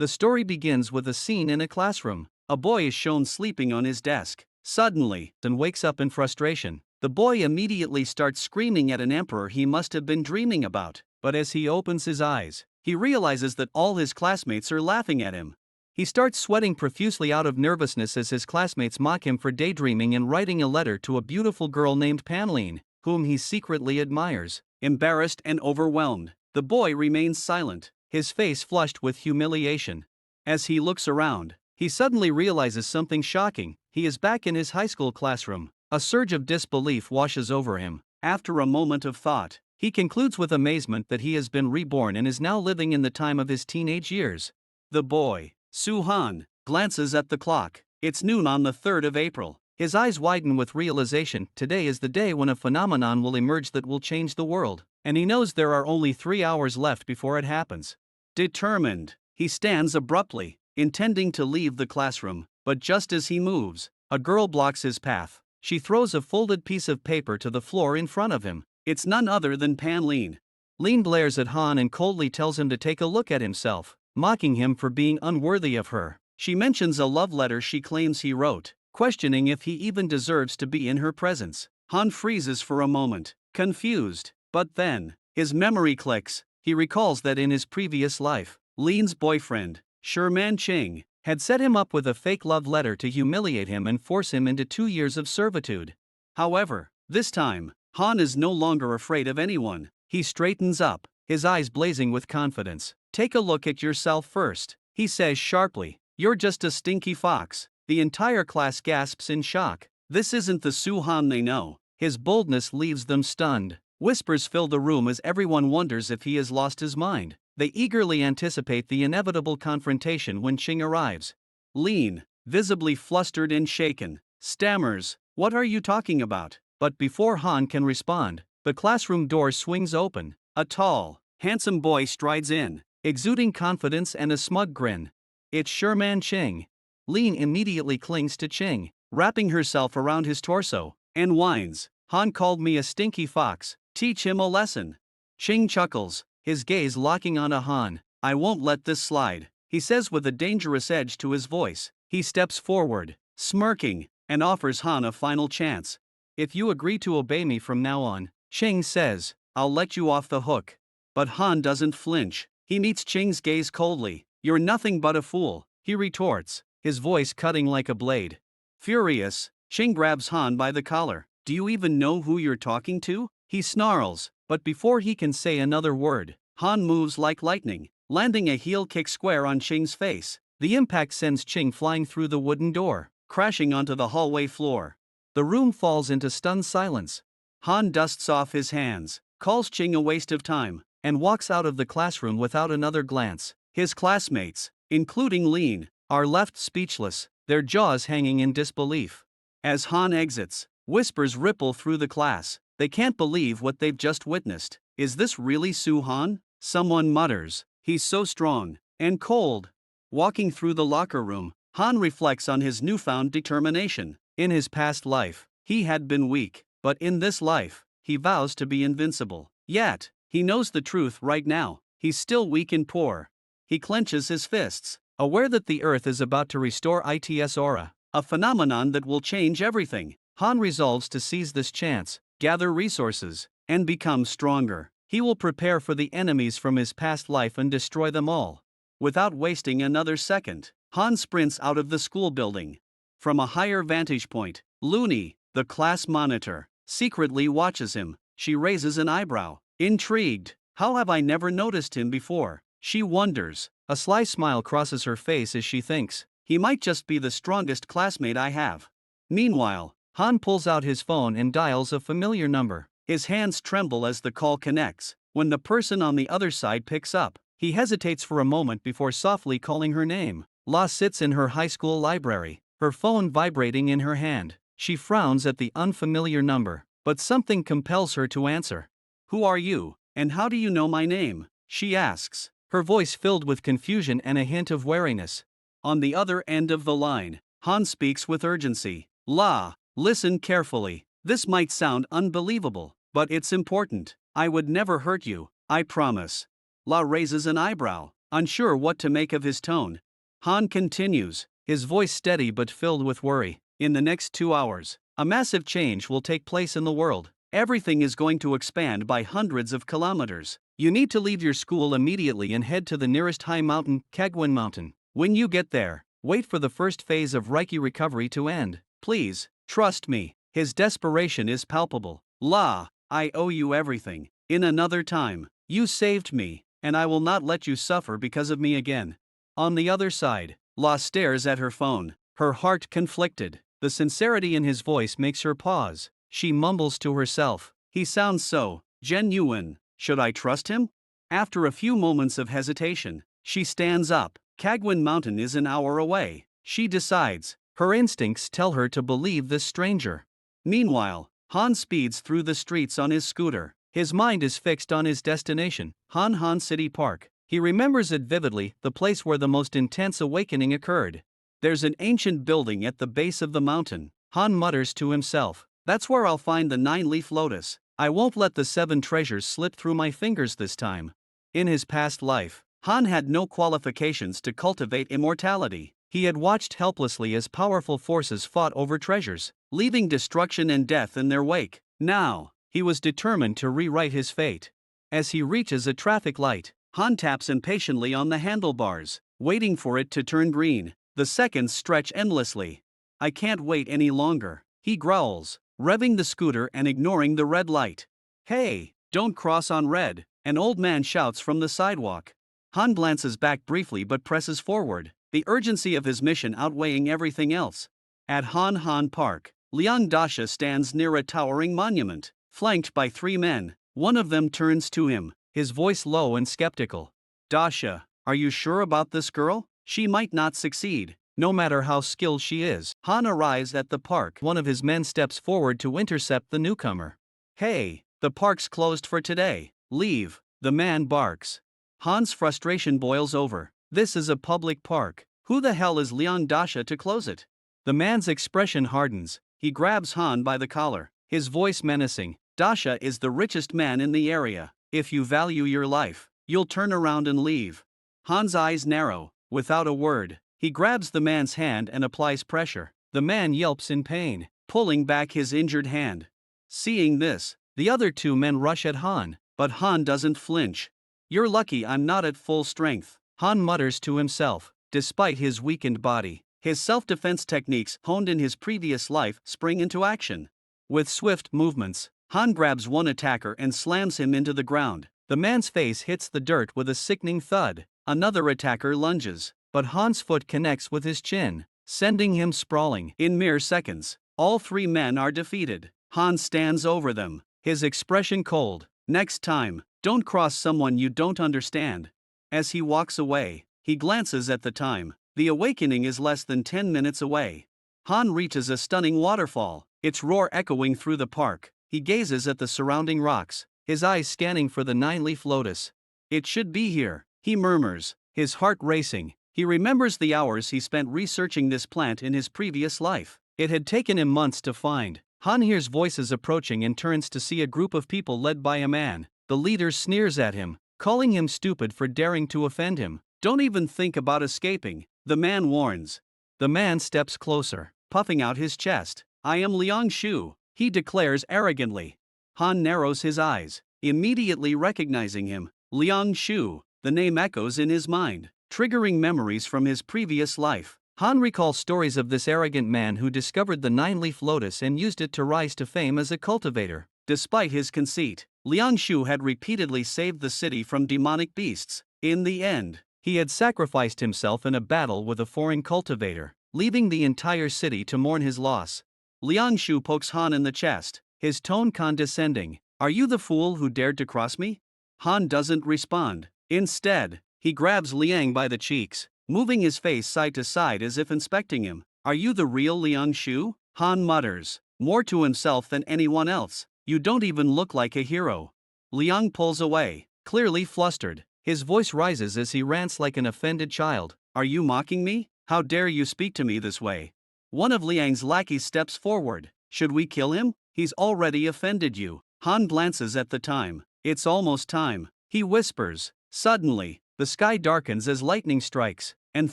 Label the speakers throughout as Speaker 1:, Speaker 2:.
Speaker 1: The story begins with a scene in a classroom. A boy is shown sleeping on his desk. Suddenly, and wakes up in frustration. The boy immediately starts screaming at an emperor he must have been dreaming about, but as he opens his eyes, he realizes that all his classmates are laughing at him. He starts sweating profusely out of nervousness as his classmates mock him for daydreaming and writing a letter to a beautiful girl named Panline, whom he secretly admires. Embarrassed and overwhelmed, the boy remains silent, his face flushed with humiliation. As he looks around, he suddenly realizes something shocking. He is back in his high school classroom. A surge of disbelief washes over him. After a moment of thought, he concludes with amazement that he has been reborn and is now living in the time of his teenage years. The boy, Su-han, glances at the clock. It's noon on the 3rd of April. His eyes widen with realization. Today is the day when a phenomenon will emerge that will change the world, and he knows there are only 3 hours left before it happens. Determined, he stands abruptly, intending to leave the classroom, but just as he moves, a girl blocks his path. She throws a folded piece of paper to the floor in front of him. It's none other than Panline. Leen glares at Han and coldly tells him to take a look at himself, mocking him for being unworthy of her. She mentions a love letter she claims he wrote, questioning if he even deserves to be in her presence. Han freezes for a moment, confused, but then, his memory clicks. He recalls that in his previous life, Leen's boyfriend, Sherman Ching, had set him up with a fake love letter to humiliate him and force him into 2 years of servitude. However, this time, Han is no longer afraid of anyone. He straightens up, his eyes blazing with confidence. "Take a look at yourself first," he says sharply. "You're just a stinky fox." The entire class gasps in shock. This isn't the Su-han they know. His boldness leaves them stunned. Whispers fill the room as everyone wonders if he has lost his mind. They eagerly anticipate the inevitable confrontation when Ching arrives. Leen, visibly flustered and shaken, stammers, "What are you talking about?" But before Han can respond, the classroom door swings open. A tall, handsome boy strides in, exuding confidence and a smug grin. It's Sherman Ching. Leen immediately clings to Ching, wrapping herself around his torso, and whines, "Han called me a stinky fox. Teach him a lesson." Ching chuckles, his gaze locking on Han. "I won't let this slide," he says with a dangerous edge to his voice. He steps forward, smirking, and offers Han a final chance. "If you agree to obey me from now on," Ching says, "I'll let you off the hook." But Han doesn't flinch. He meets Ching's gaze coldly. "You're nothing but a fool," he retorts, his voice cutting like a blade. Furious, Ching grabs Han by the collar. "Do you even know who you're talking to?" he snarls, but before he can say another word, Han moves like lightning, landing a heel kick square on Ching's face. The impact sends Ching flying through the wooden door, crashing onto the hallway floor. The room falls into stunned silence. Han dusts off his hands, calls Ching a waste of time, and walks out of the classroom without another glance. His classmates, including Leen, are left speechless, their jaws hanging in disbelief. As Han exits, whispers ripple through the class. They can't believe what they've just witnessed. "Is this really Su-han?" someone mutters. "He's so strong and cold." Walking through the locker room, Han reflects on his newfound determination. In his past life, he had been weak, but in this life, he vows to be invincible. Yet, he knows the truth right now. He's still weak and poor. He clenches his fists, aware that the Earth is about to restore its aura, a phenomenon that will change everything. Han resolves to seize this chance, gather resources, and become stronger. He will prepare for the enemies from his past life and destroy them all. Without wasting another second, Han sprints out of the school building. From a higher vantage point, Looney, the class monitor, secretly watches him. She raises an eyebrow, intrigued. "How have I never noticed him before?" she wonders. A sly smile crosses her face as she thinks, "He might just be the strongest classmate I have." Meanwhile, Han pulls out his phone and dials a familiar number. His hands tremble as the call connects. When the person on the other side picks up, he hesitates for a moment before softly calling her name. La sits in her high school library, her phone vibrating in her hand. She frowns at the unfamiliar number, but something compels her to answer. "Who are you, and how do you know my name?" she asks, her voice filled with confusion and a hint of wariness. On the other end of the line, Han speaks with urgency. "La, listen carefully. This might sound unbelievable, but it's important. I would never hurt you, I promise." La raises an eyebrow. unsure what to make of his tone. Han continues, his voice steady but filled with worry. In the next 2 hours, a massive change will take place in the world. Everything is going to expand by hundreds of kilometers. You need to leave your school immediately and head to the nearest high mountain, Kagwan Mountain. When you get there, wait for the first phase of Reiki recovery to end. Please, trust me. His desperation is palpable. La, I owe you everything. In another time, you saved me, and I will not let you suffer because of me again. On the other side, La stares at her phone, her heart conflicted. The sincerity in his voice makes her pause. She mumbles to herself, he sounds so genuine. Should I trust him? After a few moments of hesitation, she stands up. Kagwan Mountain is an hour away. She decides. Her instincts tell her to believe this stranger. Meanwhile, Han speeds through the streets on his scooter. His mind is fixed on his destination, Han City Park. He remembers it vividly, the place where the most intense awakening occurred. There's an ancient building at the base of the mountain. Han mutters to himself, that's where I'll find the 9-leaf lotus. I won't let the 7 treasures slip through my fingers this time. In his past life, Han had no qualifications to cultivate immortality. He had watched helplessly as powerful forces fought over treasures, leaving destruction and death in their wake. Now, he was determined to rewrite his fate. As he reaches a traffic light, Han taps impatiently on the handlebars, waiting for it to turn green. The seconds stretch endlessly. I can't wait any longer, he growls, revving the scooter and ignoring the red light. Hey, don't cross on red, an old man shouts from the sidewalk. Han glances back briefly but presses forward, the urgency of his mission outweighing everything else. At Han Park, Liang Dasha stands near a towering monument, flanked by 3 men. One of them turns to him, his voice low and skeptical. Dasha, are you sure about this girl? She might not succeed, no matter how skilled she is. Han arrives at the park. One of his men steps forward to intercept the newcomer. Hey, the park's closed for today. Leave, the man barks. Han's frustration boils over. This is a public park. Who the hell is Liang Dasha to close it? The man's expression hardens. He grabs Han by the collar, his voice menacing. Dasha is the richest man in the area. If you value your life, you'll turn around and leave. Han's eyes narrow. Without a word, he grabs the man's hand and applies pressure. The man yelps in pain, pulling back his injured hand. Seeing this, the other 2 men rush at Han, but Han doesn't flinch. You're lucky I'm not at full strength, Han mutters to himself. Despite his weakened body, his self-defense techniques honed in his previous life spring into action. With swift movements, Han grabs one attacker and slams him into the ground. The man's face hits the dirt with a sickening thud. Another attacker lunges, but Han's foot connects with his chin, sending him sprawling. In mere seconds, all 3 men are defeated. Han stands over them, his expression cold. Next time, don't cross someone you don't understand. As he walks away, he glances at the time. The awakening is less than 10 minutes away. Han reaches a stunning waterfall, its roar echoing through the park. He gazes at the surrounding rocks, his eyes scanning for the 9-leaf lotus. It should be here, he murmurs, his heart racing. He remembers the hours he spent researching this plant in his previous life. It had taken him months to find. Han hears voices approaching and turns to see a group of people led by a man. The leader sneers at him, calling him stupid for daring to offend him. Don't even think about escaping, the man warns. The man steps closer, puffing out his chest. I am Liang Shu, he declares arrogantly. Han narrows his eyes, immediately recognizing him. Liang Shu, the name echoes in his mind, triggering memories from his previous life. Han recalls stories of this arrogant man who discovered the 9-leaf lotus and used it to rise to fame as a cultivator. Despite his conceit, Liang Shu had repeatedly saved the city from demonic beasts. In the end, he had sacrificed himself in a battle with a foreign cultivator, leaving the entire city to mourn his loss. Liang Shu pokes Han in the chest, his tone condescending. Are you the fool who dared to cross me? Han doesn't respond. Instead, he grabs Liang by the cheeks, moving his face side to side as if inspecting him. Are you the real Liang Shu? Han mutters, more to himself than anyone else. You don't even look like a hero. Liang pulls away, clearly flustered. His voice rises as he rants like an offended child. Are you mocking me? How dare you speak to me this way? One of Liang's lackeys steps forward. Should we kill him? He's already offended you. Han glances at the time. It's almost time, he whispers. Suddenly, The sky darkens as lightning strikes, and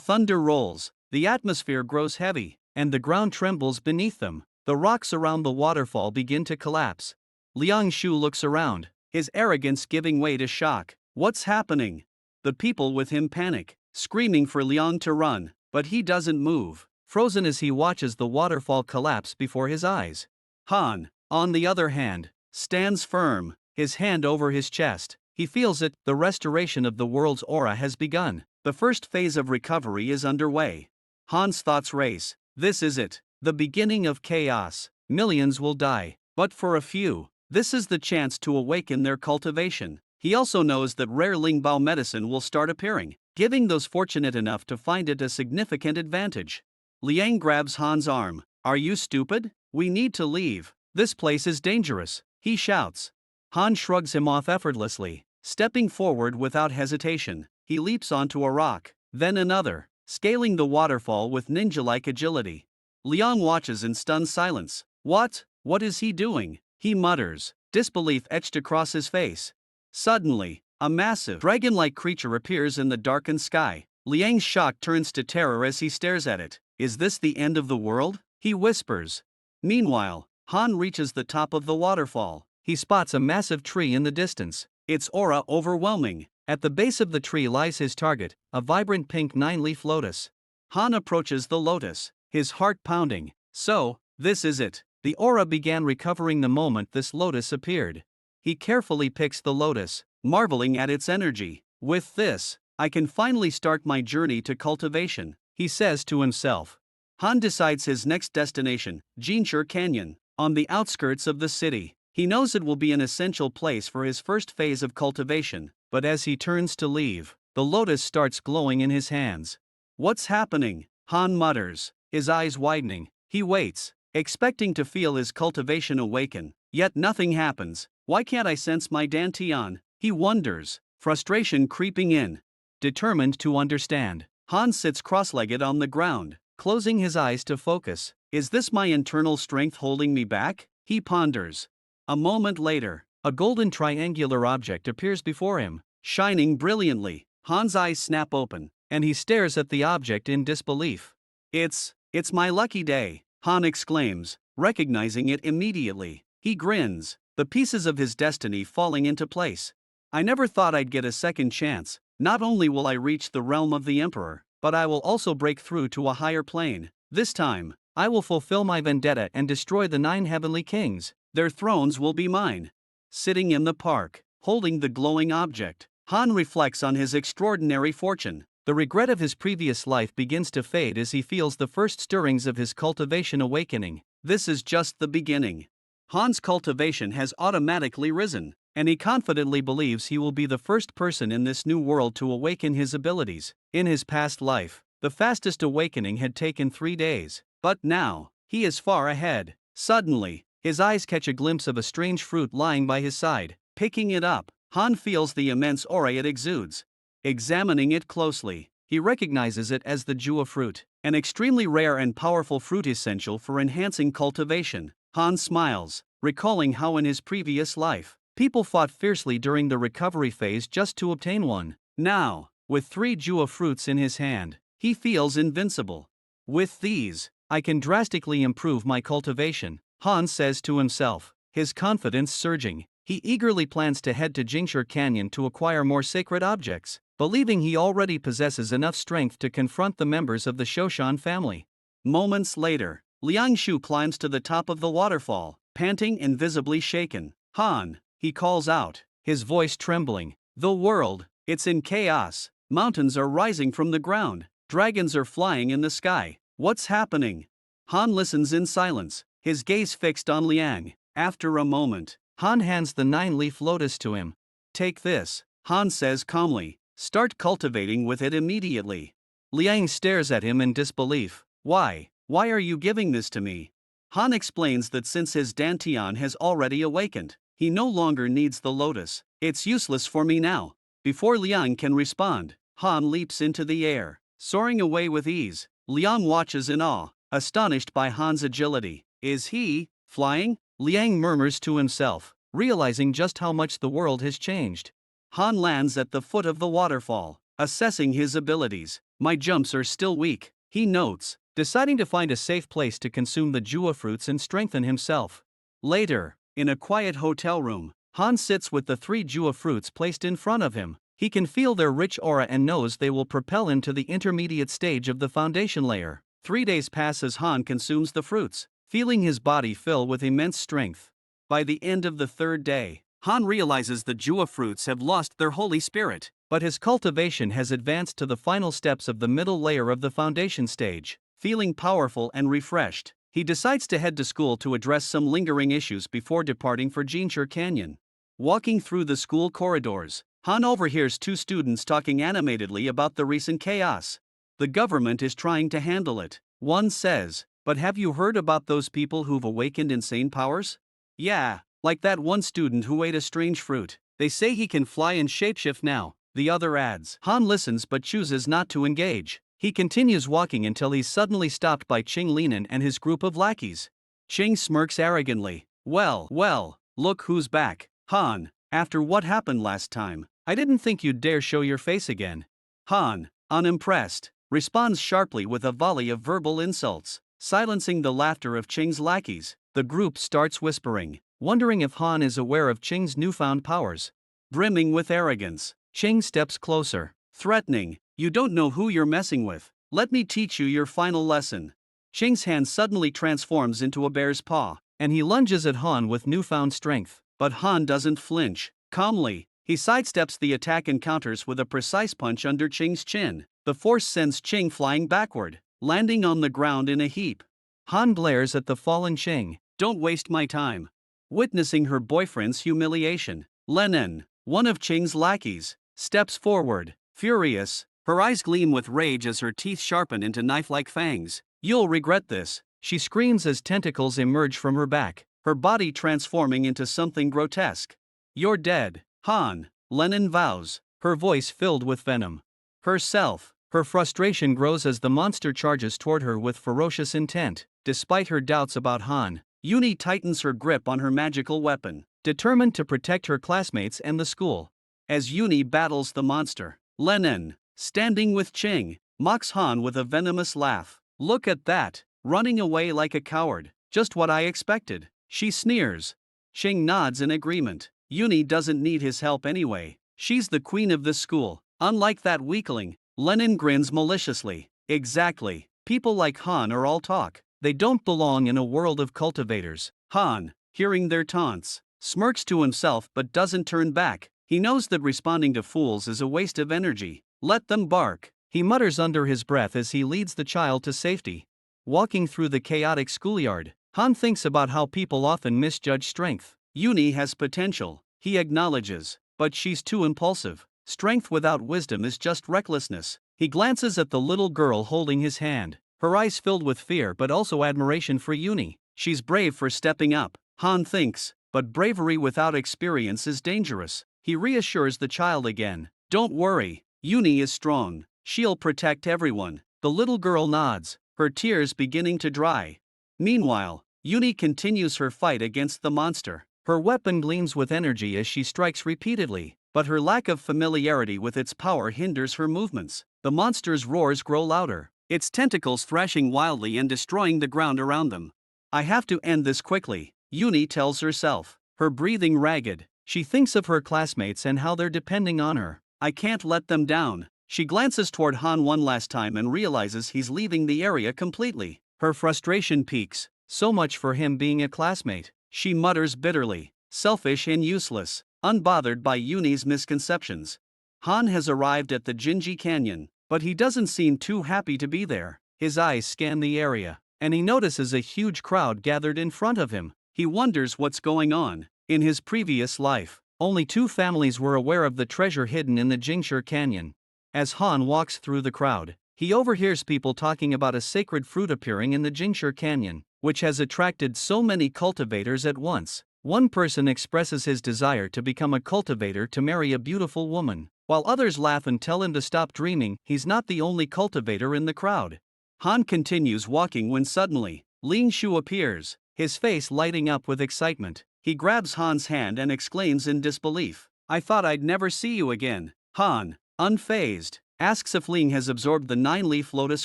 Speaker 1: thunder rolls. The atmosphere grows heavy, and the ground trembles beneath them. The rocks around the waterfall begin to collapse. Liang Shu looks around, his arrogance giving way to shock. What's happening? The people with him panic, screaming for Liang to run, but he doesn't move, frozen as he watches the waterfall collapse before his eyes. Han, on the other hand, stands firm, his hand over his chest. He feels it, the restoration of the world's aura has begun. The first phase of recovery is underway. Han's thoughts race. This is it, the beginning of chaos. Millions will die, but for a few, this is the chance to awaken their cultivation. He also knows that rare Lingbao medicine will start appearing, giving those fortunate enough to find it a significant advantage. Liang grabs Han's arm. Are you stupid? We need to leave. This place is dangerous, he shouts. Han shrugs him off effortlessly. Stepping forward without hesitation, he leaps onto a rock, then another, scaling the waterfall with ninja-like agility. Liang watches in stunned silence. What is he doing? He mutters, disbelief etched across his face. Suddenly, a massive, dragon-like creature appears in the darkened sky. Liang's shock turns to terror as he stares at it. Is this the end of the world? He whispers. Meanwhile, Han reaches the top of the waterfall. He spots a massive tree in the distance, its aura overwhelming. At the base of the tree lies his target, a vibrant pink 9-leaf lotus. Han approaches the lotus, his heart pounding. So, this is it. The aura began recovering the moment this lotus appeared. He carefully picks the lotus, marveling at its energy. With this, I can finally start my journey to cultivation, he says to himself. Han decides his next destination, Jinshi Canyon, on the outskirts of the city. He knows it will be an essential place for his first phase of cultivation, but as he turns to leave, the lotus starts glowing in his hands. What's happening? Han mutters, his eyes widening. He waits, expecting to feel his cultivation awaken, yet nothing happens. Why can't I sense my dantian? He wonders, frustration creeping in. Determined to understand, Han sits cross-legged on the ground, closing his eyes to focus. Is this my internal strength holding me back? He ponders. A moment later, a golden triangular object appears before him, shining brilliantly. Han's eyes snap open, and he stares at the object in disbelief. It's my lucky day, Han exclaims, recognizing it immediately. He grins, the pieces of his destiny falling into place. I never thought I'd get a second chance. Not only will I reach the realm of the Emperor, but I will also break through to a higher plane. This time, I will fulfill my vendetta and destroy the 9 heavenly kings. Their thrones will be mine. Sitting in the park, holding the glowing object, Han reflects on his extraordinary fortune. The regret of his previous life begins to fade as he feels the first stirrings of his cultivation awakening. This is just the beginning. Han's cultivation has automatically risen, and he confidently believes he will be the first person in this new world to awaken his abilities. In his past life, the fastest awakening had taken 3 days, but now, he is far ahead. Suddenly, his eyes catch a glimpse of a strange fruit lying by his side. Picking it up, Han feels the immense aura it exudes. Examining it closely, he recognizes it as the Jua fruit, an extremely rare and powerful fruit essential for enhancing cultivation. Han smiles, recalling how in his previous life, people fought fiercely during the recovery phase just to obtain one. Now, with 3 Jua fruits in his hand, he feels invincible. With these, I can drastically improve my cultivation, Han says to himself, his confidence surging. He eagerly plans to head to Jinshi Canyon to acquire more sacred objects, believing he already possesses enough strength to confront the members of the Shoshan family. Moments later, Liang Shu climbs to the top of the waterfall, panting and visibly shaken. Han, he calls out, his voice trembling. The world, it's in chaos. Mountains are rising from the ground. Dragons are flying in the sky. What's happening? Han listens in silence, his gaze fixed on Liang. After a moment, Han hands the 9-leaf lotus to him. Take this, Han says calmly. Start cultivating with it immediately. Liang stares at him in disbelief. Why are you giving this to me? Han explains that since his dantian has already awakened, he no longer needs the lotus. It's useless for me now. Before Liang can respond, Han leaps into the air, soaring away with ease. Liang watches in awe, astonished by Han's agility. Is he flying? Liang murmurs to himself, realizing just how much the world has changed. Han lands at the foot of the waterfall. assessing his abilities. My jumps are still weak, he notes, deciding to find a safe place to consume the jua fruits and strengthen himself. Later, in a quiet hotel room, Han sits with the 3 jua fruits placed in front of him. He can feel their rich aura and knows they will propel him to the intermediate stage of the foundation layer. 3 days pass as Han consumes the fruits, feeling his body fill with immense strength. By the end of the 3rd day, Han realizes the jua fruits have lost their holy spirit, but his cultivation has advanced to the final steps of the middle layer of the foundation stage. Feeling powerful and refreshed, he decides to head to school to address some lingering issues before departing for Jinchur Canyon. Walking through the school corridors, Han overhears 2 students talking animatedly about the recent chaos. The government is trying to handle it, one says, but have you heard about those people who've awakened insane powers? Yeah, like that one student who ate a strange fruit. They say he can fly and shapeshift now, the other adds. Han listens but chooses not to engage. He continues walking until he's suddenly stopped by Ching Linan and his group of lackeys. Ching smirks arrogantly. Well, look who's back. Han, after what happened last time, I didn't think you'd dare show your face again. Han, unimpressed, responds sharply with a volley of verbal insults, silencing the laughter of Ching's lackeys. The group starts whispering, wondering if Han is aware of Ching's newfound powers. Brimming with arrogance, Ching steps closer, threatening, "You don't know who you're messing with. Let me teach you your final lesson." Ching's hand suddenly transforms into a bear's paw, and he lunges at Han with newfound strength. But Han doesn't flinch. Calmly, he sidesteps the attack and counters with a precise punch under Ching's chin. The force sends Ching flying backward, landing on the ground in a heap. Han glares at the fallen Ching. "Don't waste my time." Witnessing her boyfriend's humiliation, Lennon, one of Ching's lackeys, steps forward, furious. Her eyes gleam with rage as her teeth sharpen into knife-like fangs. "You'll regret this," she screams as tentacles emerge from her back, her body transforming into something grotesque. "You're dead, Han," Lennon vows, her voice filled with venom. Her frustration grows as the monster charges toward her with ferocious intent. Despite her doubts about Han, Uni tightens her grip on her magical weapon, determined to protect her classmates and the school. As Uni battles the monster, Lennon, standing with Ching, mocks Han with a venomous laugh. "Look at that, running away like a coward, just what I expected," she sneers. Ching nods in agreement. Uni doesn't need his help anyway, she's the queen of this school, unlike that weakling. Lennon grins maliciously. "Exactly, people like Han are all talk. They don't belong in a world of cultivators." Han, hearing their taunts, smirks to himself but doesn't turn back. He knows that responding to fools is a waste of energy. "Let them bark," he mutters under his breath as he leads the child to safety. Walking through the chaotic schoolyard, Han thinks about how people often misjudge strength. Uni has potential, he acknowledges, but she's too impulsive. Strength without wisdom is just recklessness. He glances at the little girl holding his hand, her eyes filled with fear but also admiration for Uni. She's brave for stepping up, Han thinks, but bravery without experience is dangerous. He reassures the child again. "Don't worry, Uni is strong, she'll protect everyone." The little girl nods, her tears beginning to dry. Meanwhile, Uni continues her fight against the monster. Her weapon gleams with energy as she strikes repeatedly, but her lack of familiarity with its power hinders her movements. The monster's roars grow louder, its tentacles thrashing wildly and destroying the ground around them. "I have to end this quickly," Uni tells herself, her breathing ragged. She thinks of her classmates and how they're depending on her. "I can't let them down." She glances toward Han one last time and realizes he's leaving the area completely. Her frustration peaks. So much for him being a classmate, she mutters bitterly. Selfish and useless, unbothered by Uni's misconceptions. Han has arrived at the Jinji Canyon, but he doesn't seem too happy to be there. His eyes scan the area, and he notices a huge crowd gathered in front of him. He wonders what's going on. In his previous life, only 2 families were aware of the treasure hidden in the Jingshur Canyon. As Han walks through the crowd, he overhears people talking about a sacred fruit appearing in the Jingshur Canyon, which has attracted so many cultivators at once. One person expresses his desire to become a cultivator to marry a beautiful woman, while others laugh and tell him to stop dreaming. He's not the only cultivator in the crowd. Han continues walking when suddenly, Ling Shu appears, his face lighting up with excitement. He grabs Han's hand and exclaims in disbelief, "I thought I'd never see you again." Han, unfazed, asks if Ling has absorbed the 9-leaf lotus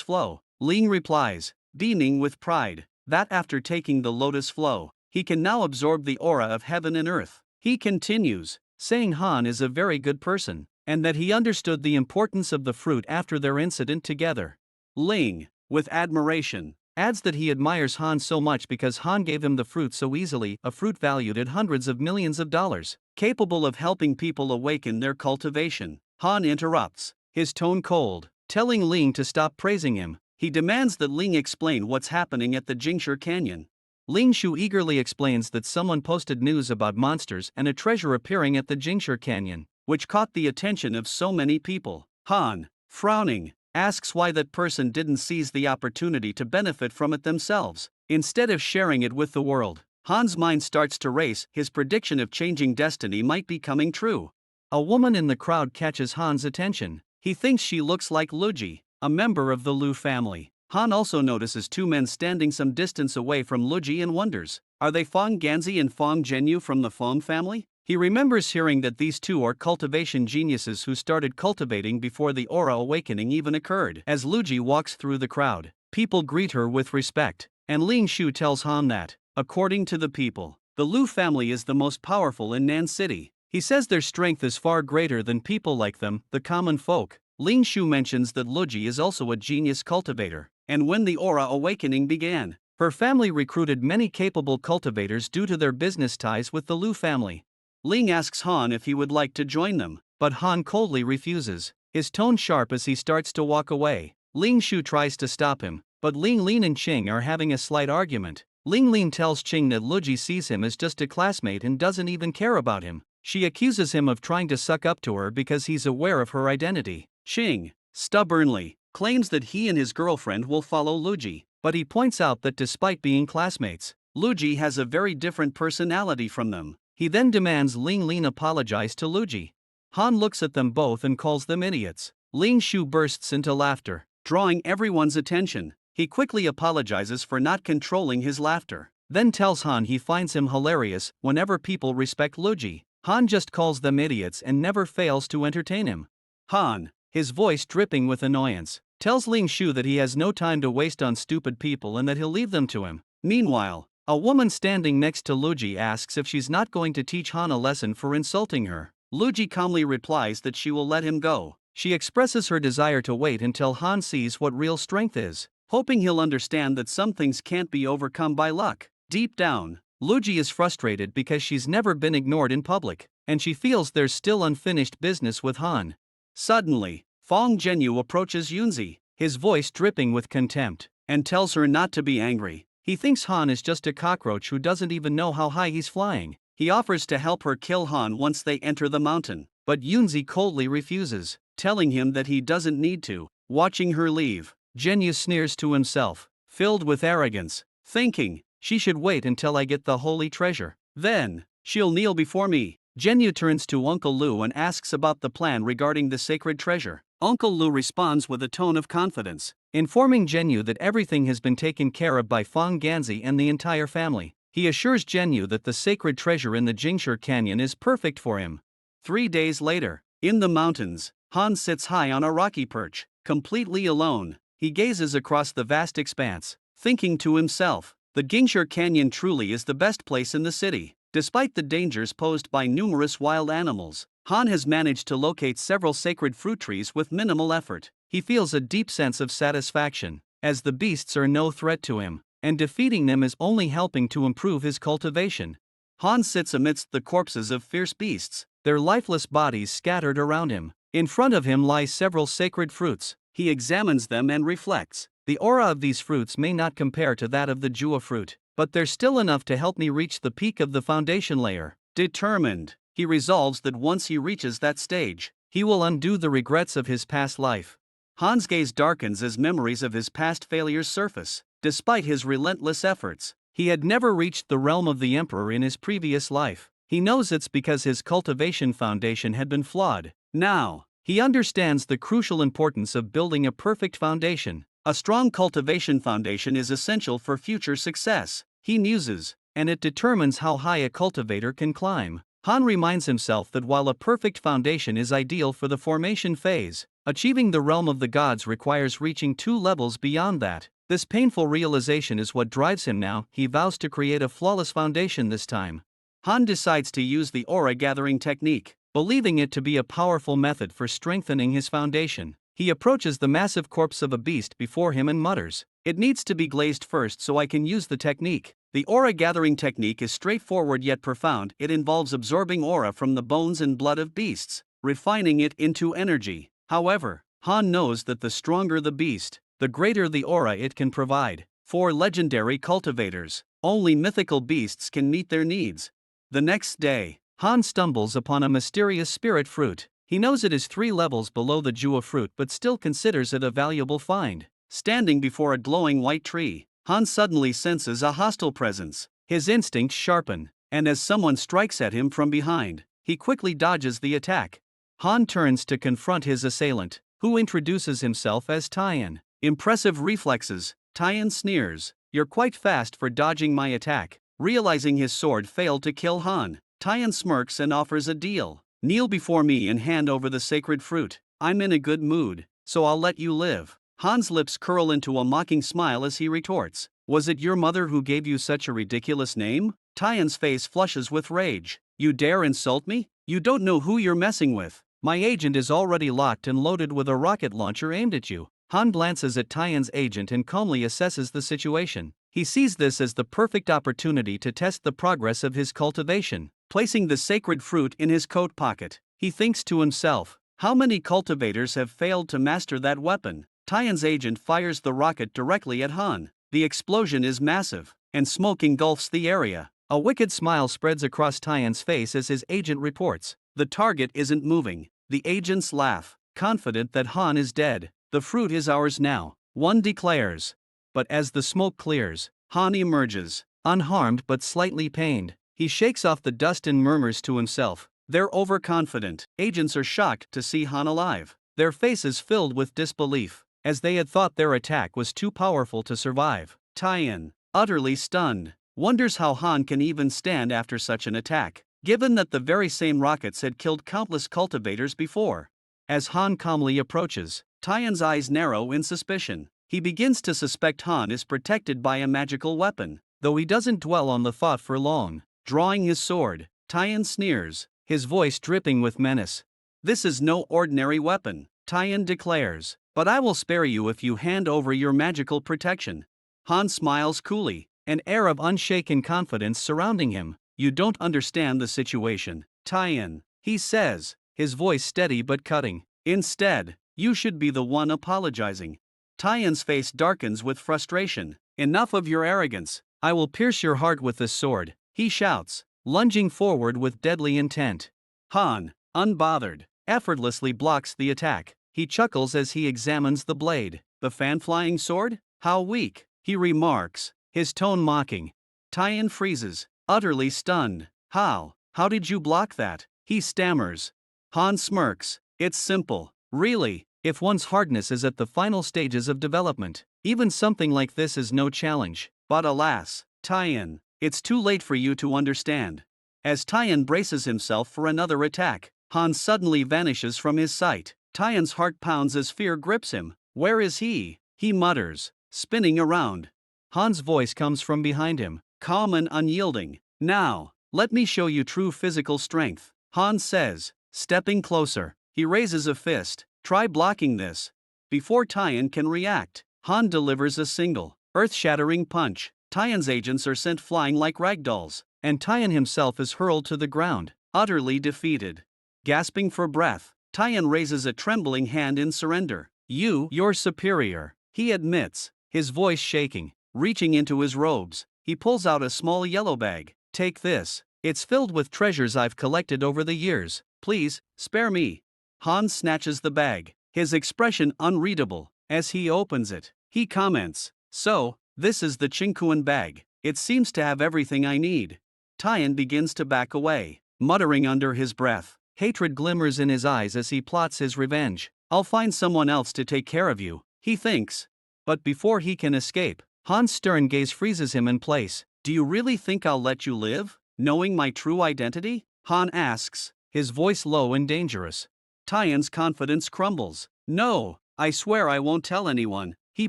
Speaker 1: flow. Ling replies, beaming with pride, that after taking the lotus flow, he can now absorb the aura of heaven and earth. He continues, saying Han is a very good person, and that he understood the importance of the fruit after their incident together. Ling, with admiration, adds that he admires Han so much because Han gave him the fruit so easily, a fruit valued at hundreds of millions of dollars, capable of helping people awaken their cultivation. Han interrupts, his tone cold, telling Ling to stop praising him. He demands that Ling explain what's happening at the Jingshi Canyon. Ling Shu eagerly explains that someone posted news about monsters and a treasure appearing at the Jingshi Canyon, which caught the attention of so many people. Han, frowning, asks why that person didn't seize the opportunity to benefit from it themselves, instead of sharing it with the world. Han's mind starts to race, his prediction of changing destiny might be coming true. A woman in the crowd catches Han's attention. He thinks she looks like Luji, a member of the Lu family. Han also notices two men standing some distance away from Luji and wonders, are they Fong Ganzi and Fong Zhenyu from the Fong family? He remembers hearing that these two are cultivation geniuses who started cultivating before the aura awakening even occurred. As Luji walks through the crowd, people greet her with respect, and Ling Shu tells Han that, according to the people, the Lu family is the most powerful in Nan City. He says their strength is far greater than people like them, the common folk. Ling Shu mentions that Luji is also a genius cultivator, and when the aura awakening began, her family recruited many capable cultivators due to their business ties with the Lu family. Ling asks Han if he would like to join them, but Han coldly refuses, his tone sharp as he starts to walk away. Ling Shu tries to stop him, but Ling Lin and Qing are having a slight argument. Ling Lin tells Qing that Luji sees him as just a classmate and doesn't even care about him. She accuses him of trying to suck up to her because he's aware of her identity. Qing, stubbornly, claims that he and his girlfriend will follow Luji, but he points out that despite being classmates, Luji has a very different personality from them. He then demands Ling Lin apologize to Luji. Han looks at them both and calls them idiots. Ling Shu bursts into laughter, drawing everyone's attention. He quickly apologizes for not controlling his laughter, then tells Han he finds him hilarious whenever people respect Luji. Han just calls them idiots and never fails to entertain him. Han, his voice dripping with annoyance, tells Ling Shu that he has no time to waste on stupid people and that he'll leave them to him. Meanwhile, a woman standing next to Luji asks if she's not going to teach Han a lesson for insulting her. Luji calmly replies that she will let him go. She expresses her desire to wait until Han sees what real strength is, hoping he'll understand that some things can't be overcome by luck. Deep down, Luji is frustrated because she's never been ignored in public, and she feels there's still unfinished business with Han. Suddenly, Fong Zhenyu approaches Yunzi, his voice dripping with contempt, and tells her not to be angry. He thinks Han is just a cockroach who doesn't even know how high he's flying. He offers to help her kill Han once they enter the mountain, but Yunzi coldly refuses, telling him that he doesn't need to. Watching her leave, Zhenyu sneers to himself, filled with arrogance, thinking, she should wait until I get the holy treasure. Then, she'll kneel before me. Zhenyu turns to Uncle Lu and asks about the plan regarding the sacred treasure. Uncle Lu responds with a tone of confidence, informing Zhenyu that everything has been taken care of by Fong Ganzi and the entire family. He assures Zhenyu that the sacred treasure in the Jingshi Canyon is perfect for him. 3 days later, in the mountains, Han sits high on a rocky perch, completely alone. He gazes across the vast expanse, thinking to himself, the Jingshi Canyon truly is the best place in the city. Despite the dangers posed by numerous wild animals, Han has managed to locate several sacred fruit trees with minimal effort. He feels a deep sense of satisfaction, as the beasts are no threat to him, and defeating them is only helping to improve his cultivation. Han sits amidst the corpses of fierce beasts, their lifeless bodies scattered around him. In front of him lie several sacred fruits. He examines them and reflects. The aura of these fruits may not compare to that of the Jua fruit, but there's still enough to help me reach the peak of the foundation layer. Determined, he resolves that once he reaches that stage, he will undo the regrets of his past life. Han's gaze darkens as memories of his past failures surface. Despite his relentless efforts, he had never reached the realm of the emperor in his previous life. He knows it's because his cultivation foundation had been flawed. Now, he understands the crucial importance of building a perfect foundation. A strong cultivation foundation is essential for future success, he muses, and it determines how high a cultivator can climb. Han reminds himself that while a perfect foundation is ideal for the formation phase, Achieving the realm of the gods requires reaching 2 levels beyond that. This painful realization is what drives him now. He vows to create a flawless foundation this time. Han decides to use the aura gathering technique, believing it to be a powerful method for strengthening his foundation. He approaches the massive corpse of a beast before him and mutters, "It needs to be glazed first so I can use the technique." The aura gathering technique is straightforward yet profound. It involves absorbing aura from the bones and blood of beasts, refining it into energy. However, Han knows that the stronger the beast, the greater the aura it can provide. For legendary cultivators, only mythical beasts can meet their needs. The next day, Han stumbles upon a mysterious spirit fruit. He knows it is 3 levels below the Jua fruit but still considers it a valuable find. Standing before a glowing white tree, Han suddenly senses a hostile presence. His instincts sharpen, and as someone strikes at him from behind, he quickly dodges the attack. Han turns to confront his assailant, who introduces himself as Tien. Impressive reflexes, Tien sneers, "You're quite fast for dodging my attack." Realizing his sword failed to kill Han, Tien smirks and offers a deal. "Kneel before me and hand over the sacred fruit. I'm in a good mood, so I'll let you live." Han's lips curl into a mocking smile as he retorts, "Was it your mother who gave you such a ridiculous name?" Tien's face flushes with rage. "You dare insult me? You don't know who you're messing with. My agent is already locked and loaded with a rocket launcher aimed at you." Han glances at Tien's agent and calmly assesses the situation. He sees this as the perfect opportunity to test the progress of his cultivation. Placing the sacred fruit in his coat pocket, he thinks to himself, "How many cultivators have failed to master that weapon?" Tien's agent fires the rocket directly at Han. The explosion is massive, and smoke engulfs the area. A wicked smile spreads across Tien's face as his agent reports, "The target isn't moving." The agents laugh, confident that Han is dead. "The fruit is ours now," one declares. But as the smoke clears, Han emerges, unharmed but slightly pained. He shakes off the dust and murmurs to himself, "They're overconfident." Agents are shocked to see Han alive, their faces filled with disbelief, as they had thought their attack was too powerful to survive. Tien, utterly stunned, wonders how Han can even stand after such an attack, given that the very same rockets had killed countless cultivators before. As Han calmly approaches, Tien's eyes narrow in suspicion. He begins to suspect Han is protected by a magical weapon, though he doesn't dwell on the thought for long. Drawing his sword, Tien sneers, his voice dripping with menace. "This is no ordinary weapon," Tien declares, "but I will spare you if you hand over your magical protection." Han smiles coolly, an air of unshaken confidence surrounding him. "You don't understand the situation, Tien," he says, his voice steady but cutting. "Instead, you should be the one apologizing." Tien's face darkens with frustration. "Enough of your arrogance. I will pierce your heart with this sword," he shouts, lunging forward with deadly intent. Han, unbothered, effortlessly blocks the attack. He chuckles as he examines the blade. "The fan-flying sword? How weak," he remarks, his tone mocking. Tien freezes, utterly stunned. How did you block that?" he stammers. Han smirks, "It's simple. Really, if one's hardness is at the final stages of development, even something like this is no challenge. But alas, Tien, it's too late for you to understand." As Tien braces himself for another attack, Han suddenly vanishes from his sight. Tien's heart pounds as fear grips him. "Where is he?" he mutters, spinning around. Han's voice comes from behind him, calm and unyielding. "Now, let me show you true physical strength," Han says, stepping closer. He raises a fist. "Try blocking this." Before Tien can react, Han delivers a single, earth-shattering punch. Tien's agents are sent flying like ragdolls, and Tien himself is hurled to the ground, utterly defeated. Gasping for breath, Tien raises a trembling hand in surrender. You're superior," he admits, his voice shaking. Reaching into his robes, he pulls out a small yellow bag. "Take this. It's filled with treasures I've collected over the years. Please, spare me." Han snatches the bag, his expression unreadable. As he opens it, he comments, "So, this is the Qingquan bag. It seems to have everything I need." Tien begins to back away, muttering under his breath. Hatred glimmers in his eyes as he plots his revenge. "I'll find someone else to take care of you," he thinks. But before he can escape, Han's stern gaze freezes him in place. "Do you really think I'll let you live, knowing my true identity?" Han asks, his voice low and dangerous. Tien's confidence crumbles. No, I swear I won't tell anyone, he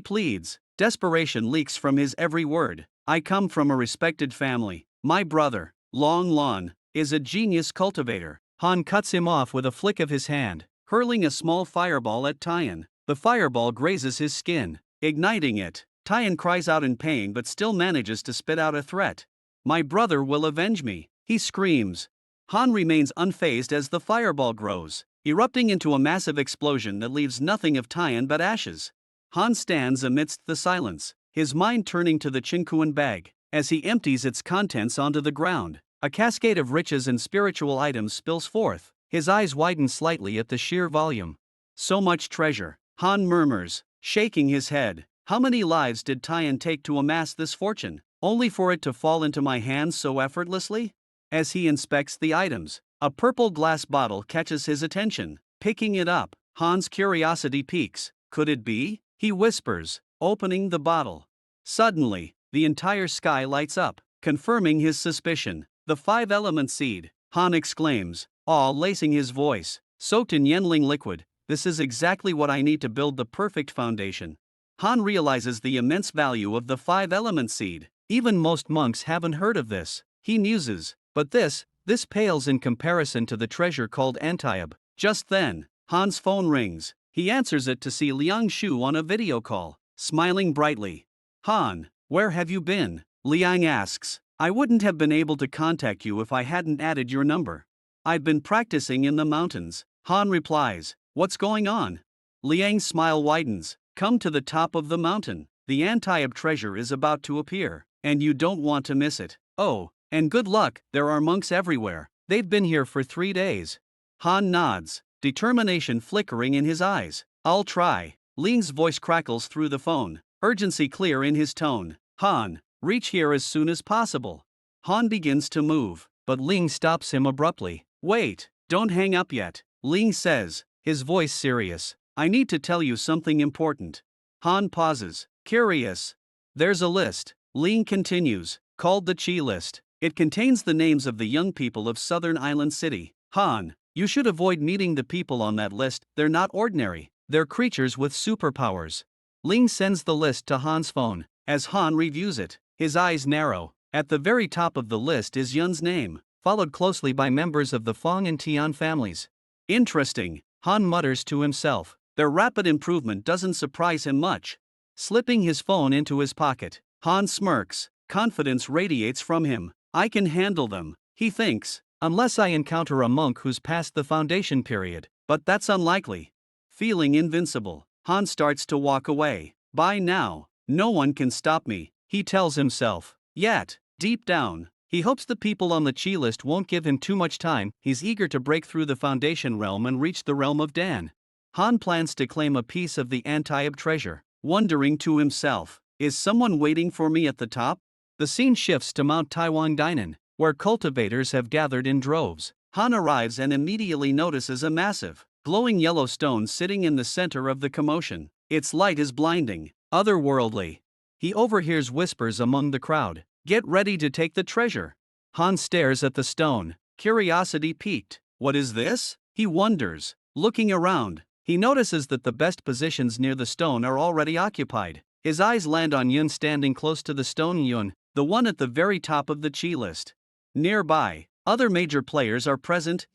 Speaker 1: pleads. Desperation leaks from his every word. I come from a respected family. My brother, Long Lon, is a genius cultivator. Han cuts him off with a flick of his hand, hurling a small fireball at Tyan. The fireball grazes his skin, igniting it. Tyan cries out in pain but still manages to spit out a threat. My brother will avenge me, he screams. Han remains unfazed as the fireball grows, erupting into a massive explosion that leaves nothing of Tyan but ashes. Han stands amidst the silence, his mind turning to the Chinkuan bag. As he empties its contents onto the ground, a cascade of riches and spiritual items spills forth. His eyes widen slightly at the sheer volume. So much treasure, Han murmurs, shaking his head. How many lives did Tyan take to amass this fortune, only for it to fall into my hands so effortlessly? As he inspects the items, a purple glass bottle catches his attention. Picking it up, Han's curiosity peaks. Could it be? He whispers, opening the bottle. Suddenly, the entire sky lights up, confirming his suspicion. The 5-element seed, Han exclaims, awe lacing his voice. Soaked in Yenling liquid, this is exactly what I need to build the perfect foundation. Han realizes the immense value of the 5-element seed. Even most monks haven't heard of this. He muses, but this pales in comparison to the treasure called Antiob. Just then, Han's phone rings. He answers it to see Liang Shu on a video call, smiling brightly. Han, where have you been? Liang asks. I wouldn't have been able to contact you if I hadn't added your number. I've been practicing in the mountains. Han replies. What's going on? Liang's smile widens. Come to the top of the mountain. The Antiob treasure is about to appear, and you don't want to miss it. Oh, and good luck, there are monks everywhere. They've been here for 3 days. Han nods, determination flickering in his eyes. I'll try. Liang's voice crackles through the phone, urgency clear in his tone. Han, reach here as soon as possible. Han begins to move, but Liang stops him abruptly. Wait, don't hang up yet, Liang says, his voice serious. I need to tell you something important. Han pauses, curious. There's a list, Liang continues, called the Chi list. It contains the names of the young people of Southern Island City. Han, you should avoid meeting the people on that list, they're not ordinary, they're creatures with superpowers. Liang sends the list to Han's phone. As Han reviews it, his eyes narrow. At the very top of the list is Yun's name, followed closely by members of the Fong and Tian families. Interesting, Han mutters to himself. Their rapid improvement doesn't surprise him much. Slipping his phone into his pocket, Han smirks. Confidence radiates from him. I can handle them, he thinks, unless I encounter a monk who's past the foundation period, but that's unlikely. Feeling invincible, Han starts to walk away. By now, no one can stop me, he tells himself. Yet, deep down, he hopes the people on the Chi list won't give him too much time. He's eager to break through the foundation realm and reach the realm of Dan. Han plans to claim a piece of the Antiob treasure, wondering to himself, is someone waiting for me at the top? The scene shifts to Mount Taiwan Dainan, where cultivators have gathered in droves. Han arrives and immediately notices a massive, glowing yellow stone sitting in the center of the commotion. Its light is blinding, otherworldly. He overhears whispers among the crowd. Get ready to take the treasure. Han stares at the stone, curiosity piqued. What is this? He wonders. Looking around, he notices that the best positions near the stone are already occupied. His eyes land on Yun standing close to the stone. Yun, the one at the very top of the Chi list. Nearby, other major players are present.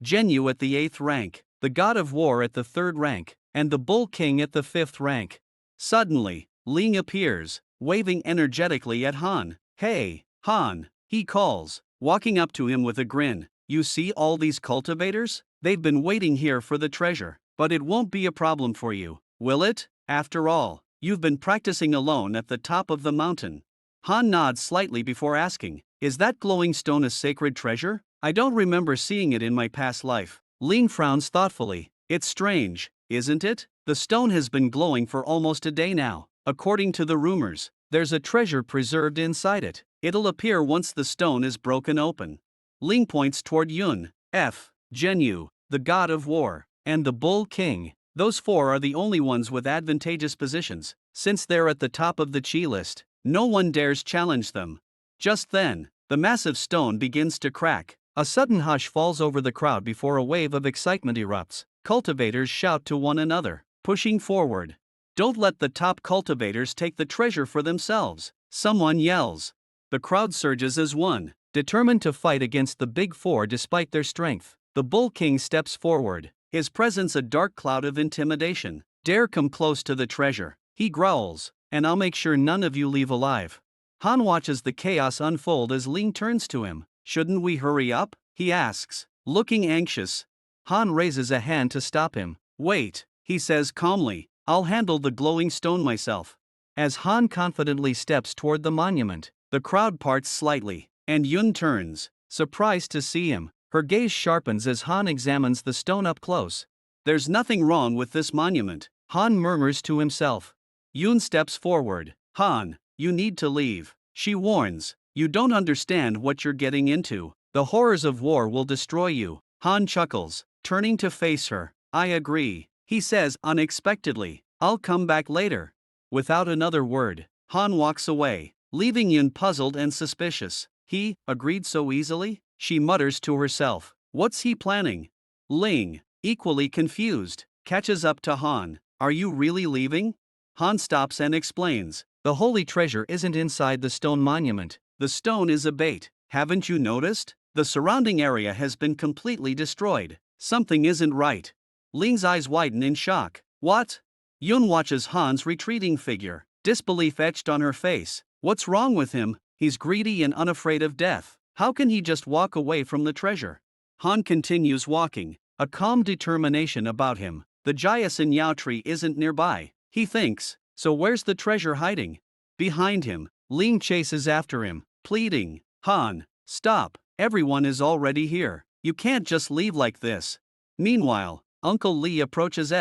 Speaker 1: Zhenyu at the 8th rank, the God of War at the 3rd rank, and the Bull King at the 5th rank. Suddenly, Liang appears, waving energetically at Han. Hey, Han, he calls, walking up to him with a grin. You see all these cultivators? They've been waiting here for the treasure, but it won't be a problem for you, will it? After all, you've been practicing alone at the top of the mountain. Han nods slightly before asking, is that glowing stone a sacred treasure? I don't remember seeing it in my past life. Liang frowns thoughtfully. It's strange, isn't it? The stone has been glowing for almost a day now. According to the rumors, there's a treasure preserved inside it. It'll appear once the stone is broken open. Liang points toward Yun, Zhenyu, the God of War, and the Bull King. Those 4 are the only ones with advantageous positions. Since they're at the top of the Chi list, no one dares challenge them. Just then, the massive stone begins to crack. A sudden hush falls over the crowd before a wave of excitement erupts. Cultivators shout to one another, pushing forward. Don't let the top cultivators take the treasure for themselves, someone yells. The crowd surges as one, determined to fight against the Big Four despite their strength. The Bull King steps forward, his presence a dark cloud of intimidation. Dare come close to the treasure, he growls, and I'll make sure none of you leave alive. Han watches the chaos unfold as Ling turns to him. Shouldn't we hurry up? He asks, looking anxious. Han raises a hand to stop him. Wait, he says calmly, I'll handle the glowing stone myself. As Han confidently steps toward the monument, the crowd parts slightly, and Yun turns, surprised to see him. Her gaze sharpens as Han examines the stone up close. There's nothing wrong with this monument, Han murmurs to himself. Yun steps forward. Han, you need to leave, she warns. You don't understand what you're getting into. The horrors of war will destroy you. Han chuckles, turning to face her. I agree, he says unexpectedly. I'll come back later. Without another word, Han walks away, leaving Yun puzzled and suspicious. He agreed so easily? She mutters to herself. What's he planning? Ling, equally confused, catches up to Han. Are you really leaving? Han stops and explains. The holy treasure isn't inside the stone monument. The stone is a bait. Haven't you noticed? The surrounding area has been completely destroyed. Something isn't right. Ling's eyes widen in shock. What? Yun watches Han's retreating figure, disbelief etched on her face. What's wrong with him? He's greedy and unafraid of death. How can he just walk away from the treasure? Han continues walking, a calm determination about him. The Jiasun Yao tree isn't nearby, he thinks, so where's the treasure hiding? Behind him, Ling chases after him, pleading, Han, stop, everyone is already here. You can't just leave like this. Meanwhile, Uncle Li approaches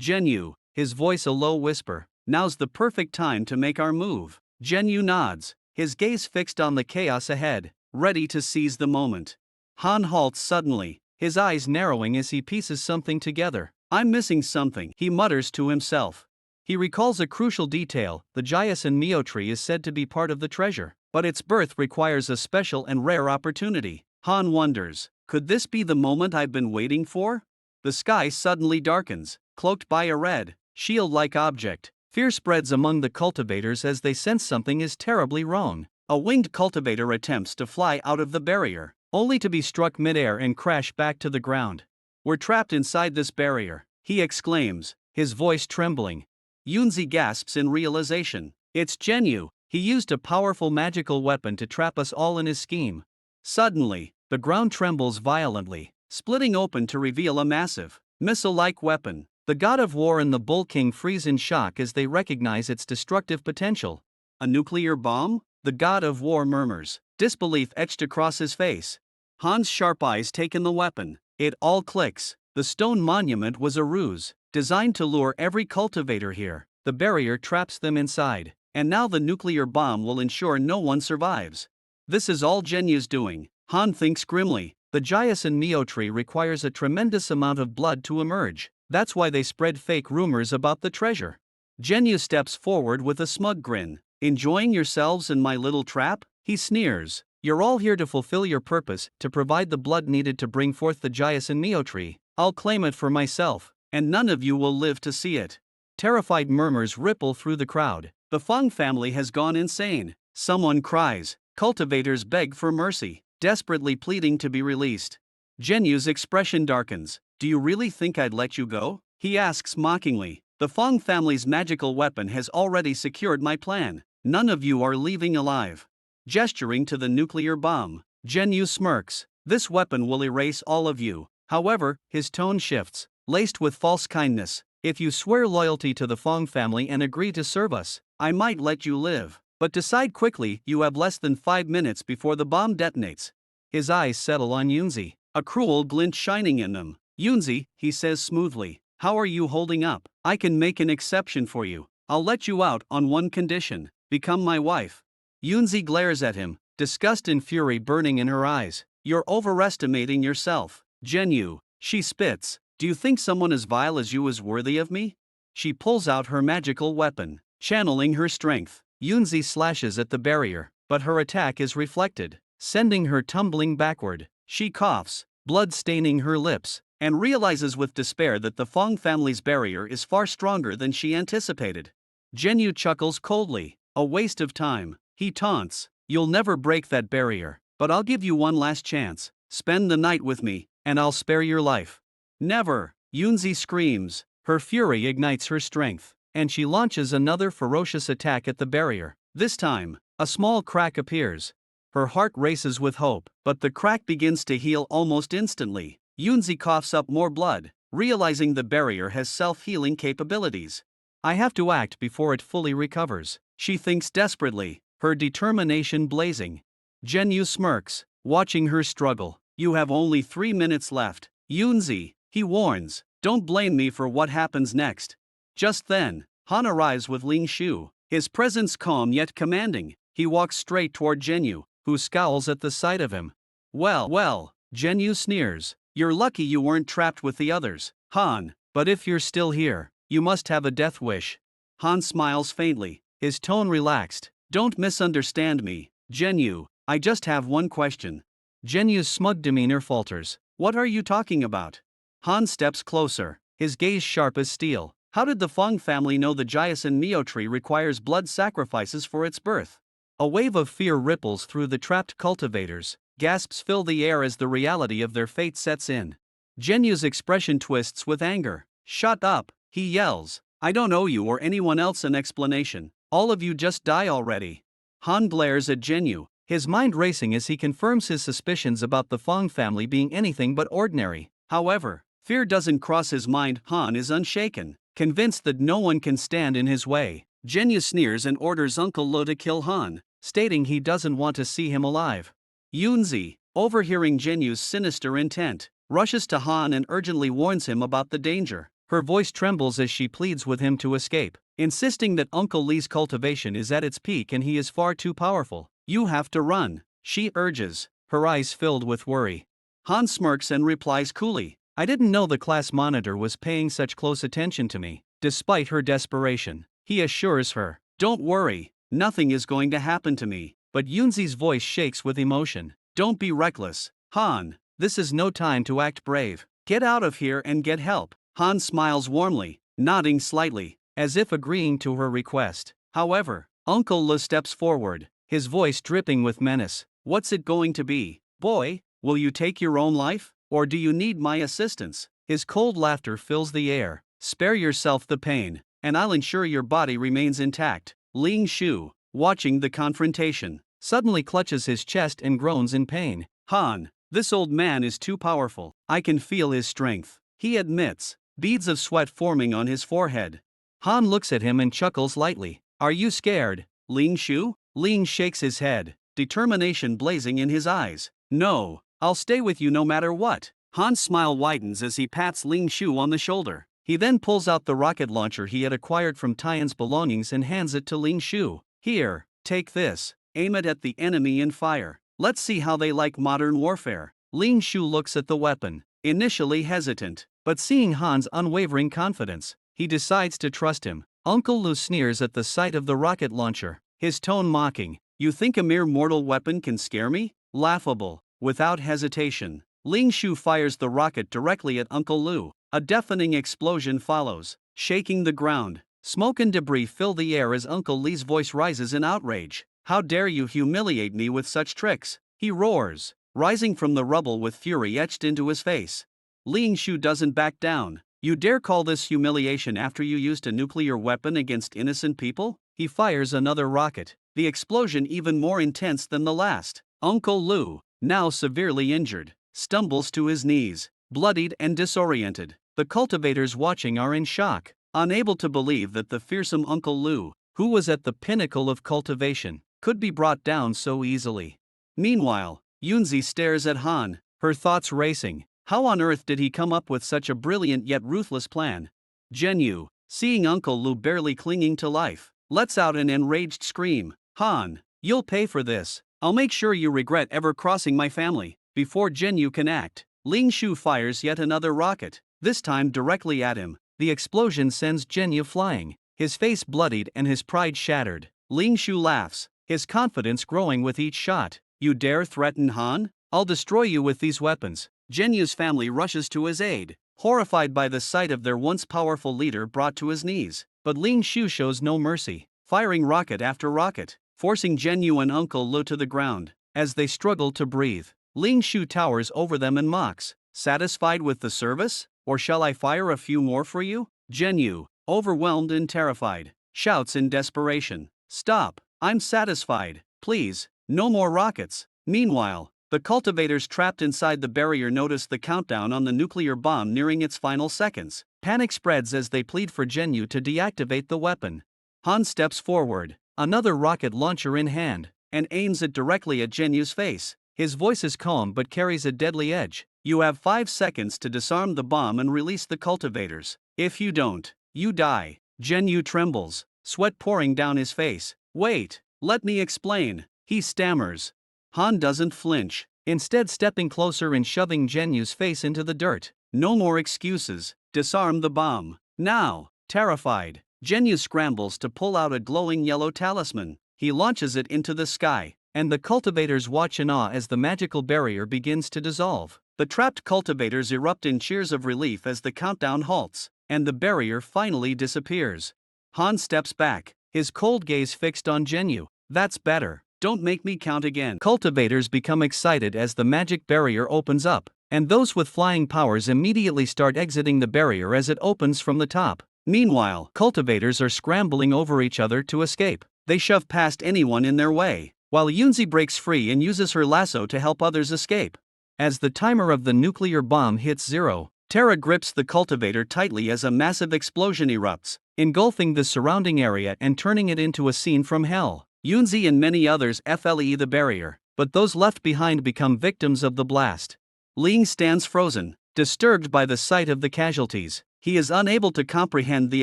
Speaker 1: Zhenyu, his voice a low whisper. Now's the perfect time to make our move. Zhenyu nods, his gaze fixed on the chaos ahead, ready to seize the moment. Han halts suddenly, his eyes narrowing as he pieces something together. I'm missing something, he mutters to himself. He recalls a crucial detail. The Jiasun Mio tree is said to be part of the treasure, but its birth requires a special and rare opportunity. Han wonders, could this be the moment I've been waiting for? The sky suddenly darkens, cloaked by a red, shield-like object. Fear spreads among the cultivators as they sense something is terribly wrong. A winged cultivator attempts to fly out of the barrier, only to be struck midair and crash back to the ground. We're trapped inside this barrier, he exclaims, his voice trembling. Yunzi gasps in realization. It's Zhenyu. He used a powerful magical weapon to trap us all in his scheme. Suddenly, the ground trembles violently, splitting open to reveal a massive, missile-like weapon. The god of war and the Bull King freeze in shock as they recognize its destructive potential. A nuclear bomb? The god of war murmurs, disbelief etched across his face. Han's sharp eyes take in the weapon. It all clicks. The stone monument was a ruse, designed to lure every cultivator here. The barrier traps them inside, and now the nuclear bomb will ensure no one survives. This is all Zhenyu's doing, Han thinks grimly. The Jiasun Mio tree requires a tremendous amount of blood to emerge. That's why they spread fake rumors about the treasure. Zhenyu steps forward with a smug grin. Enjoying yourselves in my little trap? He sneers. You're all here to fulfill your purpose, to provide the blood needed to bring forth the Jiasun Mio tree. I'll claim it for myself, and none of you will live to see it. Terrified murmurs ripple through the crowd. The Feng family has gone insane. Someone cries. Cultivators beg for mercy, desperately pleading to be released. Zhenyu's expression darkens. Do you really think I'd let you go? He asks mockingly. The Feng family's magical weapon has already secured my plan. None of you are leaving alive. Gesturing to the nuclear bomb, Zhenyu smirks. This weapon will erase all of you. However, his tone shifts, laced with false kindness. If you swear loyalty to the Feng family and agree to serve us, I might let you live. But decide quickly, you have less than 5 minutes before the bomb detonates. His eyes settle on Yunzi, a cruel glint shining in them. Yunzi, he says smoothly, how are you holding up? I can make an exception for you. I'll let you out on one condition. Become my wife. Yunzi glares at him, disgust and fury burning in her eyes. You're overestimating yourself. Zhenyu, she spits. Do you think someone as vile as you is worthy of me? She pulls out her magical weapon, channeling her strength. Yunzi slashes at the barrier, but her attack is reflected, sending her tumbling backward. She coughs, blood staining her lips, and realizes with despair that the Fong family's barrier is far stronger than she anticipated. Zhenyu chuckles coldly. A waste of time, he taunts. You'll never break that barrier, but I'll give you one last chance. Spend the night with me, and I'll spare your life. Never, Yunzi screams. Her fury ignites her strength, and she launches another ferocious attack at the barrier. This time, a small crack appears. Her heart races with hope, but the crack begins to heal almost instantly. Yunzi coughs up more blood, realizing the barrier has self-healing capabilities. I have to act before it fully recovers, she thinks desperately, her determination blazing. Zhenyu smirks, watching her struggle. You have only 3 minutes left, Yunzi, he warns. Don't blame me for what happens next. Just then, Han arrives with Ling Shu, his presence calm yet commanding. He walks straight toward Zhenyu, who scowls at the sight of him. Well, Zhenyu sneers. You're lucky you weren't trapped with the others, Han, but if you're still here, you must have a death wish. Han smiles faintly, his tone relaxed. Don't misunderstand me, Zhenyu, I just have one question. Zhenyu's smug demeanor falters. What are you talking about? Han steps closer, his gaze sharp as steel. How did the Fong family know the Jiasan Mio tree requires blood sacrifices for its birth? A wave of fear ripples through the trapped cultivators. Gasps fill the air as the reality of their fate sets in. Zhenyu's expression twists with anger. Shut up, he yells. I don't owe you or anyone else an explanation. All of you just die already. Han glares at Zhenyu, his mind racing as he confirms his suspicions about the Fong family being anything but ordinary. However, fear doesn't cross his mind. Han is unshaken, convinced that no one can stand in his way. Zhenyu sneers and orders Uncle Lo to kill Han, stating he doesn't want to see him alive. Yunzi, overhearing Zhenyu's sinister intent, rushes to Han and urgently warns him about the danger. Her voice trembles as she pleads with him to escape, insisting that Uncle Li's cultivation is at its peak and he is far too powerful. You have to run, she urges, her eyes filled with worry. Han smirks and replies coolly, I didn't know the class monitor was paying such close attention to me. Despite her desperation, he assures her, don't worry, nothing is going to happen to me. But Yunzi's voice shakes with emotion. Don't be reckless, Han, this is no time to act brave. Get out of here and get help. Han smiles warmly, nodding slightly, as if agreeing to her request. However, Uncle Le steps forward, his voice dripping with menace. What's it going to be, boy? Will you take your own life, or do you need my assistance? His cold laughter fills the air. Spare yourself the pain, and I'll ensure your body remains intact. Ling Shu, watching the confrontation, suddenly clutches his chest and groans in pain. Han, this old man is too powerful. I can feel his strength, he admits, beads of sweat forming on his forehead. Han looks at him and chuckles lightly. Are you scared, Ling Shu? Ling shakes his head, determination blazing in his eyes. No, I'll stay with you no matter what. Han's smile widens as he pats Ling Shu on the shoulder. He then pulls out the rocket launcher he had acquired from Tian's belongings and hands it to Ling Shu. Here, take this, aim it at the enemy and fire. Let's see how they like modern warfare. Ling Shu looks at the weapon, initially hesitant, but seeing Han's unwavering confidence, he decides to trust him. Uncle Lu sneers at the sight of the rocket launcher, his tone mocking. You think a mere mortal weapon can scare me? Laughable. Without hesitation, Ling Shu fires the rocket directly at Uncle Lu. A deafening explosion follows, shaking the ground. Smoke and debris fill the air as Uncle Li's voice rises in outrage. How dare you humiliate me with such tricks? He roars, rising from the rubble with fury etched into his face. Ling Shu doesn't back down. You dare call this humiliation after you used a nuclear weapon against innocent people? He fires another rocket, the explosion even more intense than the last. Uncle Lu, now severely injured, stumbles to his knees, bloodied and disoriented. The cultivators watching are in shock, unable to believe that the fearsome Uncle Lu, who was at the pinnacle of cultivation, could be brought down so easily. Meanwhile, Yunzi stares at Han, her thoughts racing. How on earth did he come up with such a brilliant yet ruthless plan? Zhenyu, seeing Uncle Lu barely clinging to life, lets out an enraged scream. Han, you'll pay for this. I'll make sure you regret ever crossing my family. Before Zhenyu can act, Ling Shu fires yet another rocket, this time directly at him. The explosion sends Zhenyu flying, his face bloodied and his pride shattered. Ling Shu laughs, his confidence growing with each shot. You dare threaten Han? I'll destroy you with these weapons. Genyu's family rushes to his aid, horrified by the sight of their once powerful leader brought to his knees. But Ling Shu shows no mercy, firing rocket after rocket, forcing Genyu and Uncle Lu to the ground. As they struggle to breathe, Ling Shu towers over them and mocks, "Satisfied with the service? Or shall I fire a few more for you?" Genyu, overwhelmed and terrified, shouts in desperation, "Stop, I'm satisfied, please, no more rockets." Meanwhile, the cultivators trapped inside the barrier notice the countdown on the nuclear bomb nearing its final seconds. Panic spreads as they plead for Genyu to deactivate the weapon. Han steps forward, another rocket launcher in hand, and aims it directly at Genyu's face. His voice is calm but carries a deadly edge. "You have 5 seconds to disarm the bomb and release the cultivators. If you don't, you die." Genyu trembles, sweat pouring down his face. "Wait, let me explain," he stammers. Han doesn't flinch, instead stepping closer and shoving Genyu's face into the dirt. "No more excuses, disarm the bomb, now." Terrified, Genyu scrambles to pull out a glowing yellow talisman. He launches it into the sky, and the cultivators watch in awe as the magical barrier begins to dissolve. The trapped cultivators erupt in cheers of relief as the countdown halts, and the barrier finally disappears. Han steps back, his cold gaze fixed on Genyu. "That's better, don't make me count again." Cultivators become excited as the magic barrier opens up, and those with flying powers immediately start exiting the barrier as it opens from the top. Meanwhile, cultivators are scrambling over each other to escape. They shove past anyone in their way, while Yunzi breaks free and uses her lasso to help others escape. As the timer of the nuclear bomb hits 0, Terra grips the cultivator tightly as a massive explosion erupts, engulfing the surrounding area and turning it into a scene from hell. Yunzi and many others flee the barrier, but those left behind become victims of the blast. Ling stands frozen, disturbed by the sight of the casualties. He is unable to comprehend the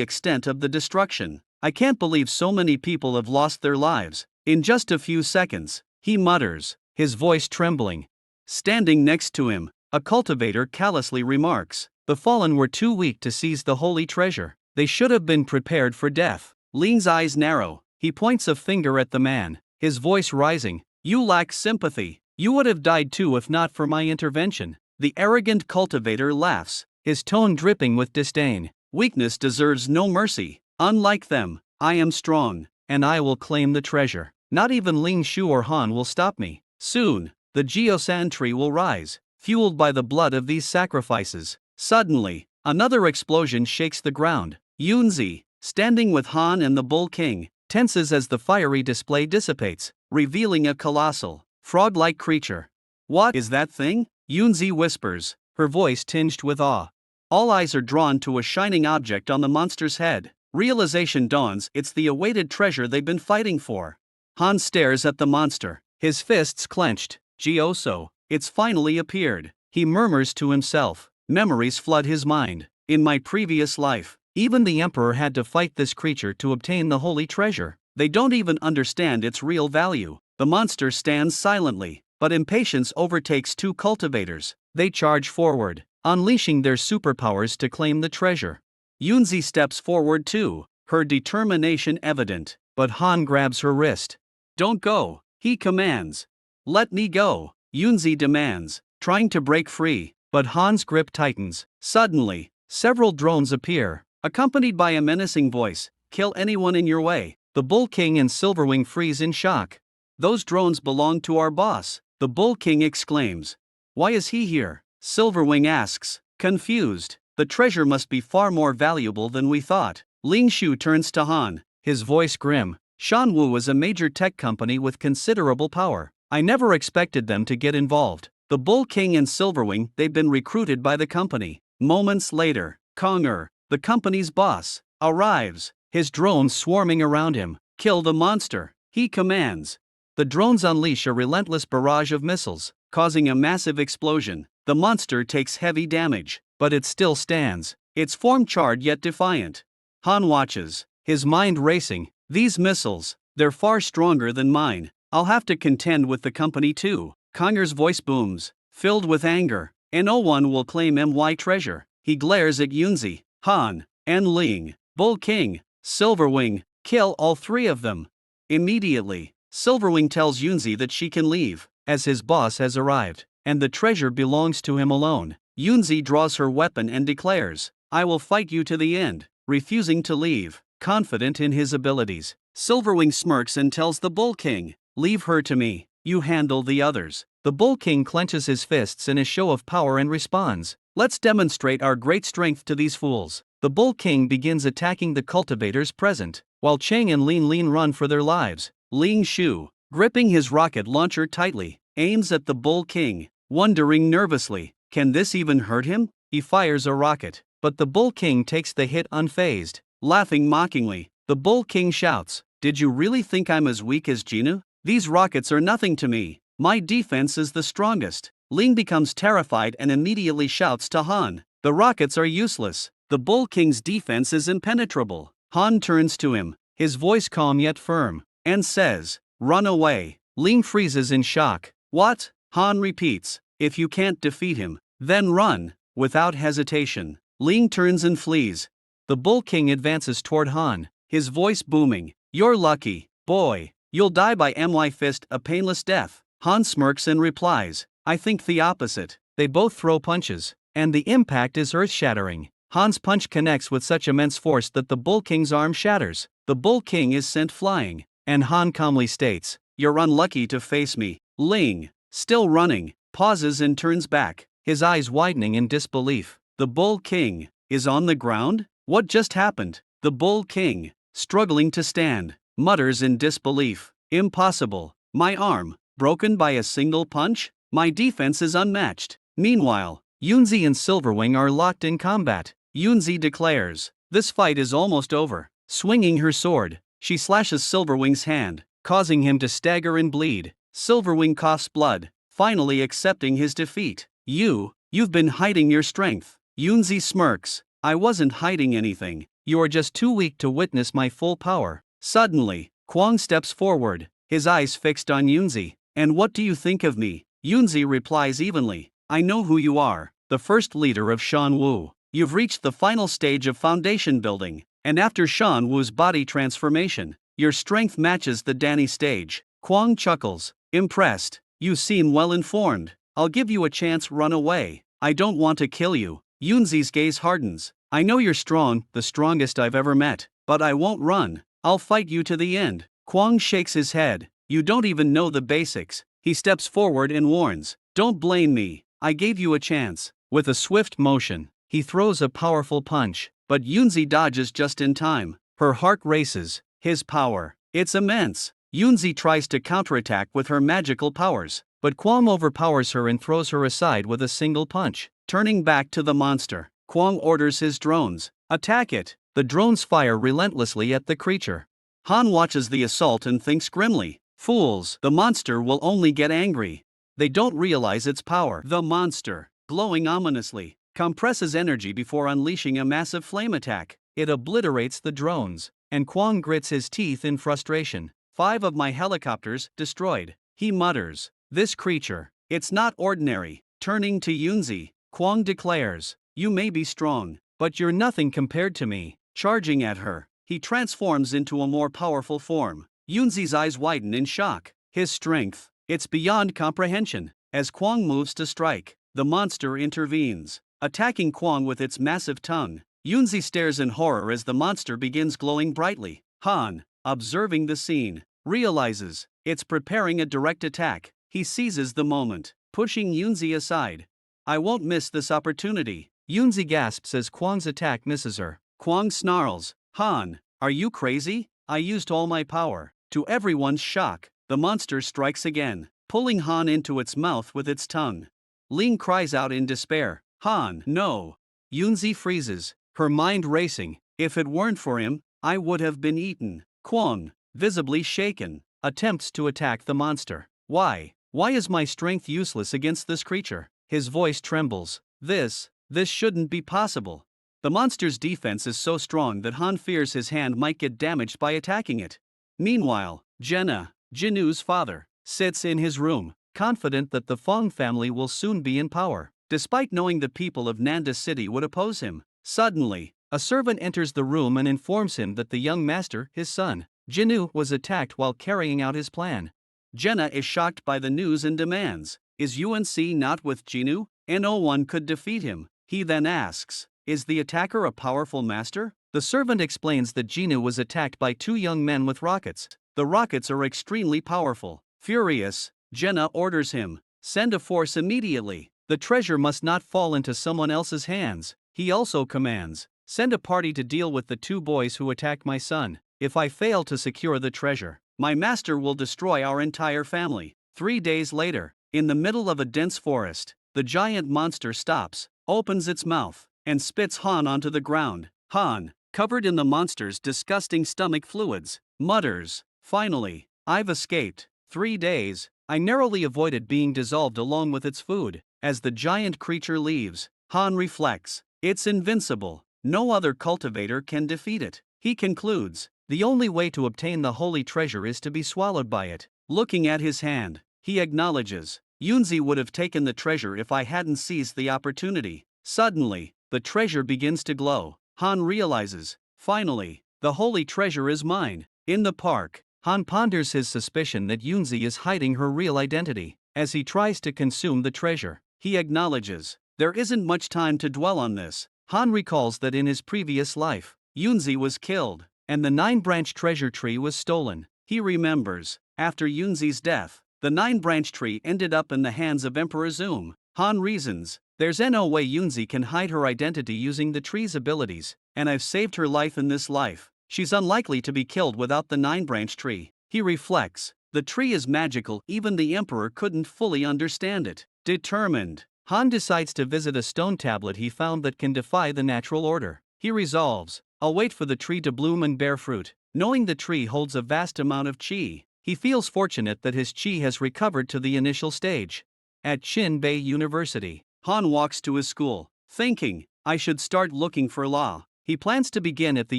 Speaker 1: extent of the destruction. "I can't believe so many people have lost their lives in just a few seconds," he mutters, his voice trembling. Standing next to him, a cultivator callously remarks, "The fallen were too weak to seize the holy treasure. They should have been prepared for death." Ling's eyes narrow, he points a finger at the man, his voice rising, "You lack sympathy. You would have died too if not for my intervention." The arrogant cultivator laughs, his tone dripping with disdain. "Weakness deserves no mercy. Unlike them, I am strong, and I will claim the treasure. Not even Ling Shu or Han will stop me. Soon, the Geosan tree will rise, fueled by the blood of these sacrifices." Suddenly, another explosion shakes the ground. Yunzi, standing with Han and the Bull King, tenses as the fiery display dissipates, revealing a colossal, frog-like creature. "What is that thing?" Yunzi whispers, her voice tinged with awe. All eyes are drawn to a shining object on the monster's head. Realization dawns, it's the awaited treasure they've been fighting for. Han stares at the monster, his fists clenched. "Gyoso, it's finally appeared," he murmurs to himself. Memories flood his mind. "In my previous life, even the emperor had to fight this creature to obtain the holy treasure. They don't even understand its real value." The monster stands silently, but impatience overtakes two cultivators. They charge forward, unleashing their superpowers to claim the treasure. Yunzi steps forward too, her determination evident, but Han grabs her wrist. "Don't go," he commands. "Let me go," Yunzi demands, trying to break free, but Han's grip tightens. Suddenly, several drones appear, accompanied by a menacing voice, "Kill anyone in your way." The Bull King and Silverwing freeze in shock. "Those drones belong to our boss," the Bull King exclaims. "Why is he here?" Silverwing asks, confused. "The treasure must be far more valuable than we thought." Ling Shu turns to Han, his voice grim. "Shanwu is a major tech company with considerable power. I never expected them to get involved." The Bull King and Silverwing, they've been recruited by the company. Moments later, Konger, the company's boss, arrives, his drones swarming around him. "Kill the monster," he commands. The drones unleash a relentless barrage of missiles, causing a massive explosion. The monster takes heavy damage, but it still stands, its form charred yet defiant. Han watches, his mind racing. "These missiles, they're far stronger than mine. I'll have to contend with the company too." Konger's voice booms, filled with anger. "No one will claim my treasure." He glares at Yunzi, Han, and Ling. "Bull King, Silverwing, kill all three of them." Immediately, Silverwing tells Yunzi that she can leave, as his boss has arrived. and the treasure belongs to him alone. Yunzi draws her weapon and declares, "I will fight you to the end," refusing to leave, confident in his abilities. Silverwing smirks and tells the Bull King, "Leave her to me, you handle the others." The Bull King clenches his fists in a show of power and responds, "Let's demonstrate our great strength to these fools." The Bull King begins attacking the cultivators present, while Cheng and Lin Lin run for their lives. Ling Shu, gripping his rocket launcher tightly, aims at the Bull King, wondering nervously, can this even hurt him? He fires a rocket, but the Bull King takes the hit unfazed. Laughing mockingly, the Bull King shouts, "Did you really think I'm as weak as Jinu? These rockets are nothing to me. My defense is the strongest." Ling becomes terrified and immediately shouts to Han, "The rockets are useless. The Bull King's defense is impenetrable." Han turns to him, his voice calm yet firm, and says, "Run away." Ling freezes in shock. "What?" Han repeats, "If you can't defeat him, then run." Without hesitation, Ling turns and flees. The Bull King advances toward Han, his voice booming, "You're lucky, boy. You'll die by my fist a painless death." Han smirks and replies, "I think the opposite." They both throw punches, and the impact is earth-shattering. Han's punch connects with such immense force that the Bull King's arm shatters. The Bull King is sent flying, and Han calmly states, "You're unlucky to face me." Ling, still running, pauses and turns back, his eyes widening in disbelief. The Bull King is on the ground? What just happened? The Bull King, struggling to stand, mutters in disbelief, "Impossible. My arm, broken by a single punch? My defense is unmatched." Meanwhile, Yunzi and Silverwing are locked in combat. Yunzi declares, "This fight is almost over." Swinging her sword, she slashes Silverwing's hand, causing him to stagger and bleed. Silverwing coughs blood, finally accepting his defeat. You've been hiding your strength." Yunzi smirks, "I wasn't hiding anything. You are just too weak to witness my full power." Suddenly, Kwang steps forward, his eyes fixed on Yunzi. "And what do you think of me?" Yunzi replies evenly, "I know who you are, the first leader of Shan Wu. You've reached the final stage of foundation building, and after Shan Wu's body transformation, your strength matches the Danny stage." Kwang chuckles, impressed, "You seem well informed. I'll give you a chance, run away. I don't want to kill you." Yunzi's gaze hardens, "I know you're strong, the strongest I've ever met, but I won't run. I'll fight you to the end." Kwang shakes his head, "You don't even know the basics." He steps forward and warns, "Don't blame me, I gave you a chance." With a swift motion, he throws a powerful punch, but Yunzi dodges just in time. Her heart races, his power, it's immense. Yunzi tries to counterattack with her magical powers, but Kwang overpowers her and throws her aside with a single punch. Turning back to the monster, Kwang orders his drones, "Attack it." The drones fire relentlessly at the creature. Han watches the assault and thinks grimly, "Fools, the monster will only get angry." They don't realize its power. The monster, glowing ominously, compresses energy before unleashing a massive flame attack. It obliterates the drones, and Kwang grits his teeth in frustration. "5 of my helicopters destroyed," he mutters. "This creature, it's not ordinary." Turning to Yunzi, Kwang declares, "You may be strong, but you're nothing compared to me." Charging at her, he transforms into a more powerful form. Yunzi's eyes widen in shock. His strength, it's beyond comprehension. As Kwang moves to strike, the monster intervenes, attacking Kwang with its massive tongue. Yunzi stares in horror as the monster begins glowing brightly. Han, observing the scene, realizes it's preparing a direct attack. He seizes the moment, pushing Yunzi aside. "I won't miss this opportunity." Yunzi gasps as Kwang's attack misses her. Kwang snarls, "Han, are you crazy? I used all my power." To everyone's shock, the monster strikes again, pulling Han into its mouth with its tongue. Ling cries out in despair, "Han, no." Yunzi freezes, her mind racing. "If it weren't for him, I would have been eaten." Kwang, visibly shaken, attempts to attack the monster. Why is my strength useless against this creature?" His voice trembles. This shouldn't be possible." The monster's defense is so strong that Han fears his hand might get damaged by attacking it. Meanwhile, Jinu's father, sits in his room, confident that the Fong family will soon be in power, despite knowing the people of Nanda City would oppose him. Suddenly, a servant enters the room and informs him that the young master, his son, Jinu, was attacked while carrying out his plan. Jenna is shocked by the news and demands, Is UNC not with Jinu? No one could defeat him. He then asks, is the attacker a powerful master? The servant explains that Jinu was attacked by two young men with rockets. The rockets are extremely powerful. Furious, Jenna orders him, send a force immediately. The treasure must not fall into someone else's hands. He also commands, send a party to deal with the two boys who attacked my son. If I fail to secure the treasure, my master will destroy our entire family. 3 days later, in the middle of a dense forest, the giant monster stops, opens its mouth, and spits Han onto the ground. Han, covered in the monster's disgusting stomach fluids, mutters, finally, I've escaped. 3 days, I narrowly avoided being dissolved along with its food. As the giant creature leaves, Han reflects, it's invincible. No other cultivator can defeat it. He concludes, the only way to obtain the holy treasure is to be swallowed by it. Looking at his hand, he acknowledges, Yunzi would have taken the treasure if I hadn't seized the opportunity. Suddenly, the treasure begins to glow. Han realizes, finally, the holy treasure is mine. In the park, Han ponders his suspicion that Yunzi is hiding her real identity. As he tries to consume the treasure, he acknowledges, there isn't much time to dwell on this. Han recalls that in his previous life, Yunzi was killed, and the 9-branch treasure tree was stolen. He remembers, after Yunzi's death, the 9-branch tree ended up in the hands of Emperor Zoom. Han reasons, there's no way Yunzi can hide her identity using the tree's abilities, and I've saved her life in this life. She's unlikely to be killed without the 9-branch tree. He reflects, the tree is magical, even the Emperor couldn't fully understand it. Determined, Han decides to visit a stone tablet he found that can defy the natural order. He resolves, I'll wait for the tree to bloom and bear fruit. Knowing the tree holds a vast amount of qi, he feels fortunate that his qi has recovered to the initial stage. At Qinbei University, Han walks to his school, thinking, I should start looking for law. He plans to begin at the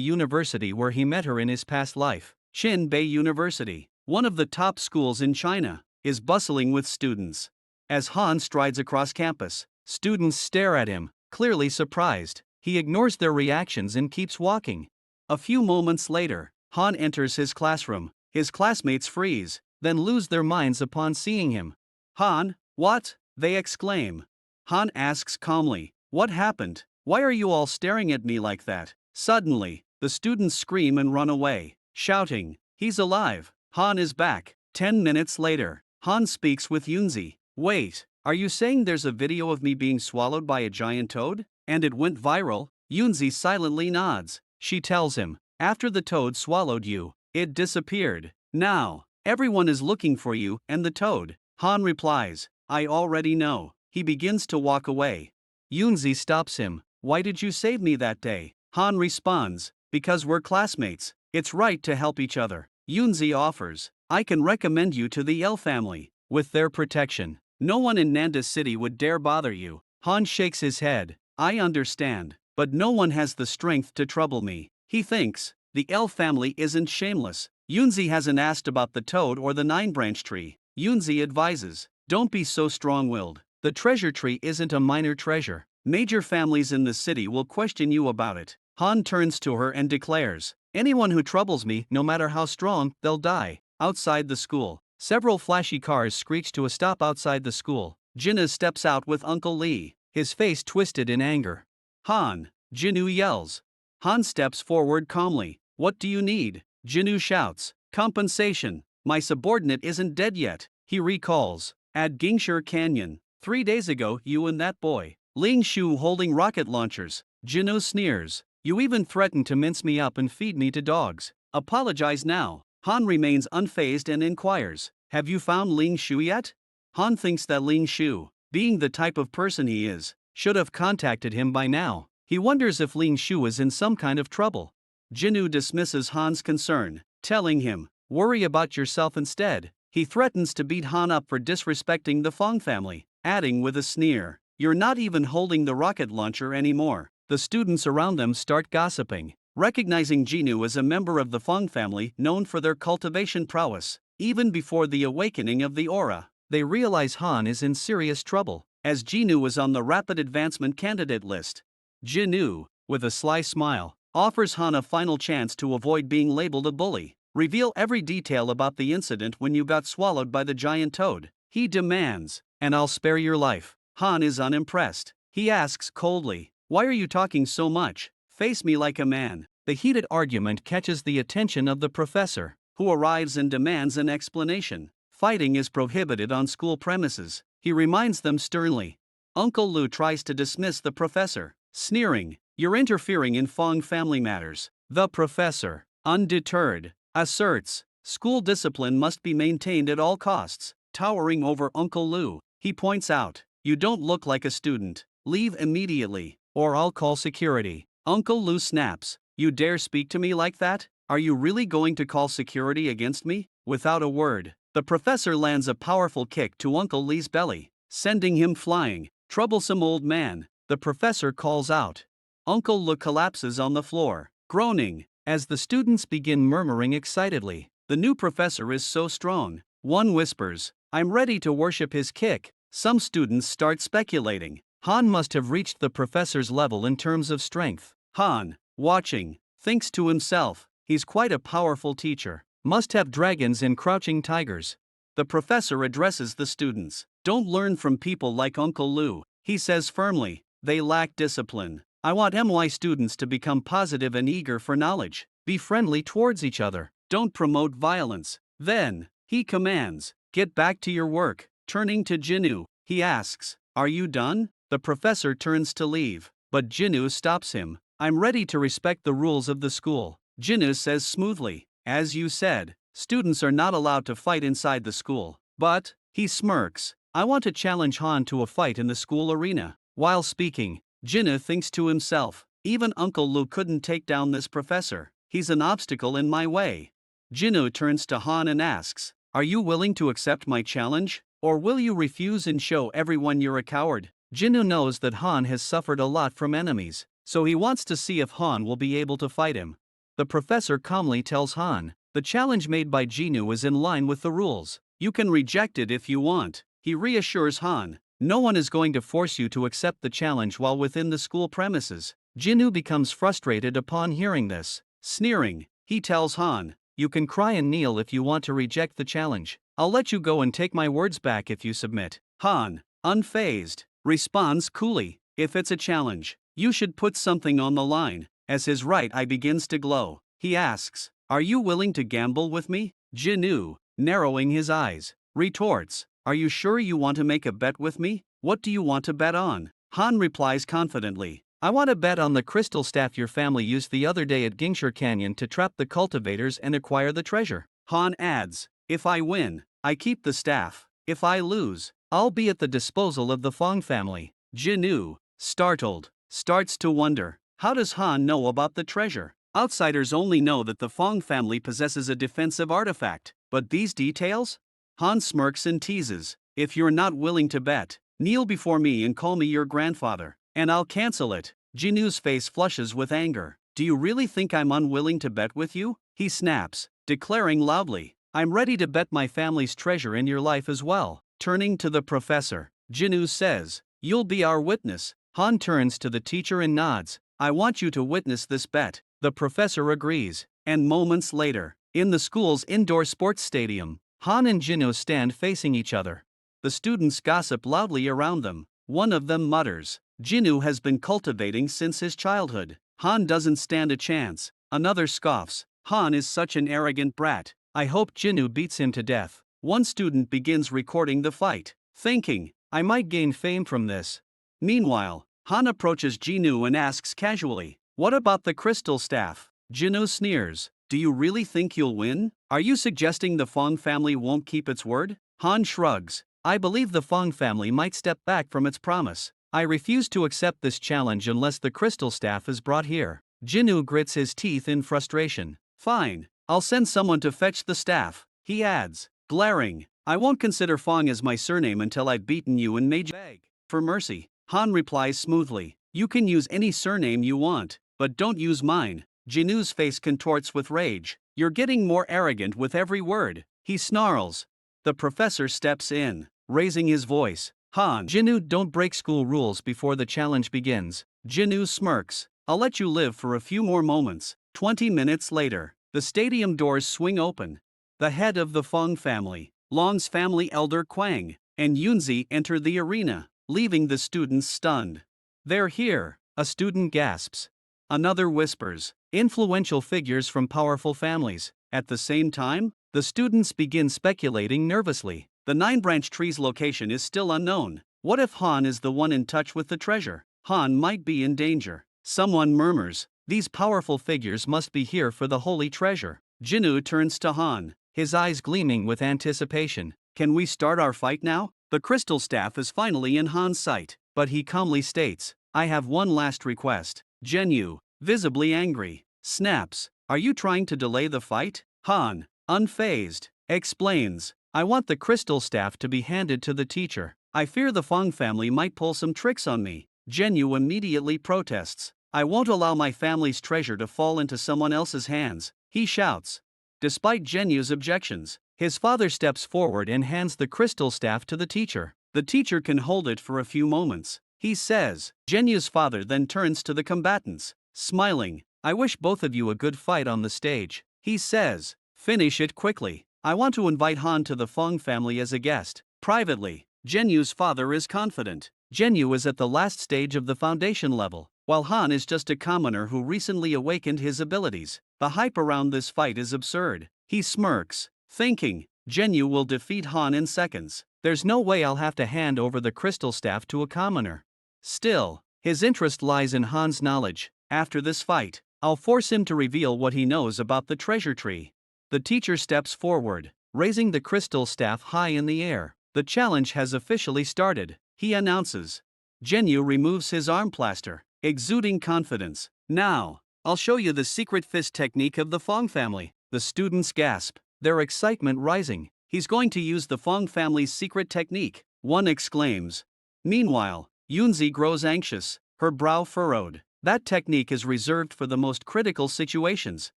Speaker 1: university where he met her in his past life. Qinbei University, one of the top schools in China, is bustling with students. As Han strides across campus, students stare at him, clearly surprised. He ignores their reactions and keeps walking. A few moments later, Han enters his classroom. His classmates freeze, then lose their minds upon seeing him. Han, what? They exclaim. Han asks calmly, what happened? Why are you all staring at me like that? Suddenly, the students scream and run away, shouting, he's alive. Han is back. 10 minutes later, Han speaks with Yunzi. Wait, are you saying there's a video of me being swallowed by a giant toad? And it went viral? Yunzi silently nods. She tells him, after the toad swallowed you, it disappeared. Now, everyone is looking for you and the toad. Han replies, I already know. He begins to walk away. Yunzi stops him. Why did you save me that day? Han responds, because we're classmates. It's right to help each other. Yunzi offers, I can recommend you to the L family. With their protection, no one in Nanda City would dare bother you. Han shakes his head. I understand, but no one has the strength to trouble me. He thinks, the L family isn't shameless. Yunzi hasn't asked about the toad or the 9-branch tree. Yunzi advises, don't be so strong-willed. The treasure tree isn't a minor treasure. Major families in the city will question you about it. Han turns to her and declares, anyone who troubles me, no matter how strong, they'll die. Outside the school, several flashy cars screech to a stop outside the school. Jinna steps out with Uncle Lee, his face twisted in anger. Han, Jinnu yells. Han steps forward calmly. What do you need? Jinnu shouts, compensation. My subordinate isn't dead yet. He recalls, at Gingshir Canyon, 3 days ago you and that boy, Ling Shu holding rocket launchers. Jinnu sneers, you even threatened to mince me up and feed me to dogs. Apologize now. Han remains unfazed and inquires, have you found Ling Shu yet? Han thinks that Ling Shu, being the type of person he is, should have contacted him by now. He wonders if Ling Shu is in some kind of trouble. Jinnu dismisses Han's concern, telling him, worry about yourself instead. He threatens to beat Han up for disrespecting the Fong family, adding with a sneer, you're not even holding the rocket launcher anymore. The students around them start gossiping, recognizing Jinnu as a member of the Fong family known for their cultivation prowess. Even before the awakening of the aura, they realize Han is in serious trouble, as Jinnu was on the rapid advancement candidate list. Jinnu, with a sly smile, offers Han a final chance to avoid being labeled a bully. Reveal every detail about the incident when you got swallowed by the giant toad. He demands, and I'll spare your life. Han is unimpressed. He asks coldly, "Why are you talking so much? Face me like a man." The heated argument catches the attention of the professor, who arrives and demands an explanation. Fighting is prohibited on school premises, he reminds them sternly. Uncle Lu tries to dismiss the professor, sneering, "You're interfering in Fong family matters." The professor, undeterred, asserts, "School discipline must be maintained at all costs." Towering over Uncle Lu, he points out, "You don't look like a student. Leave immediately, or I'll call security." Uncle Lu snaps, "You dare speak to me like that? Are you really going to call security against me?" Without a word, the professor lands a powerful kick to Uncle Lee's belly, sending him flying. "Troublesome old man," the professor calls out. Uncle Lu collapses on the floor, groaning, as the students begin murmuring excitedly, "The new professor is so strong." One whispers, "I'm ready to worship his kick." Some students start speculating, Han must have reached the professor's level in terms of strength. Han, watching, thinks to himself, "He's quite a powerful teacher. Must have dragons and crouching tigers." The professor addresses the students. "Don't learn from people like Uncle Lu," he says firmly. "They lack discipline. I want MY students to become positive and eager for knowledge. Be friendly towards each other. Don't promote violence." Then, he commands, "Get back to your work." Turning to Jinnu, he asks, "Are you done?" The professor turns to leave, but Jinnu stops him. "I'm ready to respect the rules of the school." Jinnu says smoothly, "As you said, students are not allowed to fight inside the school. But," he smirks, "I want to challenge Han to a fight in the school arena." While speaking, Jinnu thinks to himself, "Even Uncle Lu couldn't take down this professor. He's an obstacle in my way." Jinnu turns to Han and asks, "Are you willing to accept my challenge? Or will you refuse and show everyone you're a coward?" Jinnu knows that Han has suffered a lot from enemies, so he wants to see if Han will be able to fight him. The professor calmly tells Han, "The challenge made by Jinnu is in line with the rules. You can reject it if you want." He reassures Han, "No one is going to force you to accept the challenge while within the school premises." Jinnu becomes frustrated upon hearing this. Sneering, he tells Han, "You can cry and kneel if you want to reject the challenge. I'll let you go and take my words back if you submit." Han, unfazed, responds coolly, "If it's a challenge, you should put something on the line." As his right eye begins to glow, he asks, "Are you willing to gamble with me?" Jinnu, narrowing his eyes, retorts, "Are you sure you want to make a bet with me? What do you want to bet on?" Han replies confidently, "I want to bet on the crystal staff your family used the other day at Gingshir Canyon to trap the cultivators and acquire the treasure." Han adds, "If I win, I keep the staff. If I lose, I'll be at the disposal of the Fong family." Jinnu, startled, starts to wonder, how does Han know about the treasure? Outsiders only know that the Fong family possesses a defensive artifact, but these details? Han smirks and teases, "If you're not willing to bet, kneel before me and call me your grandfather, and I'll cancel it." Jinnu's face flushes with anger. "Do you really think I'm unwilling to bet with you?" He snaps, declaring loudly, "I'm ready to bet my family's treasure in your life as well." Turning to the professor, Jinnu says, "You'll be our witness." Han turns to the teacher and nods, "I want you to witness this bet." The professor agrees, and moments later, in the school's indoor sports stadium, Han and Jinnu stand facing each other. The students gossip loudly around them. One of them mutters, "Jinnu has been cultivating since his childhood. Han doesn't stand a chance." Another scoffs, "Han is such an arrogant brat. I hope Jinnu beats him to death." One student begins recording the fight, thinking, "I might gain fame from this." Meanwhile, Han approaches Jinnu and asks casually, "What about the crystal staff?" Jinnu sneers, "Do you really think you'll win? Are you suggesting the Fong family won't keep its word?" Han shrugs, "I believe the Fong family might step back from its promise. I refuse to accept this challenge unless the crystal staff is brought here." Jinnu grits his teeth in frustration. "Fine, I'll send someone to fetch the staff," he adds, glaring, "I won't consider Fong as my surname until I've beaten you and made you beg for mercy." Han replies smoothly, "You can use any surname you want, but don't use mine." Jinnu's face contorts with rage, "You're getting more arrogant with every word," he snarls. The professor steps in, raising his voice, "Han, Jinnu, don't break school rules before the challenge begins." Jinnu smirks, "I'll let you live for a few more moments." 20 minutes later, the stadium doors swing open. The head of the Fong family, Long's family elder Quang, and Yunzi enter the arena, leaving the students stunned. "They're here," a student gasps. Another whispers, "Influential figures from powerful families." At the same time, the students begin speculating nervously. The nine-branch tree's location is still unknown. What if Han is the one in touch with the treasure? Han might be in danger. Someone murmurs, "These powerful figures must be here for the holy treasure." Jinwoo turns to Han, his eyes gleaming with anticipation. "Can we start our fight now?" The crystal staff is finally in Han's sight, but he calmly states, "I have one last request." Jinwoo, visibly angry, snaps, "Are you trying to delay the fight?" Han, unfazed, explains, "I want the crystal staff to be handed to the teacher. I fear the Fong family might pull some tricks on me." Jinwoo immediately protests, "I won't allow my family's treasure to fall into someone else's hands," he shouts. Despite Jinwoo's objections, his father steps forward and hands the crystal staff to the teacher. The teacher can hold it for a few moments, he says. Jinwoo's father then turns to the combatants, smiling, "I wish both of you a good fight on the stage," he says. "Finish it quickly. I want to invite Han to the Fong family as a guest." Privately, Jinwoo's father is confident. Jinwoo is at the last stage of the foundation level, while Han is just a commoner who recently awakened his abilities. The hype around this fight is absurd. He smirks, thinking, Jinwoo will defeat Han in seconds. There's no way I'll have to hand over the crystal staff to a commoner. Still, his interest lies in Han's knowledge. After this fight, I'll force him to reveal what he knows about the treasure tree. The teacher steps forward, raising the crystal staff high in the air. The challenge has officially started, he announces. Jinwoo removes his arm plaster, exuding confidence. "Now, I'll show you the secret fist technique of the Fong family." The students gasp, their excitement rising. "He's going to use the Fong family's secret technique," one exclaims. Meanwhile, Yunzi grows anxious, her brow furrowed. That technique is reserved for the most critical situations,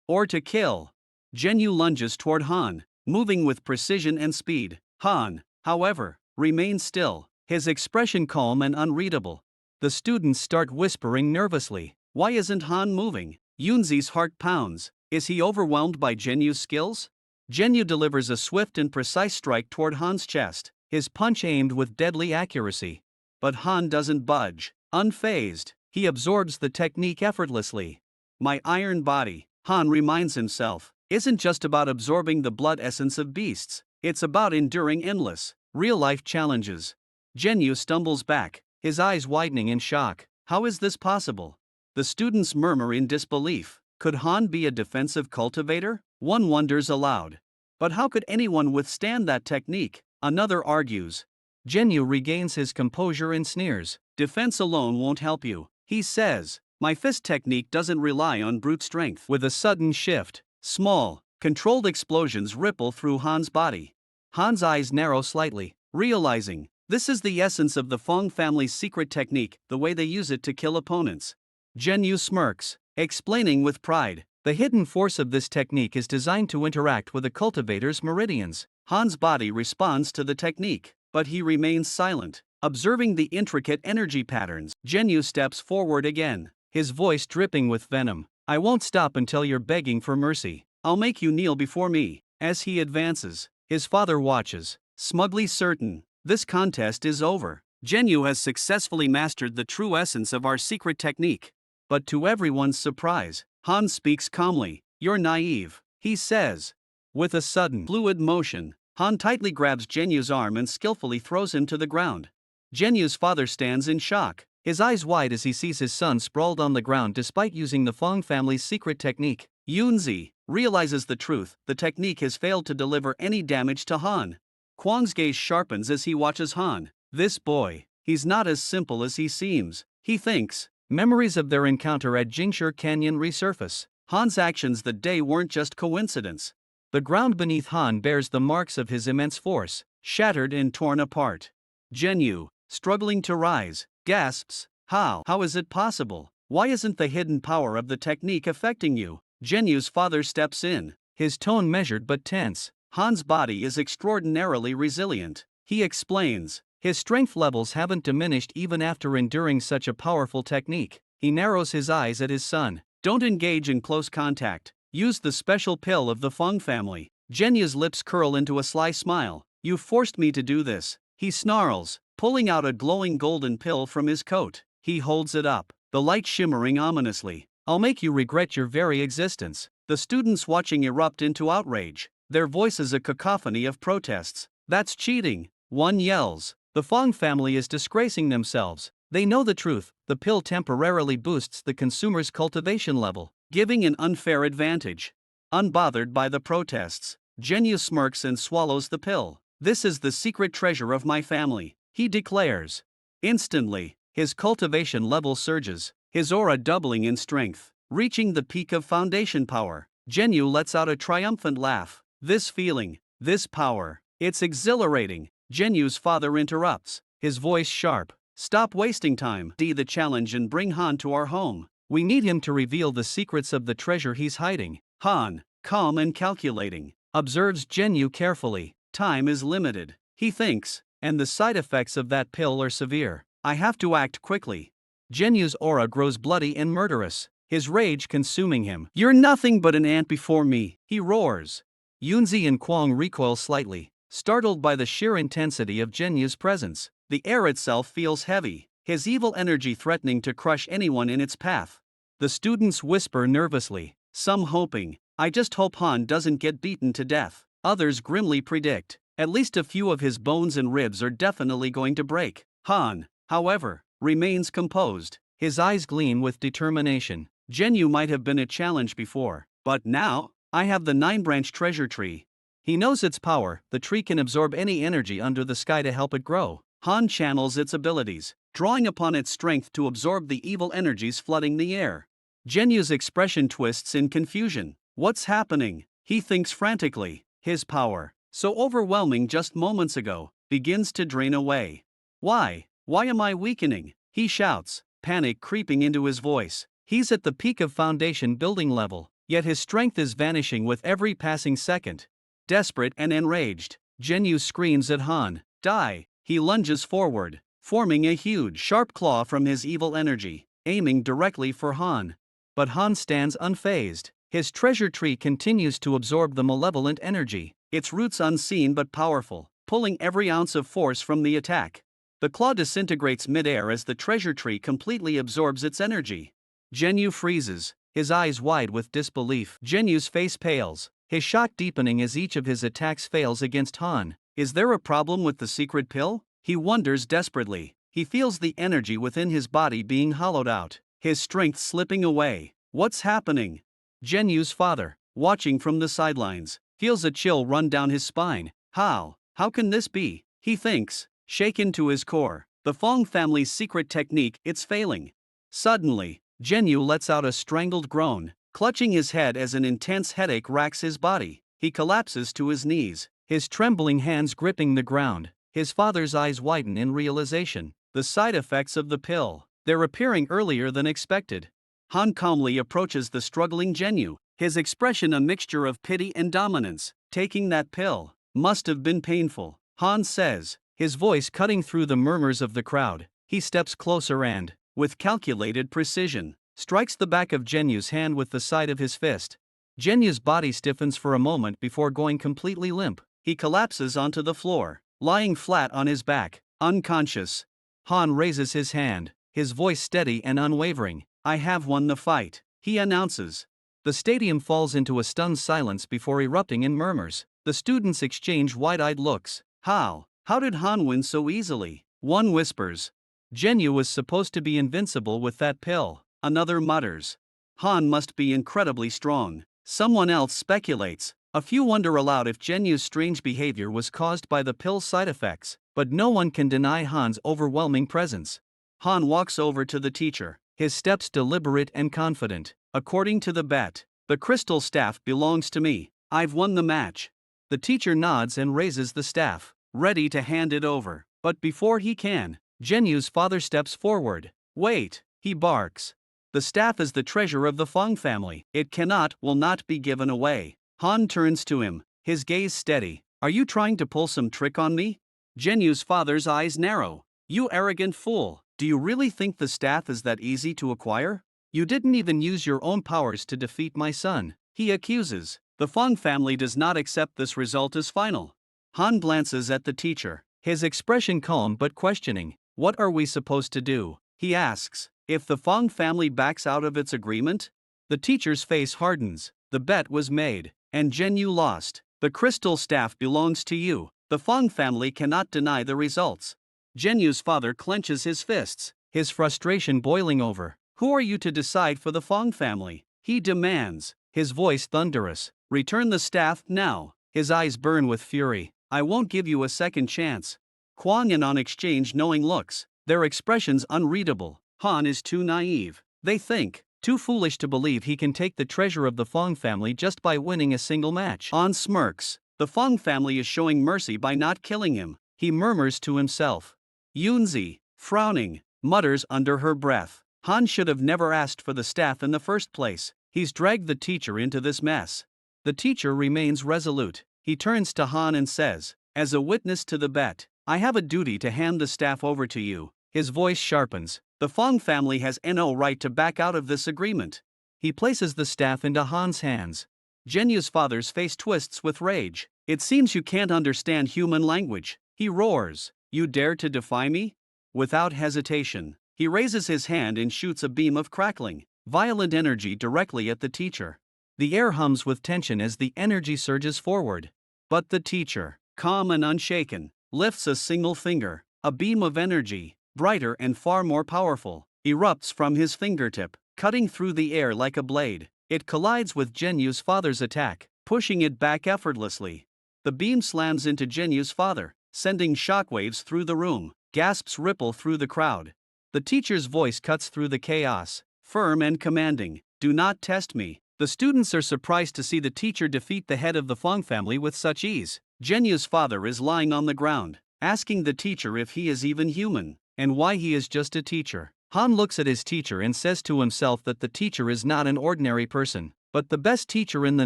Speaker 1: or to kill. Jinwoo lunges toward Han, moving with precision and speed. Han, however, remains still, his expression calm and unreadable. The students start whispering nervously, "Why isn't Han moving?" Yunzi's heart pounds. Is he overwhelmed by Jinwoo's skills? Jinwoo delivers a swift and precise strike toward Han's chest, his punch aimed with deadly accuracy. But Han doesn't budge. Unfazed, he absorbs the technique effortlessly. "My iron body," Han reminds himself, "isn't just about absorbing the blood essence of beasts, it's about enduring endless, real-life challenges." Jinwoo stumbles back, his eyes widening in shock. How is this possible? The students murmur in disbelief. Could Han be a defensive cultivator? One wonders aloud. But how could anyone withstand that technique? Another argues. Jinwoo regains his composure and sneers. "Defense alone won't help you," he says. "My fist technique doesn't rely on brute strength." With a sudden shift, small, controlled explosions ripple through Han's body. Han's eyes narrow slightly, realizing, this is the essence of the Fong family's secret technique, the way they use it to kill opponents. Jinwoo smirks, explaining with pride, "The hidden force of this technique is designed to interact with a cultivator's meridians." Han's body responds to the technique, but he remains silent, observing the intricate energy patterns. Jinwoo steps forward again, his voice dripping with venom. "I won't stop until you're begging for mercy. I'll make you kneel before me." As he advances, his father watches, smugly certain, this contest is over. Jinwoo has successfully mastered the true essence of our secret technique. But to everyone's surprise, Han speaks calmly. "You're naive," he says. With a sudden, fluid motion, Han tightly grabs Jinwoo's arm and skillfully throws him to the ground. Jinwoo's father stands in shock, his eyes wide as he sees his son sprawled on the ground despite using the Fong family's secret technique. Yunzi realizes the truth, the technique has failed to deliver any damage to Han. Kwang's gaze sharpens as he watches Han. This boy, he's not as simple as he seems, he thinks. Memories of their encounter at Jingshi Canyon resurface. Han's actions that day weren't just coincidence. The ground beneath Han bears the marks of his immense force, shattered and torn apart. Jinwoo, struggling to rise, gasps, How is it possible? Why isn't the hidden power of the technique affecting you?" Jinwoo's father steps in, his tone measured but tense. "Han's body is extraordinarily resilient," he explains. "His strength levels haven't diminished even after enduring such a powerful technique." He narrows his eyes at his son. "Don't engage in close contact. Use the special pill of the Fong family." Jinwoo's lips curl into a sly smile. "You forced me to do this," He snarls, pulling out a glowing golden pill from his coat. He holds it up, the light shimmering ominously. I'll make you regret your very existence. The students watching erupt into outrage, their voices a cacophony of protests. That's cheating, one yells. The Fong family is disgracing themselves. They know the truth. The pill temporarily boosts the consumer's cultivation level, giving an unfair advantage. Unbothered by the protests, Zhenyu smirks and swallows the pill. This is the secret treasure of my family, he declares. Instantly, his cultivation level surges, his aura doubling in strength, reaching the peak of foundation power. Zhenyu lets out a triumphant laugh. This feeling, this power, it's exhilarating. Zhenyu's father interrupts, his voice sharp. Stop wasting time. Do the challenge and bring Han to our home. We need him to reveal the secrets of the treasure he's hiding. Han, calm and calculating, observes Zhenyu carefully. Time is limited, he thinks, and the side effects of that pill are severe. I have to act quickly. Zhenyu's aura grows bloody and murderous, his rage consuming him. You're nothing but an ant before me, he roars. Yunzi and Kwang recoil slightly, startled by the sheer intensity of Zhenyu's presence. The air itself feels heavy, his evil energy threatening to crush anyone in its path. The students whisper nervously, some hoping, I just hope Han doesn't get beaten to death. Others grimly predict, at least a few of his bones and ribs are definitely going to break. Han, however, remains composed, his eyes gleam with determination. Zhenyu might have been a challenge before, but now, I have the 9-branch treasure tree. He knows its power. The tree can absorb any energy under the sky to help it grow. Han channels its abilities, drawing upon its strength to absorb the evil energies flooding the air. Zhenyu's expression twists in confusion. What's happening? He thinks frantically. His power, so overwhelming just moments ago, begins to drain away. Why? Why am I weakening? He shouts, panic creeping into his voice. He's at the peak of foundation building level, yet his strength is vanishing with every passing second. Desperate and enraged, Zhenyu screams at Han. Die! He lunges forward, forming a huge, sharp claw from his evil energy, aiming directly for Han. But Han stands unfazed. His treasure tree continues to absorb the malevolent energy, its roots unseen but powerful, pulling every ounce of force from the attack. The claw disintegrates mid-air as the treasure tree completely absorbs its energy. Zhenyu freezes, his eyes wide with disbelief. Zhenyu's face pales, his shock deepening as each of his attacks fails against Han. Is there a problem with the secret pill? He wonders desperately. He feels the energy within his body being hollowed out, his strength slipping away. What's happening? Zhenyu's father, watching from the sidelines, feels a chill run down his spine. How can this be? He thinks, shaken to his core. The Fong family's secret technique, it's failing. Suddenly, Zhenyu lets out a strangled groan, clutching his head as an intense headache racks his body. He collapses to his knees, his trembling hands gripping the ground. His father's eyes widen in realization. The side effects of the pill, they're appearing earlier than expected. Han calmly approaches the struggling Zhenyu, his expression a mixture of pity and dominance. Taking that pill must have been painful, Han says, his voice cutting through the murmurs of the crowd. He steps closer and, with calculated precision, strikes the back of Zhenyu's hand with the side of his fist. Zhenyu's body stiffens for a moment before going completely limp. He collapses onto the floor, lying flat on his back, unconscious. Han raises his hand, his voice steady and unwavering. I have won the fight, he announces. The stadium falls into a stunned silence before erupting in murmurs. The students exchange wide-eyed looks. How did Han win so easily? One whispers. Zhenyu was supposed to be invincible with that pill. Another mutters. Han must be incredibly strong. Someone else speculates. A few wonder aloud if Zhenyu's strange behavior was caused by the pill's side effects, but no one can deny Han's overwhelming presence. Han walks over to the teacher, his steps deliberate and confident. According to the bet, the crystal staff belongs to me. I've won the match. The teacher nods and raises the staff, ready to hand it over. But before he can, Zhenyu's father steps forward. Wait, he barks. The staff is the treasure of the Fong family. It will not be given away. Han turns to him, his gaze steady. Are you trying to pull some trick on me? Zhenyu's father's eyes narrow. You arrogant fool. Do you really think the staff is that easy to acquire? You didn't even use your own powers to defeat my son, he accuses. The Fong family does not accept this result as final. Han glances at the teacher, his expression calm but questioning. What are we supposed to do? He asks. If the Fong family backs out of its agreement? The teacher's face hardens. The bet was made, and Zhenyu lost. The crystal staff belongs to you. The Fong family cannot deny the results. Zhenyu's father clenches his fists, his frustration boiling over. Who are you to decide for the Fong family? He demands, his voice thunderous. Return the staff now. His eyes burn with fury. I won't give you a second chance. Kwang and On exchange knowing looks, their expressions unreadable. Han is too naive, they think, too foolish to believe he can take the treasure of the Fong family just by winning a single match. On smirks. The Fong family is showing mercy by not killing him, he murmurs to himself. Yunzi, frowning, mutters under her breath. Han should have never asked for the staff in the first place. He's dragged the teacher into this mess. The teacher remains resolute. He turns to Han and says, as a witness to the bet, I have a duty to hand the staff over to you. His voice sharpens. The Fong family has no right to back out of this agreement. He places the staff into Han's hands. Zhenyu's father's face twists with rage. It seems you can't understand human language, he roars. You dare to defy me? Without hesitation, he raises his hand and shoots a beam of crackling, violent energy directly at the teacher. The air hums with tension as the energy surges forward. But the teacher, calm and unshaken, lifts a single finger. A beam of energy, brighter and far more powerful, erupts from his fingertip, cutting through the air like a blade. It collides with Zhenyu's father's attack, pushing it back effortlessly. The beam slams into Zhenyu's father, sending shockwaves through the room. Gasps ripple through the crowd. The teacher's voice cuts through the chaos, firm and commanding. Do not test me. The students are surprised to see the teacher defeat the head of the Fong family with such ease. Zhenyu's father is lying on the ground, asking the teacher if he is even human, and why he is just a teacher. Han looks at his teacher and says to himself that the teacher is not an ordinary person, but the best teacher in the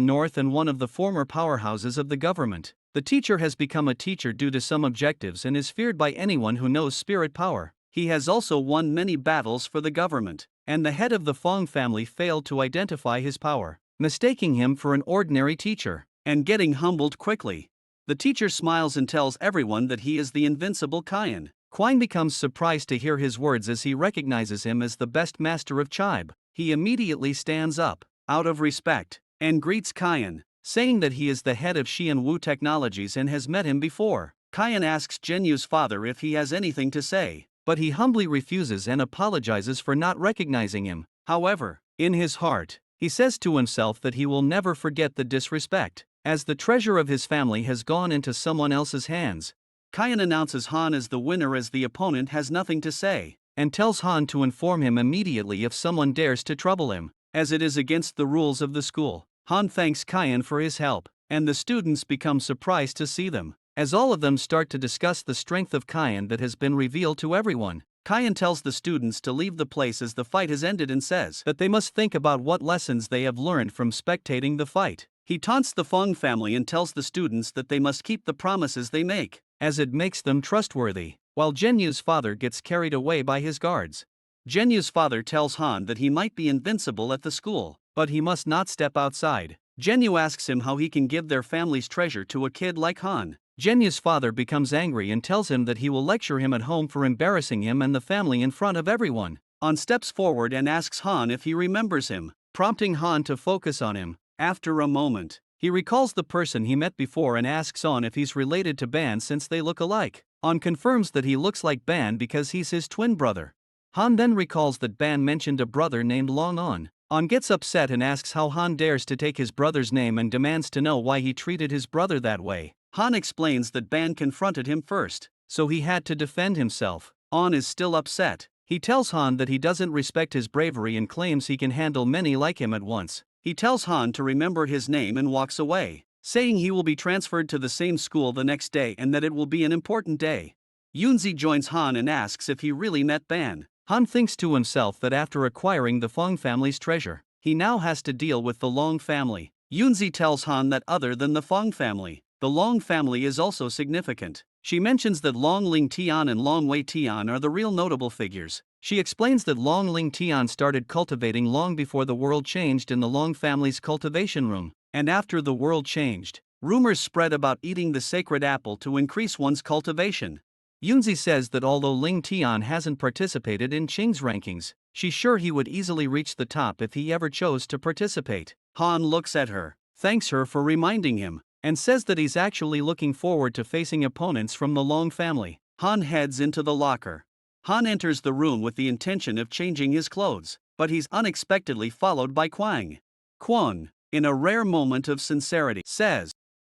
Speaker 1: north and one of the former powerhouses of the government. The teacher has become a teacher due to some objectives and is feared by anyone who knows spirit power. He has also won many battles for the government, and the head of the Fong family failed to identify his power, mistaking him for an ordinary teacher, and getting humbled quickly. The teacher smiles and tells everyone that he is the invincible Kyan. Quine becomes surprised to hear his words as he recognizes him as the best master of Chibe. He immediately stands up, out of respect, and greets Kyan, saying that he is the head of Xian Wu Technologies and has met him before. Kyan asks Zhenyu's father if he has anything to say, but he humbly refuses and apologizes for not recognizing him. However, in his heart, he says to himself that he will never forget the disrespect, as the treasure of his family has gone into someone else's hands. Kyan announces Han as the winner as the opponent has nothing to say, and tells Han to inform him immediately if someone dares to trouble him, as it is against the rules of the school. Han thanks Kyan for his help, and the students become surprised to see them, as all of them start to discuss the strength of Kyan that has been revealed to everyone. Kyan tells the students to leave the place as the fight has ended and says that they must think about what lessons they have learned from spectating the fight. He taunts the Fong family and tells the students that they must keep the promises they make, as it makes them trustworthy, while Zhenyu's father gets carried away by his guards. Zhenyu's father tells Han that he might be invincible at the school, but he must not step outside. Zhenyu asks him how he can give their family's treasure to a kid like Han. Zhenyu's father becomes angry and tells him that he will lecture him at home for embarrassing him and the family in front of everyone. Han steps forward and asks Han if he remembers him, prompting Han to focus on him. After a moment, he recalls the person he met before and asks On if he's related to Ban since they look alike. On confirms that he looks like Ban because he's his twin brother. Han then recalls that Ban mentioned a brother named Long On. On gets upset and asks how Han dares to take his brother's name and demands to know why he treated his brother that way. Han explains that Ban confronted him first, so he had to defend himself. On is still upset. He tells Han that he doesn't respect his bravery and claims he can handle many like him at once. He tells Han to remember his name and walks away, saying he will be transferred to the same school the next day and that it will be an important day. Yunzi joins Han and asks if he really met Ban. Han thinks to himself that after acquiring the Fong family's treasure, he now has to deal with the Long family. Yunzi tells Han that other than the Fong family, the Long family is also significant. She mentions that Long Ling Tian and Long Wei Tian are the real notable figures. She explains that Long Ling Tian started cultivating long before the world changed in the Long family's cultivation room, and after the world changed, Rumors spread about eating the sacred apple to increase one's cultivation. Yunzi says that although Ling Tian hasn't participated in Qing's rankings, she's sure he would easily reach the top if he ever chose to participate. Han looks at her, thanks her for reminding him, and says that he's actually looking forward to facing opponents from the Long family. Han heads into the locker. Han enters the room with the intention of changing his clothes, but he's unexpectedly followed by Quang. Quan, in a rare moment of sincerity, says,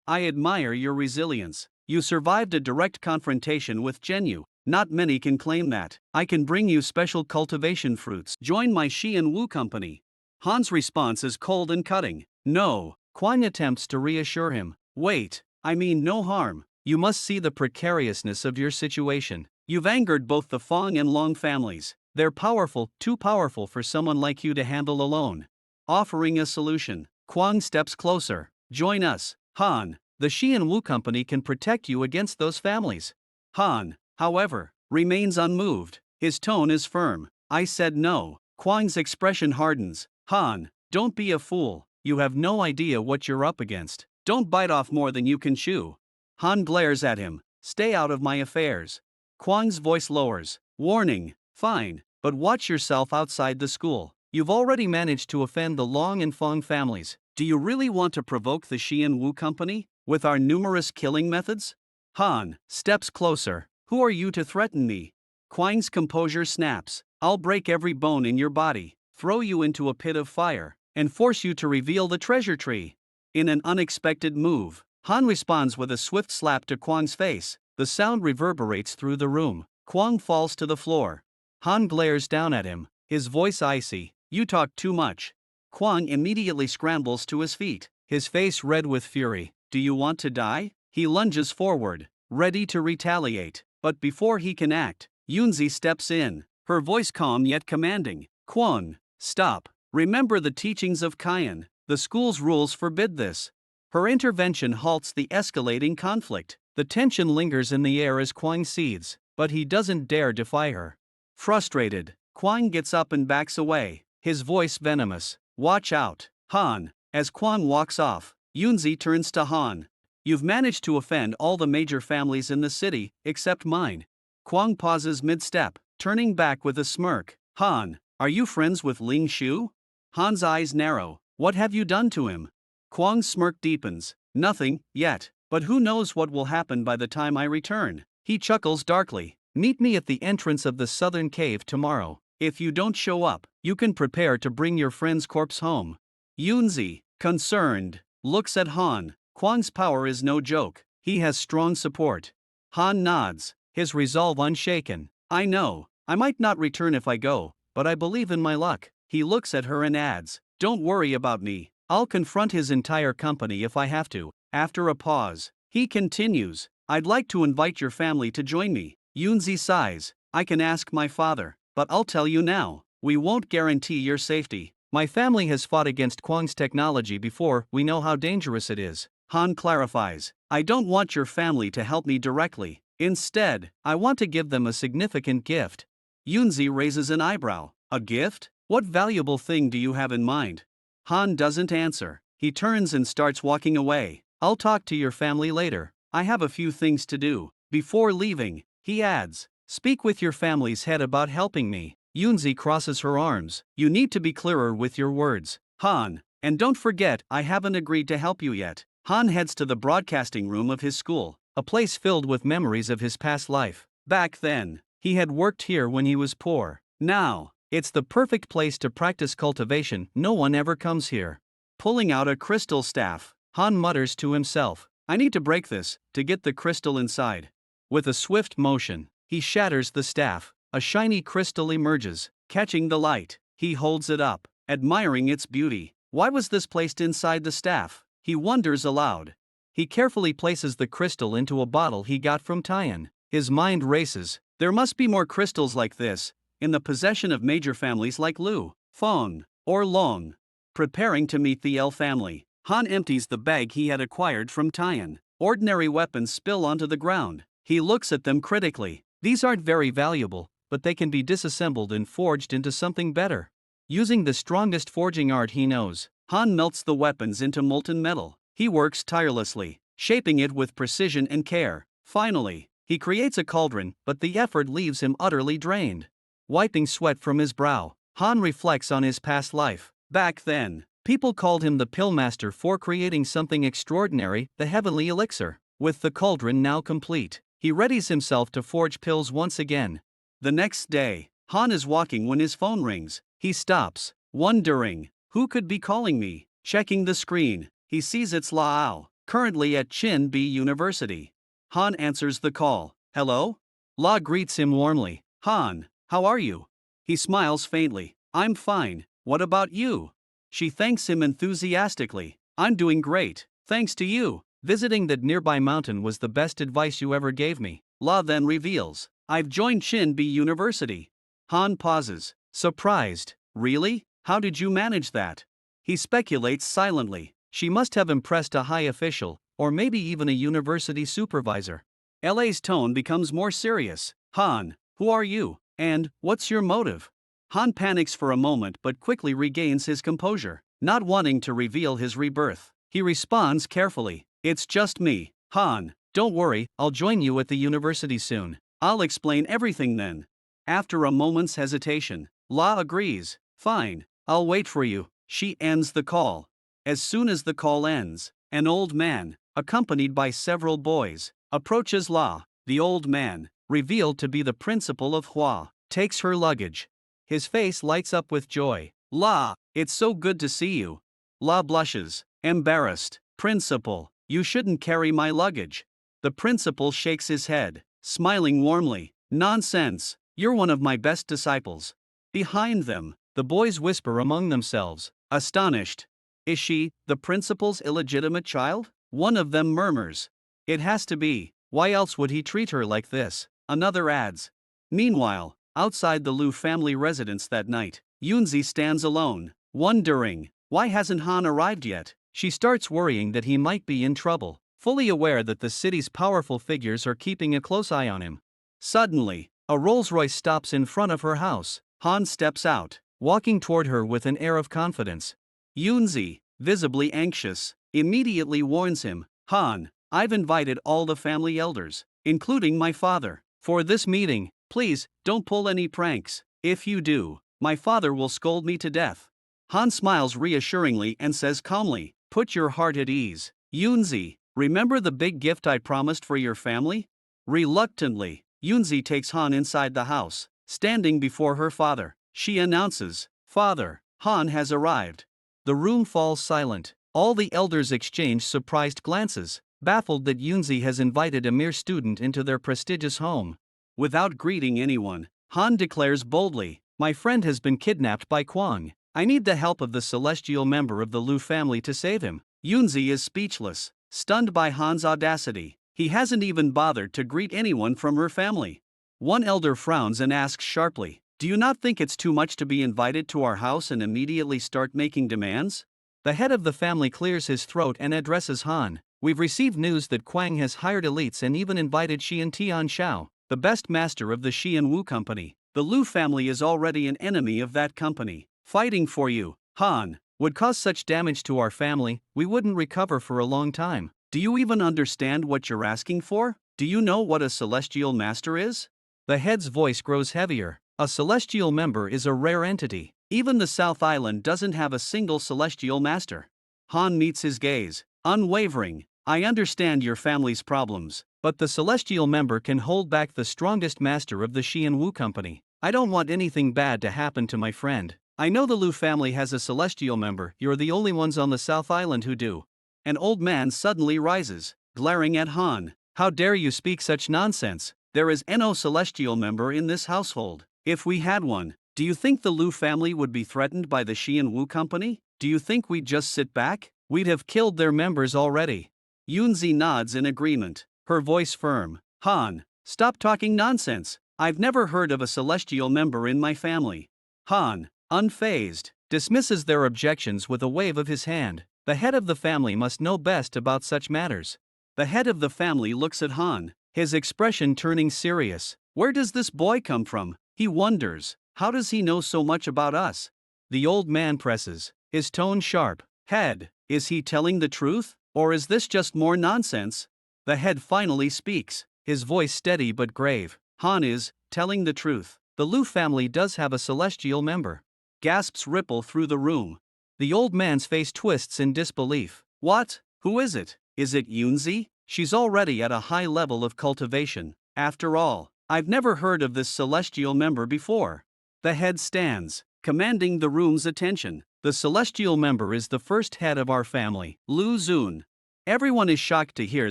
Speaker 1: "I admire your resilience. You survived a direct confrontation with Zhenyu. Not many can claim that. I can bring you special cultivation fruits. Join my Xian Wu company." Han's response is cold and cutting. "No." Quang attempts to reassure him. "Wait, I mean no harm. You must see the precariousness of your situation. You've angered both the Fong and Long families. They're powerful, too powerful for someone like you to handle alone." Offering a solution, Quang steps closer. "Join us, Han. The Xian Wu company can protect you against those families." Han, however, remains unmoved. His tone is firm. "I said no." Quang's expression hardens. "Han, don't be a fool. You have no idea what you're up against. Don't bite off more than you can chew." Han glares at him. "Stay out of my affairs." Quang's voice lowers. "Warning, fine, but watch yourself outside the school. You've already managed to offend the Long and Fong families. Do you really want to provoke the Xian Wu company with our numerous killing methods?" Han steps closer. "Who are you to threaten me?" Quang's composure snaps. "I'll break every bone in your body, throw you into a pit of fire, and force you to reveal the treasure tree." In an unexpected move, Han responds with a swift slap to Quang's face. The sound reverberates through the room. Quang falls to the floor. Han glares down at him, his voice icy. "You talk too much." Quang immediately scrambles to his feet, his face red with fury. "Do you want to die?" He lunges forward, ready to retaliate. But before he can act, Yunzi steps in, her voice calm yet commanding. "Quang, stop. Remember the teachings of Kaiyan. The school's rules forbid this." Her intervention halts the escalating conflict. The tension lingers in the air as Quang seethes, but he doesn't dare defy her. Frustrated, Quang gets up and backs away, his voice venomous. "Watch out, Han." As Quang walks off, Yunzi turns to Han. "You've managed to offend all the major families in the city, except mine." Quang pauses mid-step, turning back with a smirk. "Han, are you friends with Ling Shu?" Han's eyes narrow. "What have you done to him?" Quang's smirk deepens. "Nothing, yet, but who knows what will happen by the time I return." He chuckles darkly. "Meet me at the entrance of the southern cave tomorrow. If you don't show up, you can prepare to bring your friend's corpse home." Yunzi, concerned, looks at Han. Quang's power is no joke. He has strong support. Han nods, his resolve unshaken. "I know, I might not return if I go, but I believe in my luck." He looks at her and adds, "Don't worry about me. I'll confront his entire company if I have to." After a pause, he continues, "I'd like to invite your family to join me." Yunzi sighs. "I can ask my father, but I'll tell you now, we won't guarantee your safety. My family has fought against Quang's technology before, we know how dangerous it is." Han clarifies, "I don't want your family to help me directly. Instead, I want to give them a significant gift." Yunzi raises an eyebrow. "A gift? What valuable thing do you have in mind?" Han doesn't answer. He turns and starts walking away. "I'll talk to your family later. I have a few things to do." Before leaving, he adds, "Speak with your family's head about helping me." Yunzi crosses her arms. "You need to be clearer with your words, Han. And don't forget, I haven't agreed to help you yet." Han heads to the broadcasting room of his school, a place filled with memories of his past life. Back then, he had worked here when he was poor. Now, it's the perfect place to practice cultivation. No one ever comes here. Pulling out a crystal staff, Han mutters to himself, "I need to break this, to get the crystal inside." With a swift motion, he shatters the staff. A shiny crystal emerges, catching the light. He holds it up, admiring its beauty. Why was this placed inside the staff? He wonders aloud. He carefully places the crystal into a bottle he got from Tian. His mind races. There must be more crystals like this, in the possession of major families like Lu, Fong, or Long. Preparing to meet the L family, Han empties the bag he had acquired from Tian. Ordinary weapons spill onto the ground. He looks at them critically. These aren't very valuable, but they can be disassembled and forged into something better. Using the strongest forging art he knows, Han melts the weapons into molten metal. He works tirelessly, shaping it with precision and care. Finally, he creates a cauldron, but the effort leaves him utterly drained. Wiping sweat from his brow, Han reflects on his past life. Back then, people called him the Pillmaster for creating something extraordinary, the heavenly elixir. With the cauldron now complete, he readies himself to forge pills once again. The next day, Han is walking when his phone rings. He stops, wondering, who could be calling me? Checking the screen, he sees it's Lao, currently at Chin B University. Han answers the call. Hello? La greets him warmly. Han, how are you? He smiles faintly. I'm fine, what about you? She thanks him enthusiastically. I'm doing great, thanks to you. Visiting that nearby mountain was the best advice you ever gave me. La then reveals, I've joined Chin B University. Han pauses, surprised. Really? How did you manage that? He speculates silently. She must have impressed a high official, or maybe even a university supervisor. LA's tone becomes more serious. Han, who are you? And, what's your motive? Han panics for a moment but quickly regains his composure, not wanting to reveal his rebirth. He responds carefully, it's just me, Han, don't worry, I'll join you at the university soon. I'll explain everything then. After a moment's hesitation, La agrees, fine, I'll wait for you. She ends the call. As soon as the call ends, an old man, accompanied by several boys, approaches La. The old man, revealed to be the principal of Hua, takes her luggage. His face lights up with joy. La, it's so good to see you. La blushes, embarrassed. Principal, you shouldn't carry my luggage. The principal shakes his head, smiling warmly. Nonsense, you're one of my best disciples. Behind them, the boys whisper among themselves, astonished. Is she, the principal's illegitimate child? One of them murmurs. It has to be, why else would he treat her like this? Another adds. Meanwhile, outside the Liu family residence that night, Yunzi stands alone, wondering, why hasn't Han arrived yet? She starts worrying that he might be in trouble, fully aware that the city's powerful figures are keeping a close eye on him. Suddenly, a Rolls-Royce stops in front of her house. Han steps out, walking toward her with an air of confidence. Yunzi, visibly anxious, immediately warns him, Han, I've invited all the family elders, including my father, for this meeting. Please, don't pull any pranks. If you do, my father will scold me to death. Han smiles reassuringly and says calmly, put your heart at ease. Yunzi, remember the big gift I promised for your family? Reluctantly, Yunzi takes Han inside the house. Standing before her father, she announces, Father, Han has arrived. The room falls silent. All the elders exchange surprised glances, baffled that Yunzi has invited a mere student into their prestigious home. Without greeting anyone, Han declares boldly, my friend has been kidnapped by Kwang. I need the help of the celestial member of the Liu family to save him. Yunzi is speechless, stunned by Han's audacity. He hasn't even bothered to greet anyone from her family. One elder frowns and asks sharply, do you not think it's too much to be invited to our house and immediately start making demands? The head of the family clears his throat and addresses Han. We've received news that Kwang has hired elites and even invited Xian Tian Xiao, the best master of the Xian Wu company. The Liu family is already an enemy of that company. Fighting for you, Han, would cause such damage to our family, we wouldn't recover for a long time. Do you even understand what you're asking for? Do you know what a celestial master is? The head's voice grows heavier. A celestial member is a rare entity. Even the South Island doesn't have a single celestial master. Han meets his gaze, unwavering. I understand your family's problems, but the celestial member can hold back the strongest master of the Xian Wu company. I don't want anything bad to happen to my friend. I know the Liu family has a celestial member, you're the only ones on the South Island who do. An old man suddenly rises, glaring at Han. How dare you speak such nonsense? There is no celestial member in this household. If we had one, do you think the Liu family would be threatened by the Xian Wu company? Do you think we'd just sit back? We'd have killed their members already. Yunzi nods in agreement, her voice firm. Han, stop talking nonsense. I've never heard of a celestial member in my family. Han, unfazed, dismisses their objections with a wave of his hand. The head of the family must know best about such matters. The head of the family looks at Han, his expression turning serious. Where does this boy come from? He wonders, how does he know so much about us? The old man presses, his tone sharp. Head, is he telling the truth? Or is this just more nonsense? The head finally speaks, his voice steady but grave. Han is telling the truth. The Lu family does have a celestial member. Gasps ripple through the room. The old man's face twists in disbelief. What? Who is it? Is it Yunzi? She's already at a high level of cultivation. After all, I've never heard of this celestial member before. The head stands, commanding the room's attention. The celestial member is the first head of our family, Lu Xun. Everyone is shocked to hear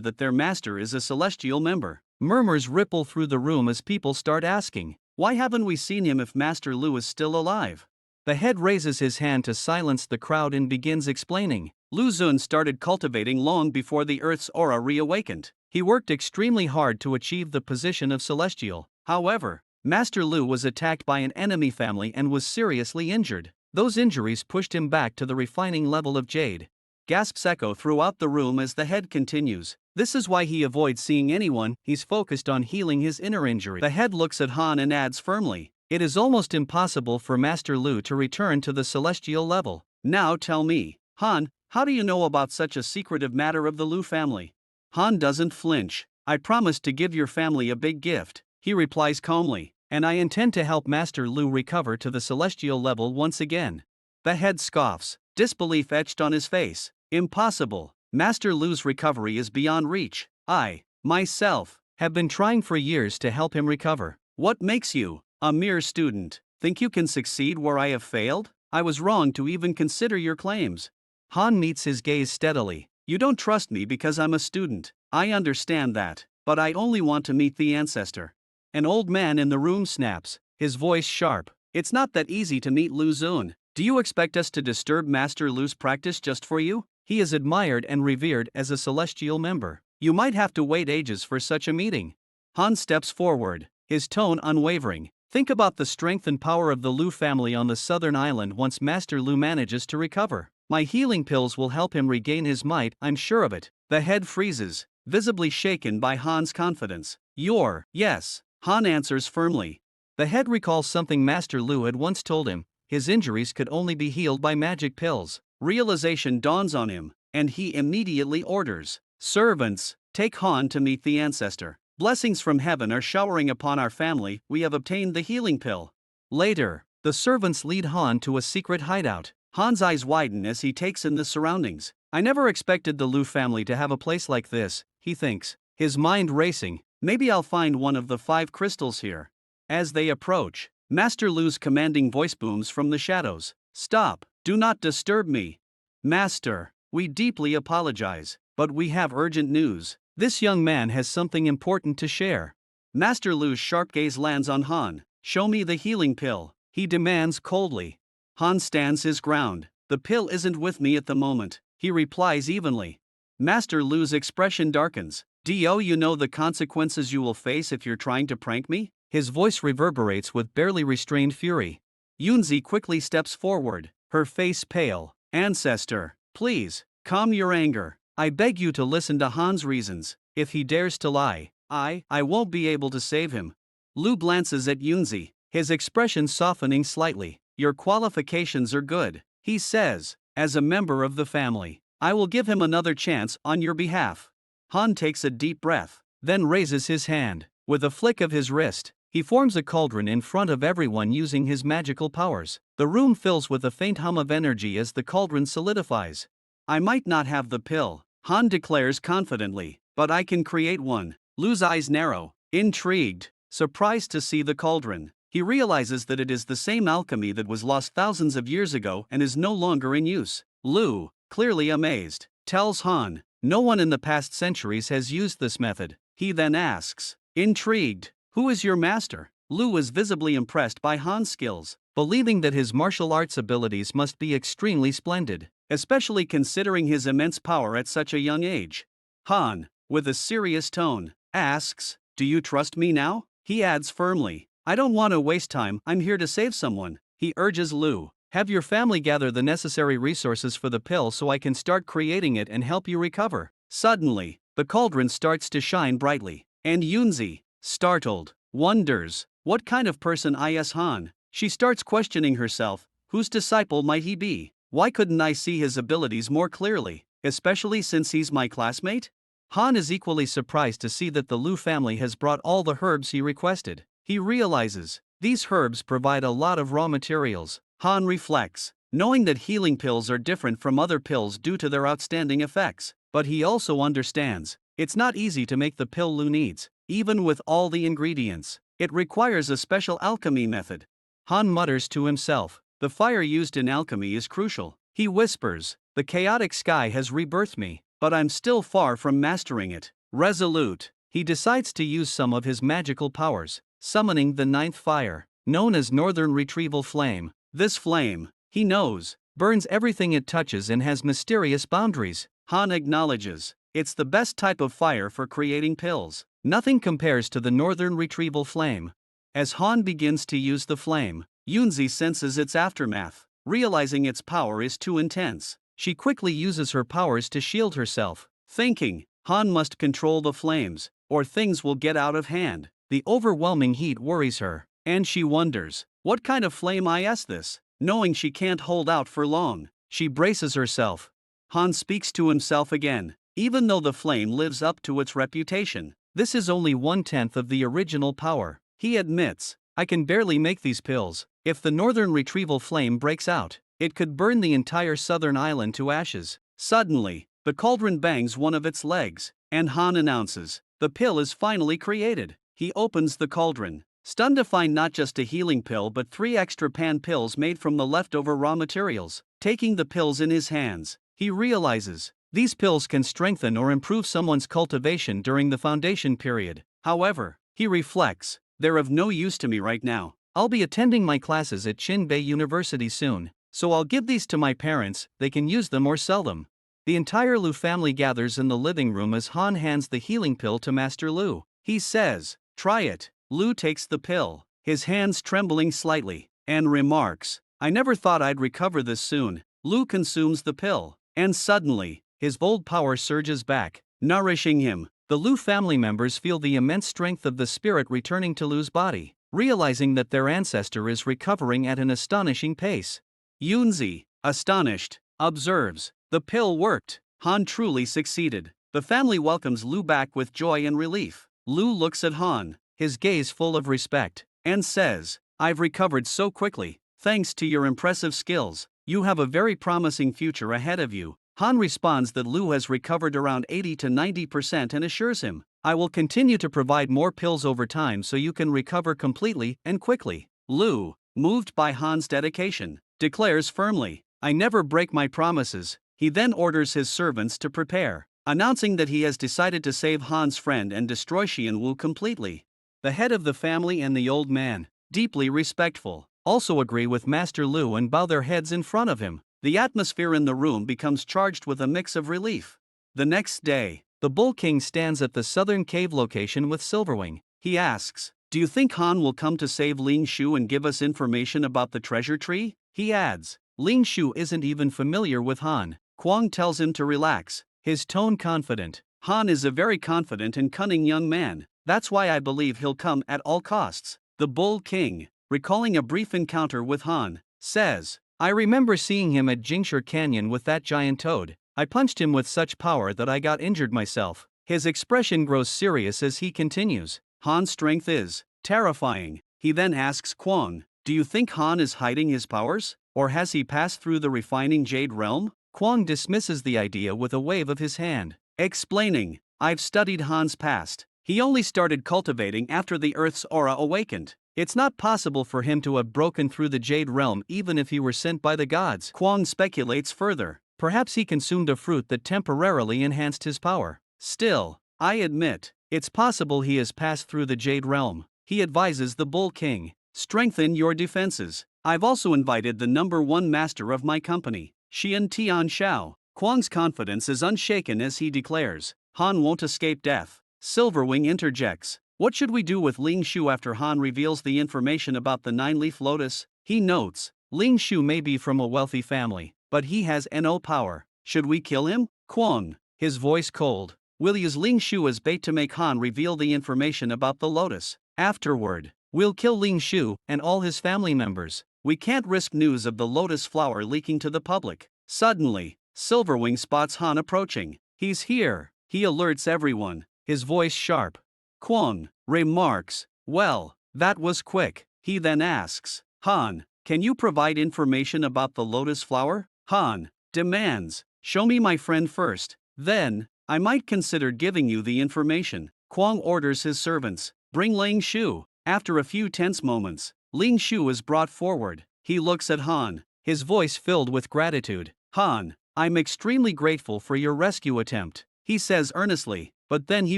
Speaker 1: that their master is a celestial member. Murmurs ripple through the room as people start asking, why haven't we seen him if Master Lu is still alive? The head raises his hand to silence the crowd and begins explaining. Lu Xun started cultivating long before the Earth's aura reawakened. He worked extremely hard to achieve the position of celestial. However, Master Lu was attacked by an enemy family and was seriously injured. Those injuries pushed him back to the refining level of jade. Gasps echo throughout the room as the head continues. This is why he avoids seeing anyone, he's focused on healing his inner injury. The head looks at Han and adds firmly, it is almost impossible for Master Lu to return to the celestial level. Now tell me, Han, how do you know about such a secretive matter of the Lu family? Han doesn't flinch. I promised to give your family a big gift, he replies calmly, and I intend to help Master Lu recover to the celestial level once again. The head scoffs, disbelief etched on his face. Impossible. Master Lu's recovery is beyond reach. I, myself, have been trying for years to help him recover. What makes you, a mere student, think you can succeed where I have failed? I was wrong to even consider your claims. Han meets his gaze steadily. You don't trust me because I'm a student. I understand that, but I only want to meet the ancestor. An old man in the room snaps, his voice sharp. It's not that easy to meet Lu Xun. Do you expect us to disturb Master Lu's practice just for you? He is admired and revered as a celestial member. You might have to wait ages for such a meeting. Han steps forward, his tone unwavering. Think about the strength and power of the Lu family on the southern island once Master Lu manages to recover. My healing pills will help him regain his might, I'm sure of it. The head freezes, visibly shaken by Han's confidence. Yes, Han answers firmly. The head recalls something Master Lu had once told him. His injuries could only be healed by magic pills. Realization dawns on him, and he immediately orders, servants, take Han to meet the ancestor. Blessings from heaven are showering upon our family, we have obtained the healing pill. Later, the servants lead Han to a secret hideout. Han's eyes widen as he takes in the surroundings. I never expected the Lu family to have a place like this, he thinks, his mind racing. Maybe I'll find one of the 5 crystals here. As they approach, Master Lu's commanding voice booms from the shadows. Stop, do not disturb me. Master, we deeply apologize, but we have urgent news. This young man has something important to share. Master Lu's sharp gaze lands on Han. Show me the healing pill, he demands coldly. Han stands his ground. The pill isn't with me at the moment, he replies evenly. Master Lu's expression darkens. Do you know the consequences you will face if you're trying to prank me? His voice reverberates with barely restrained fury. Yunzi quickly steps forward, her face pale. Ancestor, please, calm your anger. I beg you to listen to Han's reasons. If he dares to lie, I won't be able to save him. Lu glances at Yunzi, his expression softening slightly. Your qualifications are good, he says, as a member of the family. I will give him another chance on your behalf. Han takes a deep breath, then raises his hand. With a flick of his wrist, he forms a cauldron in front of everyone using his magical powers. The room fills with a faint hum of energy as the cauldron solidifies. I might not have the pill, Han declares confidently, but I can create one. Lu's eyes narrow, intrigued, surprised to see the cauldron. He realizes that it is the same alchemy that was lost thousands of years ago and is no longer in use. Lu, clearly amazed, tells Han, no one in the past centuries has used this method. He then asks, intrigued, who is your master? Lu is visibly impressed by Han's skills, believing that his martial arts abilities must be extremely splendid, especially considering his immense power at such a young age. Han, with a serious tone, asks, do you trust me now? He adds firmly, I don't want to waste time, I'm here to save someone. He urges Lu, have your family gather the necessary resources for the pill so I can start creating it and help you recover. Suddenly, the cauldron starts to shine brightly, and Yunzi, startled, wonders, what kind of person is Han? She starts questioning herself, whose disciple might he be? Why couldn't I see his abilities more clearly? especially since he's my classmate? Han is equally surprised to see that the Lu family has brought all the herbs he requested. He realizes, these herbs provide a lot of raw materials. Han reflects, knowing that healing pills are different from other pills due to their outstanding effects. But he also understands, it's not easy to make the pill Lu needs, even with all the ingredients. It requires a special alchemy method. Han mutters to himself, the fire used in alchemy is crucial. He whispers, the chaotic sky has rebirthed me, but I'm still far from mastering it. Resolute, he decides to use some of his magical powers, summoning the ninth fire, known as Northern Retrieval Flame. This flame, he knows, burns everything it touches and has mysterious boundaries. Han acknowledges, it's the best type of fire for creating pills. Nothing compares to the Northern Retrieval Flame. As Han begins to use the flame, Yunzi senses its aftermath. Realizing its power is too intense, she quickly uses her powers to shield herself, thinking, Han must control the flames, or things will get out of hand. The overwhelming heat worries her, and she wonders, what kind of flame is this? Knowing she can't hold out for long, she braces herself. Han speaks to himself again, even though the flame lives up to its reputation, this is only 1/10 of the original power. He admits, I can barely make these pills. If the Northern Retrieval Flame breaks out, it could burn the entire southern island to ashes. Suddenly, the cauldron bangs one of its legs, and Han announces, the pill is finally created. He opens the cauldron, stunned to find not just a healing pill but 3 extra pan pills made from the leftover raw materials. Taking the pills in his hands, he realizes, these pills can strengthen or improve someone's cultivation during the foundation period. However, he reflects, they're of no use to me right now. I'll be attending my classes at Chinbei University soon, so I'll give these to my parents, they can use them or sell them. The entire Lu family gathers in the living room as Han hands the healing pill to Master Lu. He says, try it. Lu takes the pill, his hands trembling slightly, and remarks, I never thought I'd recover this soon. Lu consumes the pill, and suddenly, his bold power surges back, nourishing him. The Lu family members feel the immense strength of the spirit returning to Lu's body, realizing that their ancestor is recovering at an astonishing pace. Yunzi, astonished, observes, the pill worked. Han truly succeeded. The family welcomes Lu back with joy and relief. Lu looks at Han, his gaze full of respect, and says, I've recovered so quickly, thanks to your impressive skills. You have a very promising future ahead of you. Han responds that Lu has recovered around 80 to 90% and assures him, I will continue to provide more pills over time so you can recover completely and quickly. Lu, moved by Han's dedication, declares firmly, I never break my promises. He then orders his servants to prepare, announcing that he has decided to save Han's friend and destroy Xianwu completely. The head of the family and the old man, deeply respectful, also agree with Master Lu and bow their heads in front of him. The atmosphere in the room becomes charged with a mix of relief. The next day, the Bull King stands at the southern cave location with Silverwing. He asks, do you think Han will come to save Ling Shu and give us information about the treasure tree? He adds, Ling Shu isn't even familiar with Han. Kwang tells him to relax, his tone confident. Han is a very confident and cunning young man, that's why I believe he'll come at all costs. The Bull King, recalling a brief encounter with Han, says, I remember seeing him at Jingshur Canyon with that giant toad. I punched him with such power that I got injured myself. His expression grows serious as he continues. Han's strength is terrifying. He then asks Kwang, do you think Han is hiding his powers, or has he passed through the refining jade realm? Kwang dismisses the idea with a wave of his hand, explaining, I've studied Han's past. He only started cultivating after the Earth's aura awakened. It's not possible for him to have broken through the Jade Realm even if he were sent by the gods. Kwang speculates further. Perhaps he consumed a fruit that temporarily enhanced his power. Still, I admit, it's possible he has passed through the Jade Realm. He advises the Bull King, strengthen your defenses. I've also invited the #1 master of my company, Xian Tian Shao. Kwang's confidence is unshaken as he declares, Han won't escape death. Silverwing interjects, what should we do with Ling Shu after Han reveals the information about the 9-leaf lotus? He notes, Ling Shu may be from a wealthy family, but he has no power. Should we kill him? Kwang, his voice cold, will use Ling Shu as bait to make Han reveal the information about the lotus. Afterward, we'll kill Ling Shu and all his family members. We can't risk news of the lotus flower leaking to the public. Suddenly, Silverwing spots Han approaching. He's here. He alerts everyone, his voice sharp. Kwon remarks, "Well, that was quick." He then asks, "Han, can you provide information about the lotus flower?" Han demands, "Show me my friend first, then I might consider giving you the information." Kwon orders his servants, "Bring Ling Shu." After a few tense moments, Ling Shu is brought forward. He looks at Han, his voice filled with gratitude. "Han, I'm extremely grateful for your rescue attempt," he says earnestly, but then he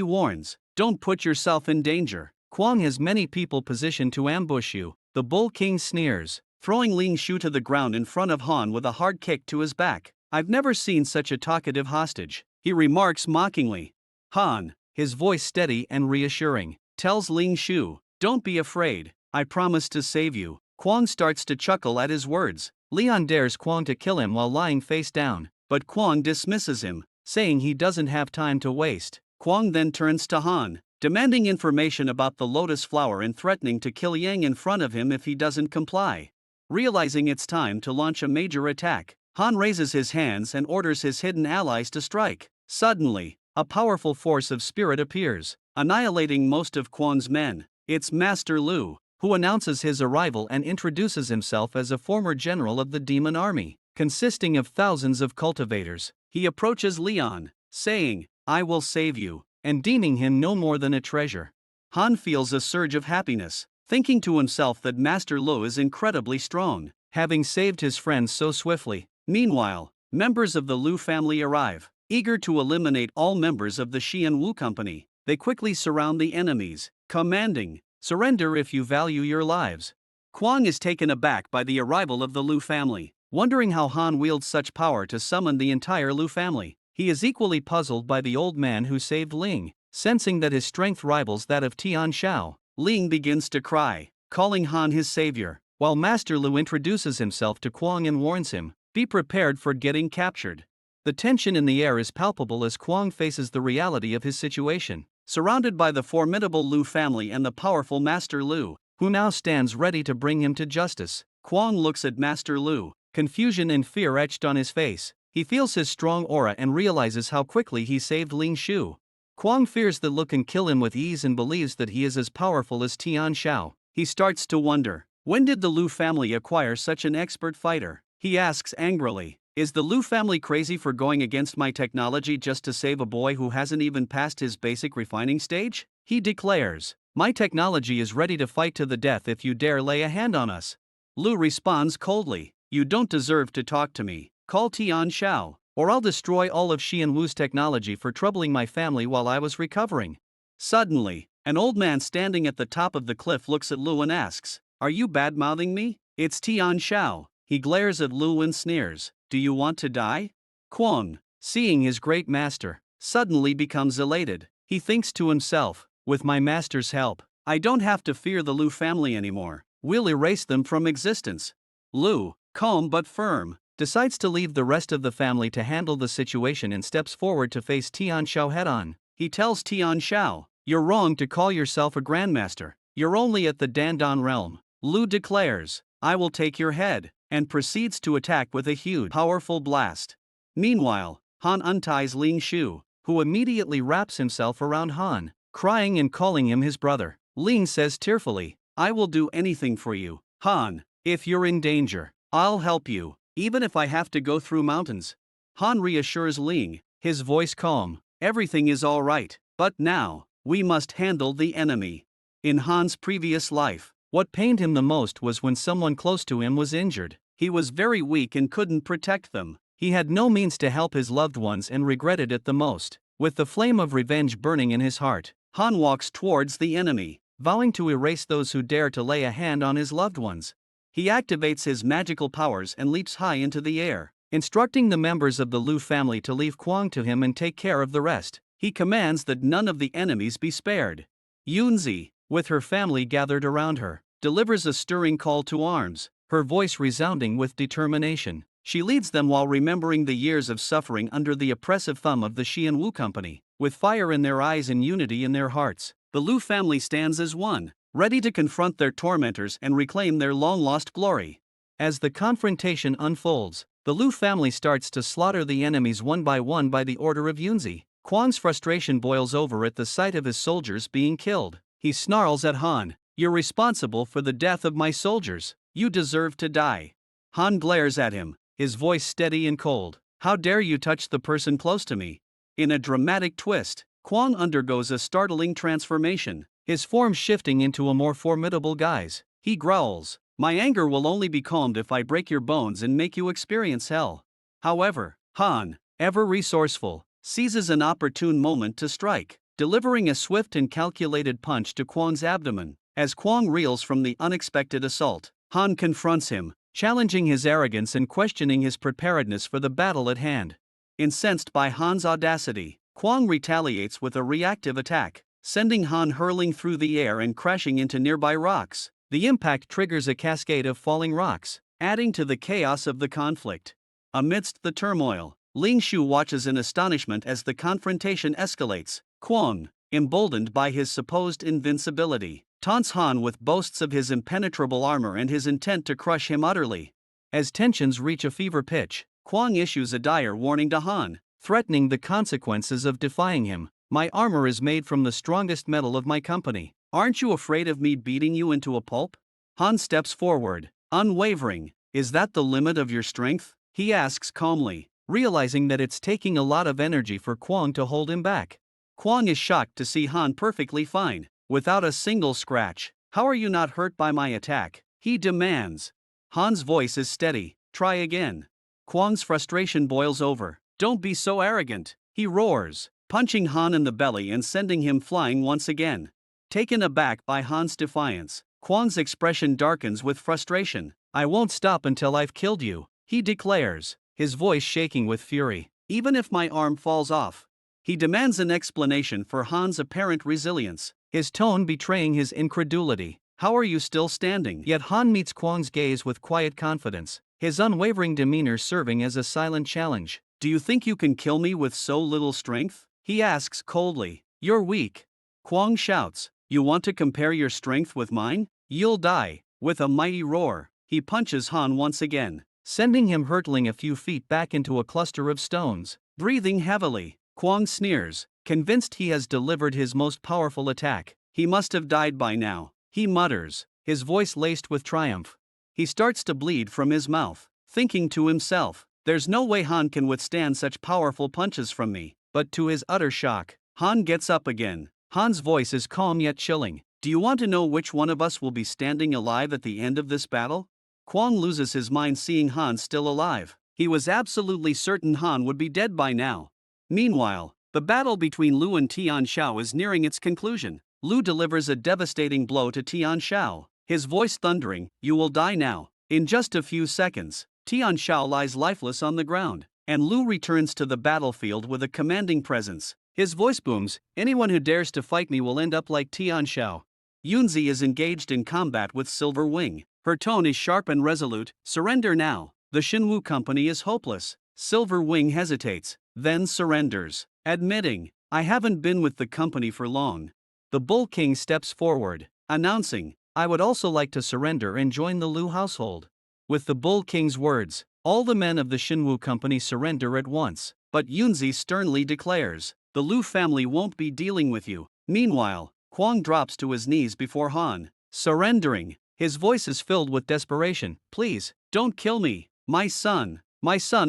Speaker 1: warns, "Don't put yourself in danger. Kwon has many people positioned to ambush you." The Bull King sneers, throwing Ling Shu to the ground in front of Han with a hard kick to his back. "I've never seen such a talkative hostage," he remarks mockingly. Han, his voice steady and reassuring, tells Ling Shu, "Don't be afraid, I promise to save you." Kwon starts to chuckle at his words. Leon dares Kwon to kill him while lying face down, but Kwon dismisses him, saying he doesn't have time to waste. Kwon then turns to Han, demanding information about the lotus flower and threatening to kill Yang in front of him if he doesn't comply. Realizing it's time to launch a major attack, Han raises his hands and orders his hidden allies to strike. Suddenly, a powerful force of spirit appears, annihilating most of Kwon's men. It's Master Lu, who announces his arrival and introduces himself as a former general of the demon army, consisting of thousands of cultivators. He approaches Leon, saying, "I will save you," and deeming him no more than a treasure. Han feels a surge of happiness, thinking to himself that Master Lu is incredibly strong, having saved his friends so swiftly. Meanwhile, members of the Lu family arrive, eager to eliminate all members of the Xianwu company. They quickly surround the enemies, commanding, "Surrender if you value your lives." Kwon is taken aback by the arrival of the Lu family, wondering how Han wields such power to summon the entire Lu family. He is equally puzzled by the old man who saved Ling, sensing that his strength rivals that of Tian Shao. Ling begins to cry, calling Han his savior, while Master Lu introduces himself to Kwon and warns him, "Be prepared for getting captured." The tension in the air is palpable as Kwon faces the reality of his situation, surrounded by the formidable Lu family and the powerful Master Lu, who now stands ready to bring him to justice. Kwon looks at Master Lu, confusion and fear etched on his face. He feels his strong aura and realizes how quickly he saved Ling Shu. Kwon fears that Lu can kill him with ease and believes that he is as powerful as Tian Shao. He starts to wonder, when did the Lu family acquire such an expert fighter? He asks angrily, "Is the Lu family crazy for going against my technology just to save a boy who hasn't even passed his basic refining stage?" He declares, "My technology is ready to fight to the death if you dare lay a hand on us." Lu responds coldly, "You don't deserve to talk to me. Call Tian Shao, or I'll destroy all of Xianwu's technology for troubling my family while I was recovering." Suddenly, an old man standing at the top of the cliff looks at Lu and asks, "Are you bad-mouthing me?" It's Tian Shao. He glares at Lu and sneers, "Do you want to die?" Kwon, seeing his great master, suddenly becomes elated. He thinks to himself, "With my master's help, I don't have to fear the Lu family anymore. We'll erase them from existence." Lu, calm but firm, decides to leave the rest of the family to handle the situation and steps forward to face Tian Shao head-on. He tells Tian Shao, "You're wrong to call yourself a grandmaster. You're only at the Dandon realm." Lu declares, "I will take your head," and proceeds to attack with a huge, powerful blast. Meanwhile, Han unties Ling Shu, who immediately wraps himself around Han, crying and calling him his brother. Ling says tearfully, "I will do anything for you, Han. If you're in danger, I'll help you, even if I have to go through mountains." Han reassures Ling, his voice calm, "Everything is all right, but now, we must handle the enemy." In Han's previous life, what pained him the most was when someone close to him was injured. He was very weak and couldn't protect them. He had no means to help his loved ones and regretted it the most. With the flame of revenge burning in his heart, Han walks towards the enemy, vowing to erase those who dare to lay a hand on his loved ones. He activates his magical powers and leaps high into the air, instructing the members of the Lu family to leave Kwang to him and take care of the rest. He commands that none of the enemies be spared. Yunzi, with her family gathered around her, delivers a stirring call to arms, her voice resounding with determination. She leads them while remembering the years of suffering under the oppressive thumb of the Xianwu company. With fire in their eyes and unity in their hearts, the Lu family stands as one, ready to confront their tormentors and reclaim their long-lost glory. As the confrontation unfolds, The Lu family starts to slaughter the enemies one by the order of Yunzi. Kwang's frustration boils over at the sight of his soldiers being killed. He snarls at Han, "You're responsible for the death of my soldiers. You deserve to die." Han glares at him, his voice steady and cold. "How dare you touch the person close to me?" In a dramatic twist, Kwang undergoes a startling transformation, his form shifting into a more formidable guise. He growls, "My anger will only be calmed if I break your bones and make you experience hell." However, Han, ever resourceful, seizes an opportune moment to strike, delivering a swift and calculated punch to Kwang's abdomen. As Kwang reels from the unexpected assault, Han confronts him, challenging his arrogance and questioning his preparedness for the battle at hand. Incensed by Han's audacity, Kwang retaliates with a reactive attack, sending Han hurling through the air and crashing into nearby rocks. The impact triggers a cascade of falling rocks, adding to the chaos of the conflict. Amidst the turmoil, Ling Shu watches in astonishment as the confrontation escalates. Kwang, emboldened by his supposed invincibility, taunts Han with boasts of his impenetrable armor and his intent to crush him utterly. As tensions reach a fever pitch, Kwang issues a dire warning to Han, threatening the consequences of defying him. "My armor is made from the strongest metal of my company. Aren't you afraid of me beating you into a pulp?" Han steps forward, unwavering. "Is that the limit of your strength?" he asks calmly, realizing that it's taking a lot of energy for Kwang to hold him back. Kwang is shocked to see Han perfectly fine, without a single scratch. "How are you not hurt by my attack?" he demands. Han's voice is steady. "Try again." Kwang's frustration boils over. "Don't be so arrogant," he roars, punching Han in the belly and sending him flying once again. Taken aback by Han's defiance, Kwang's expression darkens with frustration. "I won't stop until I've killed you," he declares, his voice shaking with fury. "Even if my arm falls off." He demands an explanation for Han's apparent resilience, his tone betraying his incredulity. "How are you still standing?" Yet Han meets Kwang's gaze with quiet confidence, his unwavering demeanor serving as a silent challenge. "Do you think you can kill me with so little strength?" he asks coldly. "You're weak." Kwang shouts, "You want to compare your strength with mine? You'll die." With a mighty roar, he punches Han once again, sending him hurtling a few feet back into a cluster of stones. Breathing heavily, Kwang sneers, convinced he has delivered his most powerful attack. "He must have died by now," he mutters, his voice laced with triumph. He starts to bleed from his mouth, thinking to himself, "There's no way Han can withstand such powerful punches from me." But to his utter shock, Han gets up again. Han's voice is calm yet chilling. "Do you want to know which one of us will be standing alive at the end of this battle?" Kwang loses his mind seeing Han still alive. He was absolutely certain Han would be dead by now. Meanwhile, the battle between Lu and Tian Shao is nearing its conclusion. Lu delivers a devastating blow to Tian Shao, his voice thundering, "You will die now." In just a few seconds, Tian Shao lies lifeless on the ground, and Lu returns to the battlefield with a commanding presence. His voice booms, "Anyone who dares to fight me will end up like Tian Shao." Yunzi is engaged in combat with Silver Wing. Her tone is sharp and resolute, "Surrender now. The Shinwu Company is hopeless." Silver Wing hesitates, then surrenders, admitting, "I haven't been with the company for long." The Bull King steps forward, announcing, "I would also like to surrender and join the Lu household." With the Bull King's words, all the men of the Shinwu Company surrender at once, but Yunzi sternly declares, "The Lu family won't be dealing with you." Meanwhile, Kwang drops to his knees before Han, surrendering. His voice is filled with desperation. "Please, don't kill me. My son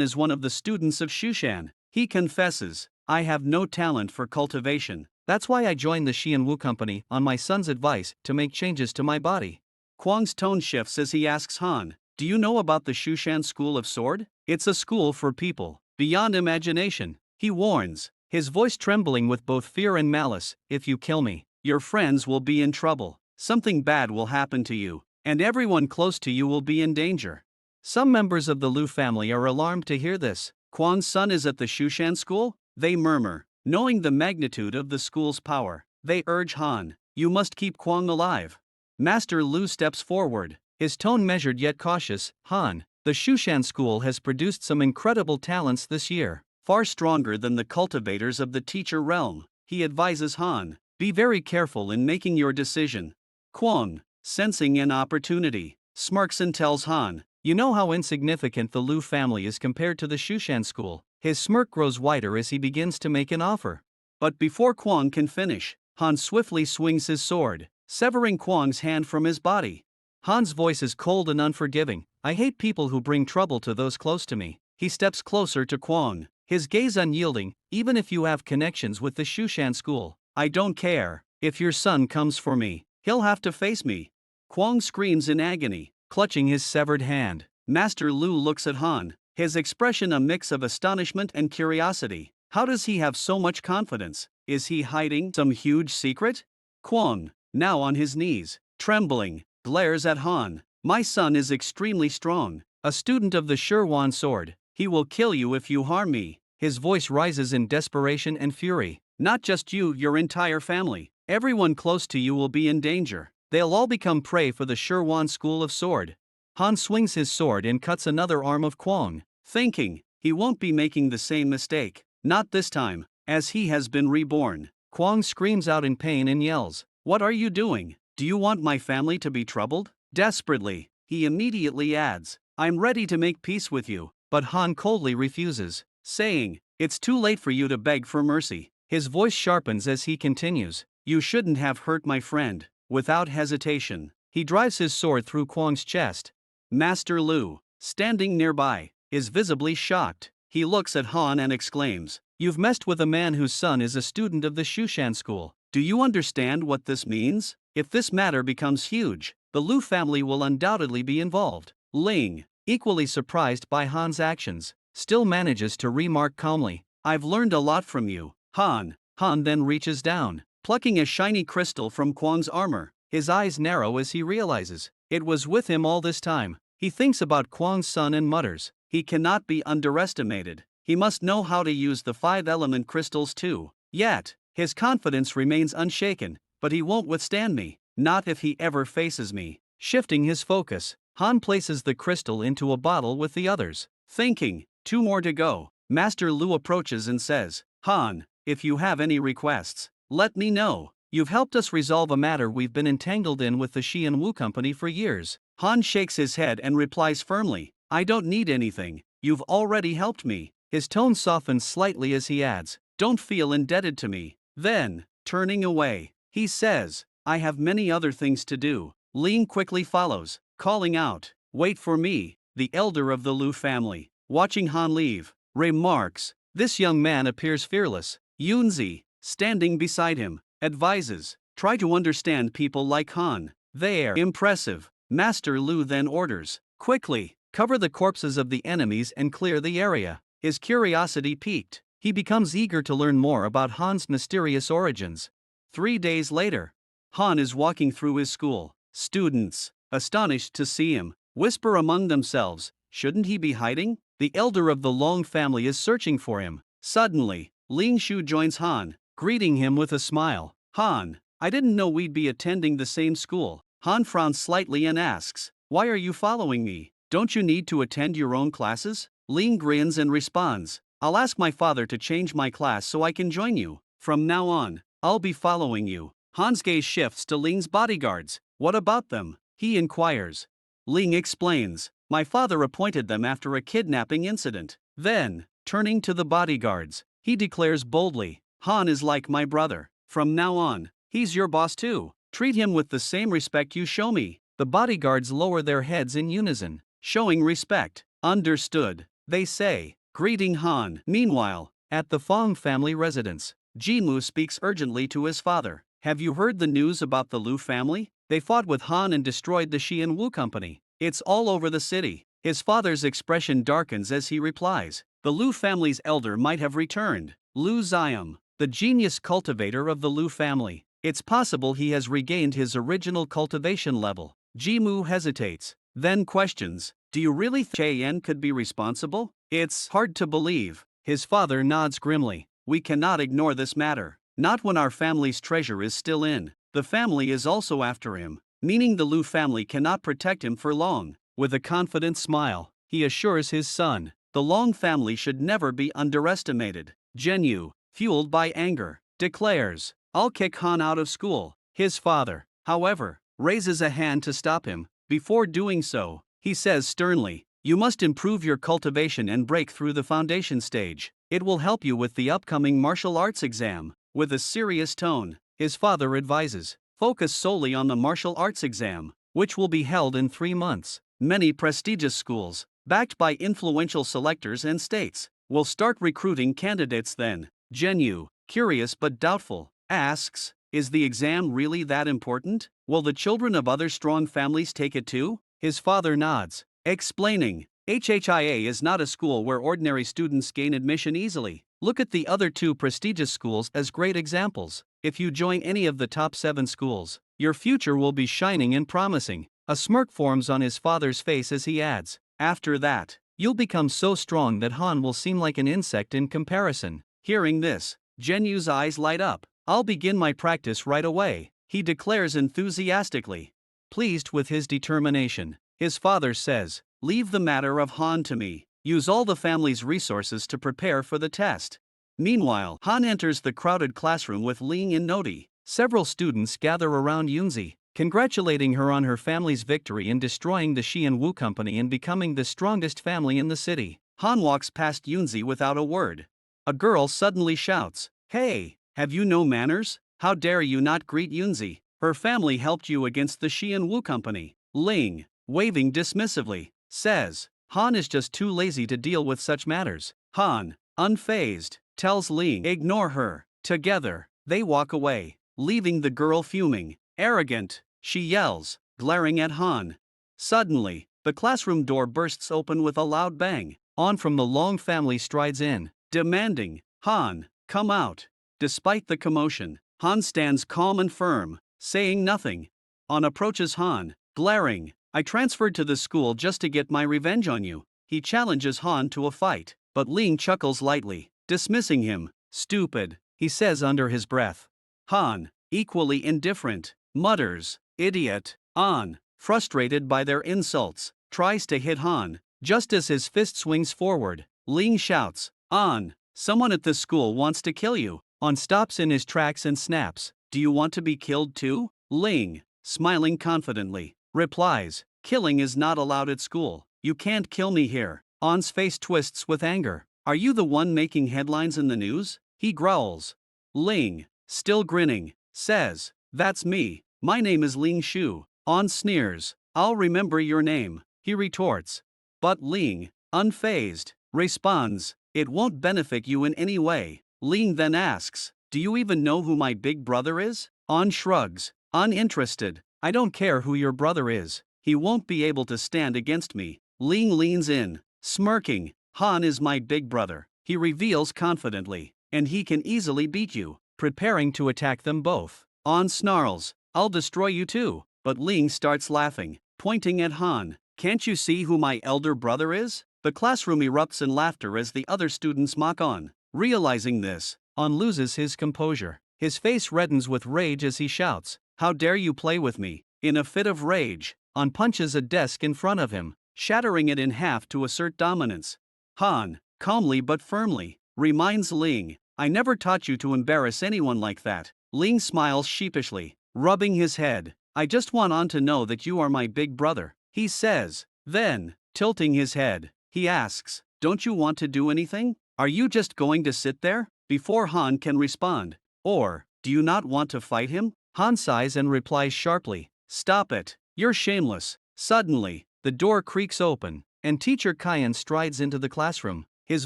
Speaker 1: is one of the students of Shushan." He confesses, "I have no talent for cultivation. That's why I joined the Xianwu Company on my son's advice to make changes to my body." Kwang's tone shifts as he asks Han, "Do you know about the Shushan School of Sword? It's a school for people beyond imagination." He warns, his voice trembling with both fear and malice, "If you kill me, your friends will be in trouble. Something bad will happen to you, and everyone close to you will be in danger." Some members of the Lu family are alarmed to hear this. Kwang's son is at the Shushan school? They murmur, knowing the magnitude of the school's power. They urge Han, "You must keep Kwang alive." Master Lu steps forward, his tone measured yet cautious. "Han, the Shushan school has produced some incredible talents this year, far stronger than the cultivators of the teacher realm." He advises Han, "Be very careful in making your decision." Kwang, sensing an opportunity, smirks and tells Han, You know how insignificant the Lu family is compared to the Shushan school. His smirk grows wider as he begins to make an offer. But before Kwang can finish, Han swiftly swings his sword, severing Kwang's hand from his body. Han's voice is cold and unforgiving. I hate people who bring trouble to those close to me. He steps closer to Kwang, his gaze unyielding. Even if you have connections with the Shushan school, I don't care. If your son comes for me, he'll have to face me. Kwang screams in agony, clutching his severed hand. Master Lu looks at Han, his expression a mix of astonishment and curiosity. How does he have so much confidence? Is he hiding some huge secret? Kwang, now on his knees, trembling, glares at Han. My son is extremely strong, a student of the Shirwan sword. He will kill you if you harm me. His voice rises in desperation and fury. Not just you, your entire family. Everyone close to you will be in danger. They'll all become prey for the Shirwan school of sword. Han swings his sword and cuts another arm of Kwang, thinking he won't be making the same mistake. Not this time, as he has been reborn. Kwang screams out in pain and yells, "What are you doing? Do you want my family to be troubled?" Desperately, he immediately adds, "I'm ready to make peace with you," but Han coldly refuses, saying, "It's too late for you to beg for mercy." His voice sharpens as he continues, "You shouldn't have hurt my friend." Without hesitation, he drives his sword through Kwang's chest. Master Lu, standing nearby, is visibly shocked. He looks at Han and exclaims, "You've messed with a man whose son is a student of the Shushan school. Do you understand what this means? If this matter becomes huge, the Lu family will undoubtedly be involved." Ling, equally surprised by Han's actions, still manages to remark calmly, "I've learned a lot from you, Han." Han then reaches down, plucking a shiny crystal from Kwang's armor. His eyes narrow as he realizes it was with him all this time. He thinks about Kwang's son and mutters, "He cannot be underestimated. He must know how to use the 5-element crystals too." Yet, his confidence remains unshaken. "But he won't withstand me. Not if he ever faces me." Shifting his focus, Han places the crystal into a bottle with the others. Thinking, 2 more to go, Master Lu approaches and says, "Han, if you have any requests, let me know. You've helped us resolve a matter we've been entangled in with the Xian Wu Company for years." Han shakes his head and replies firmly, "I don't need anything. You've already helped me." His tone softens slightly as he adds, "Don't feel indebted to me." Then, turning away, he says, "I have many other things to do." Ling quickly follows, calling out, "Wait for me." The elder of the Lu family, watching Han leave, remarks, "This young man appears fearless." Yunzi, standing beside him, advises, "Try to understand people like Han. They're impressive." Master Lu then orders, "Quickly, cover the corpses of the enemies and clear the area." His curiosity piqued, he becomes eager to learn more about Han's mysterious origins. 3 days later, Han is walking through his school. Students, astonished to see him, whisper among themselves, "Shouldn't he be hiding?" The elder of the Long family is searching for him. Suddenly, Ling Shu joins Han, greeting him with a smile. "Han, I didn't know we'd be attending the same school." Han frowns slightly and asks, "Why are you following me? Don't you need to attend your own classes?" Ling grins and responds, "I'll ask my father to change my class so I can join you. From now on, I'll be following you." Han's gaze shifts to Ling's bodyguards. "What about them?" he inquires. Ling explains, "My father appointed them after a kidnapping incident." Then, turning to the bodyguards, he declares boldly, "Han is like my brother. From now on, he's your boss too. Treat him with the same respect you show me." The bodyguards lower their heads in unison, showing respect. "Understood," they say, greeting Han. Meanwhile, at the Fong family residence, Jimu speaks urgently to his father. "Have you heard the news about the Lu family? They fought with Han and destroyed the Xian Wu Company. It's all over the city." His father's expression darkens as he replies, "The Lu family's elder might have returned. Lu Xiam, the genius cultivator of the Lu family. It's possible he has regained his original cultivation level." Jimu hesitates, then questions, "Do you really think Chen could be responsible?" "It's hard to believe." His father nods grimly, "We cannot ignore this matter. Not when our family's treasure is still in. The family is also after him, meaning the Lu family cannot protect him for long." With a confident smile, he assures his son, "The Long family should never be underestimated." Zhenyu, fueled by anger, declares, "I'll kick Han out of school." His father, however, raises a hand to stop him. Before doing so, He says sternly, "You must improve your cultivation and break through the foundation stage. It will help you with the upcoming martial arts exam." With a serious tone, his father advises, "Focus solely on the martial arts exam, which will be held in 3 months." Many prestigious schools, backed by influential selectors and states, will start recruiting candidates then. Genyu, curious but doubtful, asks, "Is the exam really that important? Will the children of other strong families take it too?" His father nods, explaining, "HHIA is not a school where ordinary students gain admission easily. Look at the other 2 prestigious schools as great examples. If you join any of the top 7 schools, your future will be shining and promising." A smirk forms on his father's face as he adds, "After that, you'll become so strong that Han will seem like an insect in comparison." Hearing this, Genyu's eyes light up. "I'll begin my practice right away," he declares enthusiastically. Pleased with his determination, his father says, "Leave the matter of Han to me. Use all the family's resources to prepare for the test." Meanwhile, Han enters the crowded classroom with Ling and Noti. Several students gather around Yunzi, congratulating her on her family's victory in destroying the Xian Wu Company and becoming the strongest family in the city. Han walks past Yunzi without a word. A girl suddenly shouts, "Hey, have you no manners? How dare you not greet Yunzi? Her family helped you against the Xian Wu Company." Ling, waving dismissively, says, "Han is just too lazy to deal with such matters." Han, unfazed, tells Ling, "Ignore her." Together, they walk away, leaving the girl fuming. "Arrogant," she yells, glaring at Han. Suddenly, the classroom door bursts open with a loud bang. On from the Long family strides in, demanding, "Han, come out." Despite the commotion, Han stands calm and firm, saying nothing. On approaches Han, glaring, "I transferred to the school just to get my revenge on you." He challenges Han to a fight, but Ling chuckles lightly, dismissing him. "Stupid," he says under his breath. Han, equally indifferent, mutters, "Idiot." An, frustrated by their insults, tries to hit Han. Just as his fist swings forward, Ling shouts, "An, someone at this school wants to kill you." An stops in his tracks and snaps, "Do you want to be killed too?" Ling, smiling confidently, replies, "Killing is not allowed at school. You can't kill me here." An's face twists with anger. "Are you the one making headlines in the news?" he growls. Ling, still grinning, says, "That's me. My name is Ling Shu." An sneers, "I'll remember your name," he retorts. But Ling, unfazed, responds, "It won't benefit you in any way." Ling then asks, "Do you even know who my big brother is?" An shrugs, uninterested, "I don't care who your brother is. He won't be able to stand against me." Ling leans in, smirking, "Han is my big brother," he reveals confidently, "and he can easily beat you." Preparing to attack them both, An snarls, "I'll destroy you too." But Ling starts laughing, pointing at Han, "Can't you see who my elder brother is?" The classroom erupts in laughter as the other students mock An. Realizing this, An loses his composure. His face reddens with rage as he shouts, "How dare you play with me?" In a fit of rage, An punches a desk in front of him, shattering it in half to assert dominance. Han, calmly but firmly, reminds Ling, "I never taught you to embarrass anyone like that." Ling smiles sheepishly, rubbing his head, "I just want An to know that you are my big brother," he says. Then, tilting his head, he asks, "Don't you want to do anything? Are you just going to sit there?" Before Han can respond, "Or, do you not want to fight him?" Han sighs and replies sharply, "Stop it, you're shameless." Suddenly, the door creaks open, and Teacher Kyan strides into the classroom. His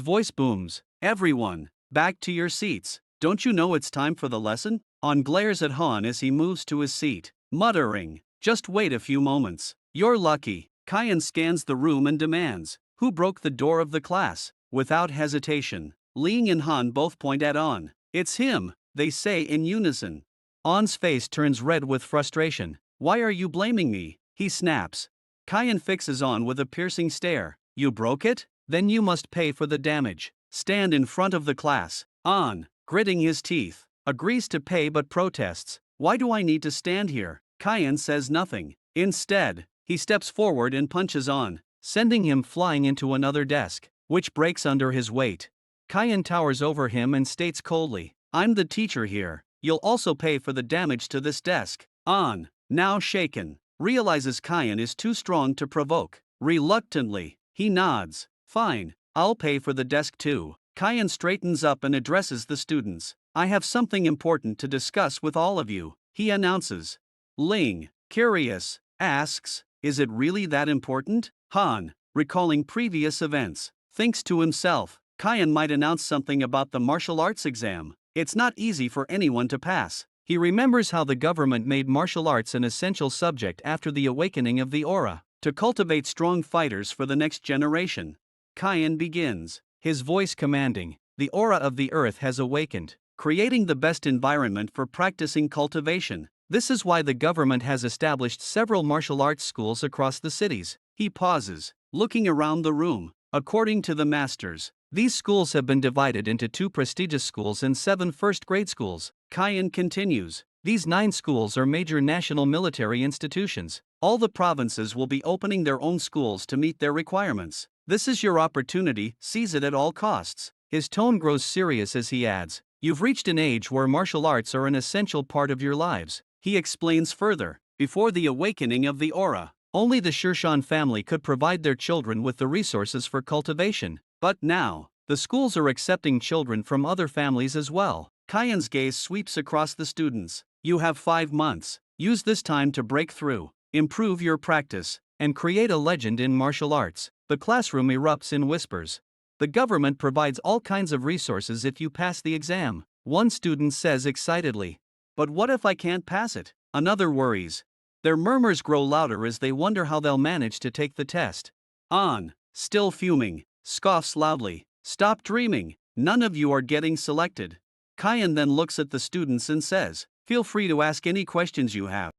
Speaker 1: voice booms, "Everyone, back to your seats. Don't you know it's time for the lesson?" An glares at Han as he moves to his seat, muttering, "Just wait a few moments. You're lucky." Kyan scans the room and demands, "Who broke the door of the class?" Without hesitation, Ling and Han both point at An. "It's him," they say in unison. An's face turns red with frustration. "Why are you blaming me?" he snaps. Kyan fixes An with a piercing stare. "You broke it? Then you must pay for the damage. Stand in front of the class." An, gritting his teeth, agrees to pay but protests, "Why do I need to stand here?" Kyan says nothing. Instead, he steps forward and punches An, sending him flying into another desk, which breaks under his weight. Kyan towers over him and states coldly, "I'm the teacher here. You'll also pay for the damage to this desk." An, now shaken, realizes Kyan is too strong to provoke. Reluctantly, he nods. Fine, I'll pay for the desk too. Kyan straightens up and addresses the students. I have something important to discuss with all of you, he announces. Ling, curious, asks, is it really that important? Han, recalling previous events, thinks to himself, Kyan might announce something about the martial arts exam. It's not easy for anyone to pass. He remembers how the government made martial arts an essential subject after the awakening of the aura, to cultivate strong fighters for the next generation. Kyan begins, his voice commanding. The aura of the earth has awakened, creating the best environment for practicing cultivation. This is why the government has established several martial arts schools across the cities. He pauses, looking around the room. According to the masters, these schools have been divided into 2 prestigious schools and 7 first-grade schools. Kyan continues, these 9 schools are major national military institutions. All the provinces will be opening their own schools to meet their requirements. This is your opportunity, seize it at all costs. His tone grows serious as he adds, you've reached an age where martial arts are an essential part of your lives. He explains further, before the awakening of the aura, only the Shirshan family could provide their children with the resources for cultivation. But now, the schools are accepting children from other families as well. Kyan's gaze sweeps across the students. You have 5 months. Use this time to break through, improve your practice, and create a legend in martial arts. The classroom erupts in whispers. The government provides all kinds of resources if you pass the exam, one student says excitedly. But what if I can't pass it? Another worries. Their murmurs grow louder as they wonder how they'll manage to take the test. An, still fuming, scoffs loudly. Stop dreaming, none of you are getting selected. Kyan then looks at the students and says, feel free to ask any questions you have.